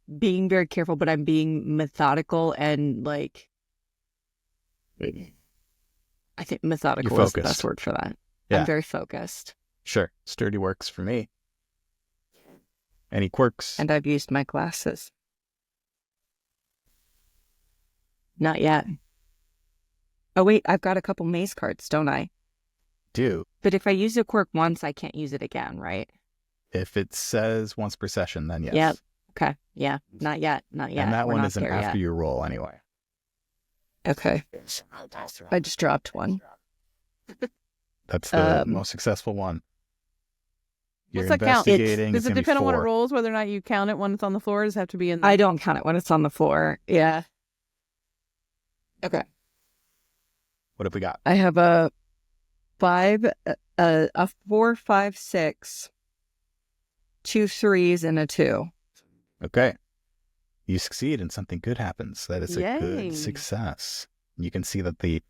very careful, but I'm being methodical and like, I think methodical is the best word for that. Yeah. I'm very focused. Sure. Sturdy works for me. Any quirks? And I've used my glasses. Not yet. Oh, wait, I've got a couple maze cards, don't I? Do. But if I use a quirk once, I can't use it again, right? If it says once per session, then yes. Yep. Okay. Yeah. Not yet. Not yet. And that We're one not isn't there after yet. you roll anyway. Okay. I just dropped one. That's the most successful one. You're What's that count? investigating. Does it's it gonna be depend on what it 4. rolls, whether or not you count it when it's on the floor? Or does it have to be in the... I don't count it when it's on the floor. Yeah. Okay. What have we got? I have a 4, 5, 6, 2 3s, and a 2. Okay. You succeed and something good happens. That is a Yay. good success. You can see that the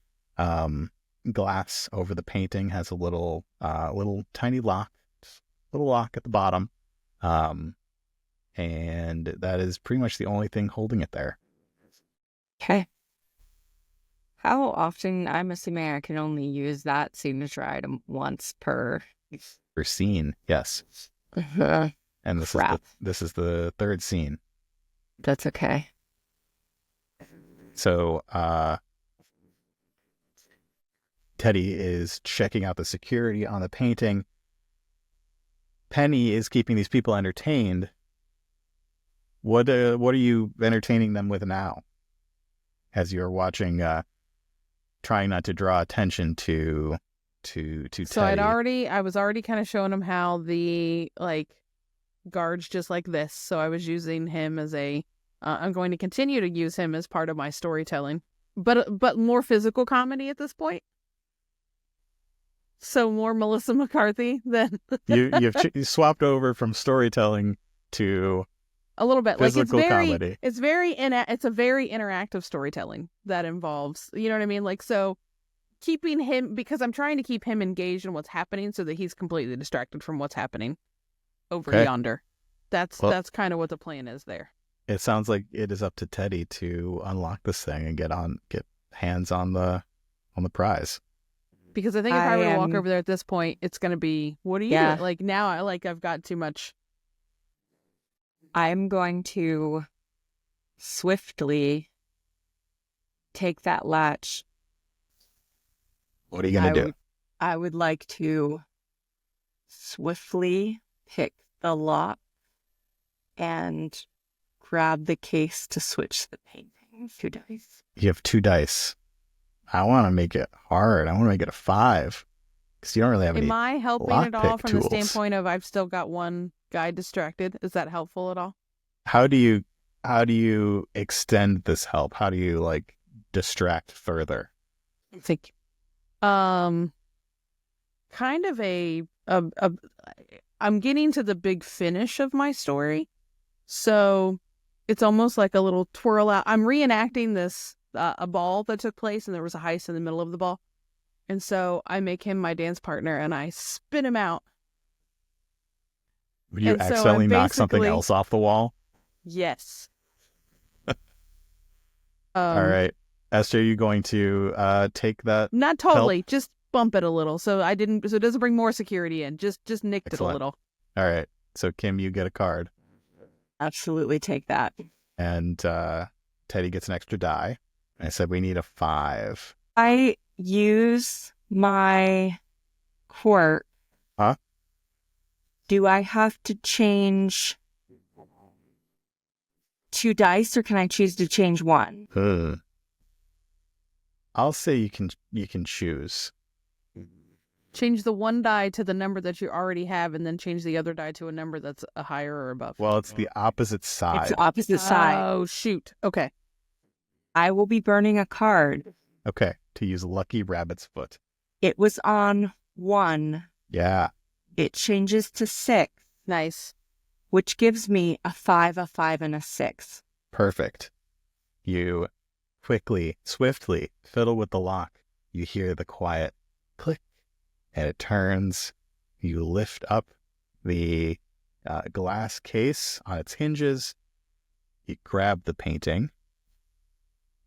glass over the painting has a little tiny lock, little lock at the bottom. And that is pretty much the only thing holding it there. Okay. How often? I'm assuming I can only use that signature item once per scene. Yes. And this is the third scene. That's okay. So Teddie is checking out the security on the painting. Penny is keeping these people entertained. What are you entertaining them with now? As you're watching, trying not to draw attention to Teddie. So I was already kind of showing him how the guards just like this. So I was using him as I'm going to continue to use him as part of my storytelling, but more physical comedy at this point. So more Melissa McCarthy than you swapped over from storytelling to a little bit physical comedy. It's a very interactive storytelling that involves, you know what I mean? So keeping him, because I'm trying to keep him engaged in what's happening so that he's completely distracted from what's happening over yonder. That's kind of what the plan is there. It sounds like it is up to Teddie to unlock this thing and get hands on the prize. Because I think if I were to walk over there at this point, it's going to be, what are you doing? Now I've got too much. I'm going to swiftly take that latch. What are you going to do? I would like to swiftly pick the lock and grab the case to switch the painting. 2 dice. You have 2 dice. I want to make it hard. I want to make it a 5 because you don't really have any. Am I helping at all lockpick from tools. the standpoint of I've still got one guy distracted? Is that helpful at all? How do you extend this help? How do you like distract further? I think, kind of I'm getting to the big finish of my story, so it's almost like a little twirl out. I'm reenacting this a ball that took place, and there was a heist in the middle of the ball, and so I make him my dance partner, and I spin him out. Would you And so accidentally I'm knock something basically- else off the wall? Yes. All right, Esther, are you going to take that? Not totally, just bump it a little, so it doesn't bring more security in. Just nicked Excellent. it a little. All right, so Kim, you get a card, Absolutely take that. and Teddy gets an extra die. I said we need a 5. I use my quirk. Huh? Do I have to change 2 dice, or can I choose to change 1? I'll say you can choose. Change the one die to the number that you already have, and then change the other die to a number that's a higher or above. Well, it's the opposite side. It's the opposite side. Oh, shoot. Okay. I will be burning a card. Okay, to use Lucky Rabbit's Foot. It was on 1. Yeah, It changes to 6, Nice. which gives me a 5, and a 6. perfect. You quickly, swiftly fiddle with the lock. You hear the quiet click, and it turns. You lift up the glass case on its hinges. You grab the painting.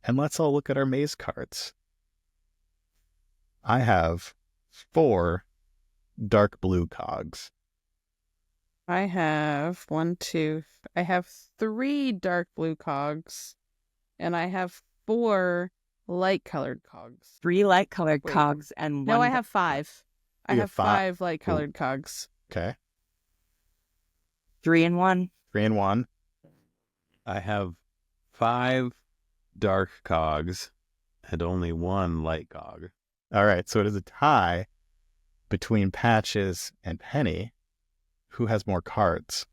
And let's all look at our maze cards. I have 4 dark blue cogs. I have I have 3 dark blue cogs, and I have 4 light colored cogs. 3 light-colored Wait. cogs and 1... No, I have 5. I You have have 5? 5 light colored cogs. Okay, 3 and 1. 3 and 1. I have 5 dark cogs and only 1 light cog. All right, so it is a tie between Patches and Penny. Who has more cards?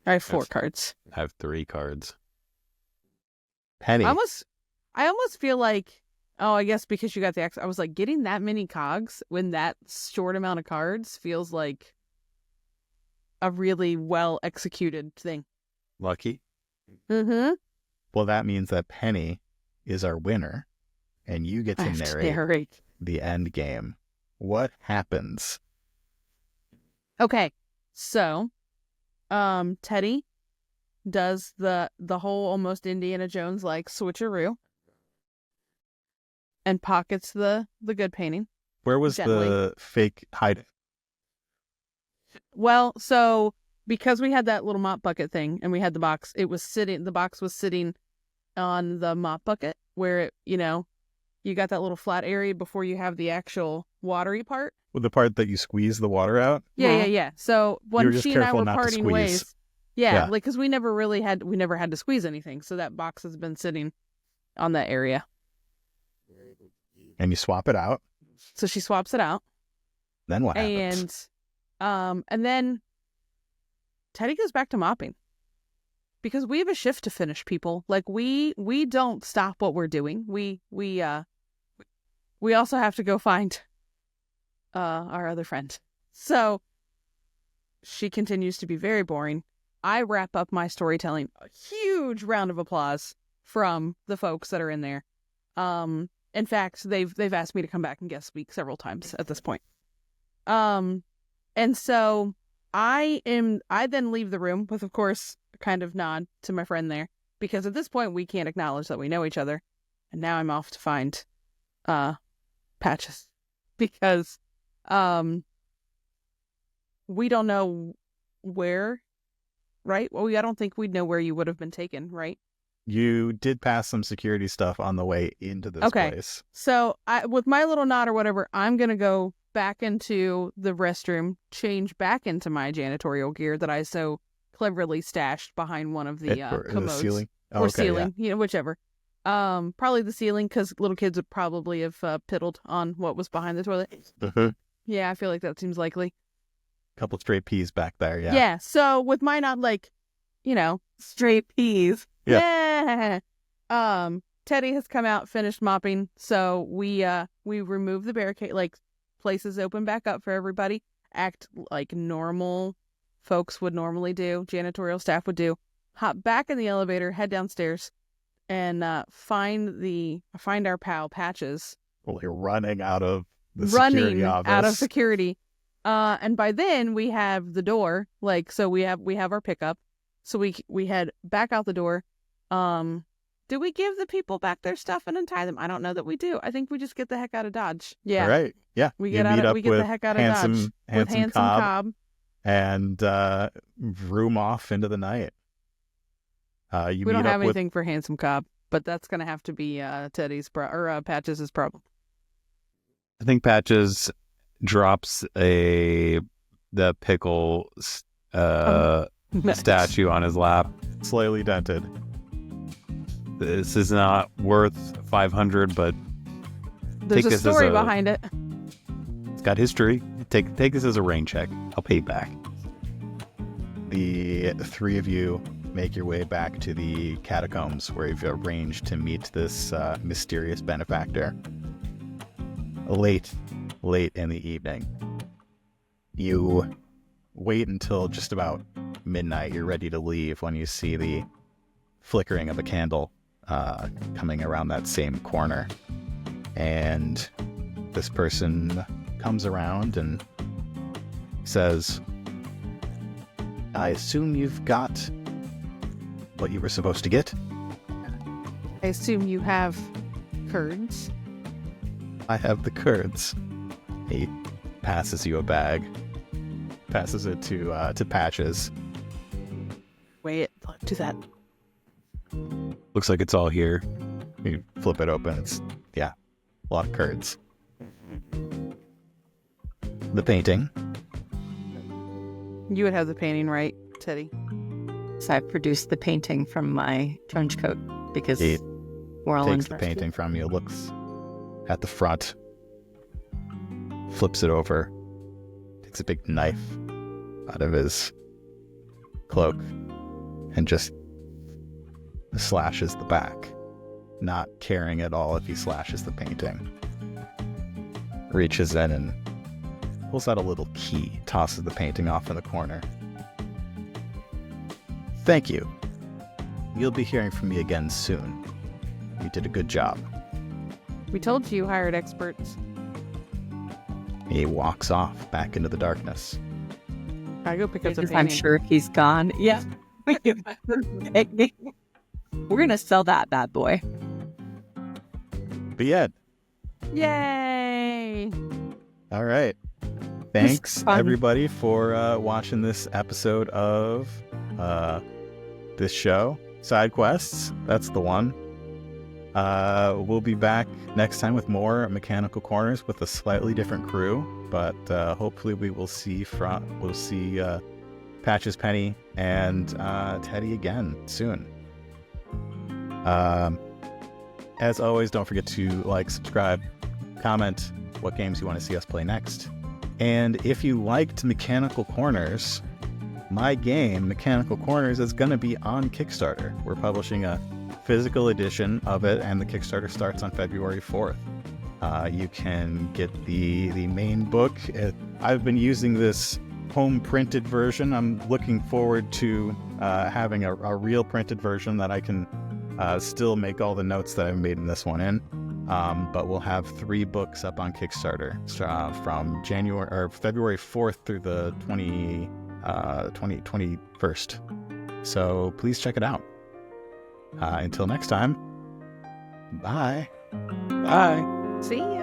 I have 4 That's- cards. I have 3 cards. Penny. I almost feel like, oh, I guess because you got the X, I was like, getting that many cogs when that short amount of cards feels like a really well executed thing. Lucky? Mm-hmm. Well, that means that Penny is our winner, and you get I to have to narrate narrate. the end game. What happens? Okay, so, Teddy does the whole almost Indiana Jones like switcheroo, and pockets the good painting. Where was Gently. the fake hiding? Well, so because we had that little mop bucket thing, and we had the box, the box was sitting on the mop bucket where it, you got that little flat area before you have the actual watery part. With the part that you squeeze the water out? Yeah. So were when just she and I careful were not to parting squeeze. ways, Yeah. like because we never had to squeeze anything, so that box has been sitting on that area. And you swap it out. So she swaps it out, Then what happens? and then Teddy goes back to mopping because we have a shift to finish. People, like we don't stop what we're doing. We also have to go find our other friend. So she continues to be very boring. I wrap up my storytelling. A huge round of applause from the folks that are in there. In fact, they've asked me to come back and guest speak several times at this point. And so I then leave the room with, of course, a kind of nod to my friend there, because at this point we can't acknowledge that we know each other. And now I'm off to find Patches, because we don't know where, right? Well, I don't think we'd know where you would have been taken, right? You did pass some security stuff on the way into this Okay. place. So with my little nod or whatever, I'm going to go back into the restroom, change back into my janitorial gear that I so cleverly stashed behind one of the Or the commodes. ceiling? Oh, Or okay, ceiling, whichever. Probably the ceiling, because little kids would probably have piddled on what was behind the toilet. Yeah, I feel like that seems likely. Couple straight peas back there, yeah. Yeah, so with my not, like, Straight peas. yeah. Teddie has come out, finished mopping, so we remove the barricade, like, places open back up for everybody, act like normal folks would normally do, janitorial staff would do, hop back in the elevator, head downstairs, and find our pal Patches. Like running out of the security office. Out of security. And by then we have the door, like, so we have our pickup, so we head back out the door. Do we give the people back their stuff and untie them? I don't know that we do. I think we just get the heck out of Dodge. Yeah. All right. Yeah. We get the heck out of Dodge with Handsome Cobb. And vroom off into the night. We don't have anything for Handsome Cobb, but that's going to have to be Patches' problem. I think Patches drops the pickle statue on his lap. Slightly dented. This is not worth 500, but there's a story behind it. It's got history. Take this as a rain check. I'll pay it back. The three of you make your way back to the catacombs where you've arranged to meet this mysterious benefactor. Late in the evening. You wait until just about midnight. You're ready to leave when you see the flickering of a candle coming around that same corner. And this person comes around and says, I assume you've got what you were supposed to get? I assume you have curds. I have the curds. He passes you a bag. Passes it to Patches. Wait, do that. Looks like it's all here. You flip it open. It's, a lot of curds. The painting. You would have the painting, right, Teddie? So I produced the painting from my trench coat because He we're all takes the painting from you, looks at the front, flips it over, takes a big knife out of his cloak, and just slashes the back, not caring at all if he slashes the painting. Reaches in and pulls out a little key, tosses the painting off in the corner. Thank you. You'll be hearing from me again soon. You did a good job. We told you hired experts. He walks off back into the darkness. I go pick up the painting. I'm sure he's gone. Yeah. We're going to sell that bad boy. The end. Yay! All right. Thanks, everybody, for watching this episode of this show, Side Quests. That's the one. We'll be back next time with more McChanicle Corners with a slightly different crew, but hopefully we will see Patches, Penny, and Teddie again soon. As always, don't forget to like, subscribe, comment what games you want to see us play next. And if you liked McChanicle Corners, my game, McChanicle Corners, is going to be on Kickstarter. We're publishing a physical edition of it, and the Kickstarter starts on February 4th. You can get the main book. I've been using this home printed version. I'm looking forward to having a real printed version that I can still make all the notes that I've made in this one in. But we'll have 3 books up on Kickstarter from February 4th through the 21st. So please check it out. Until next time, bye. Bye. See ya.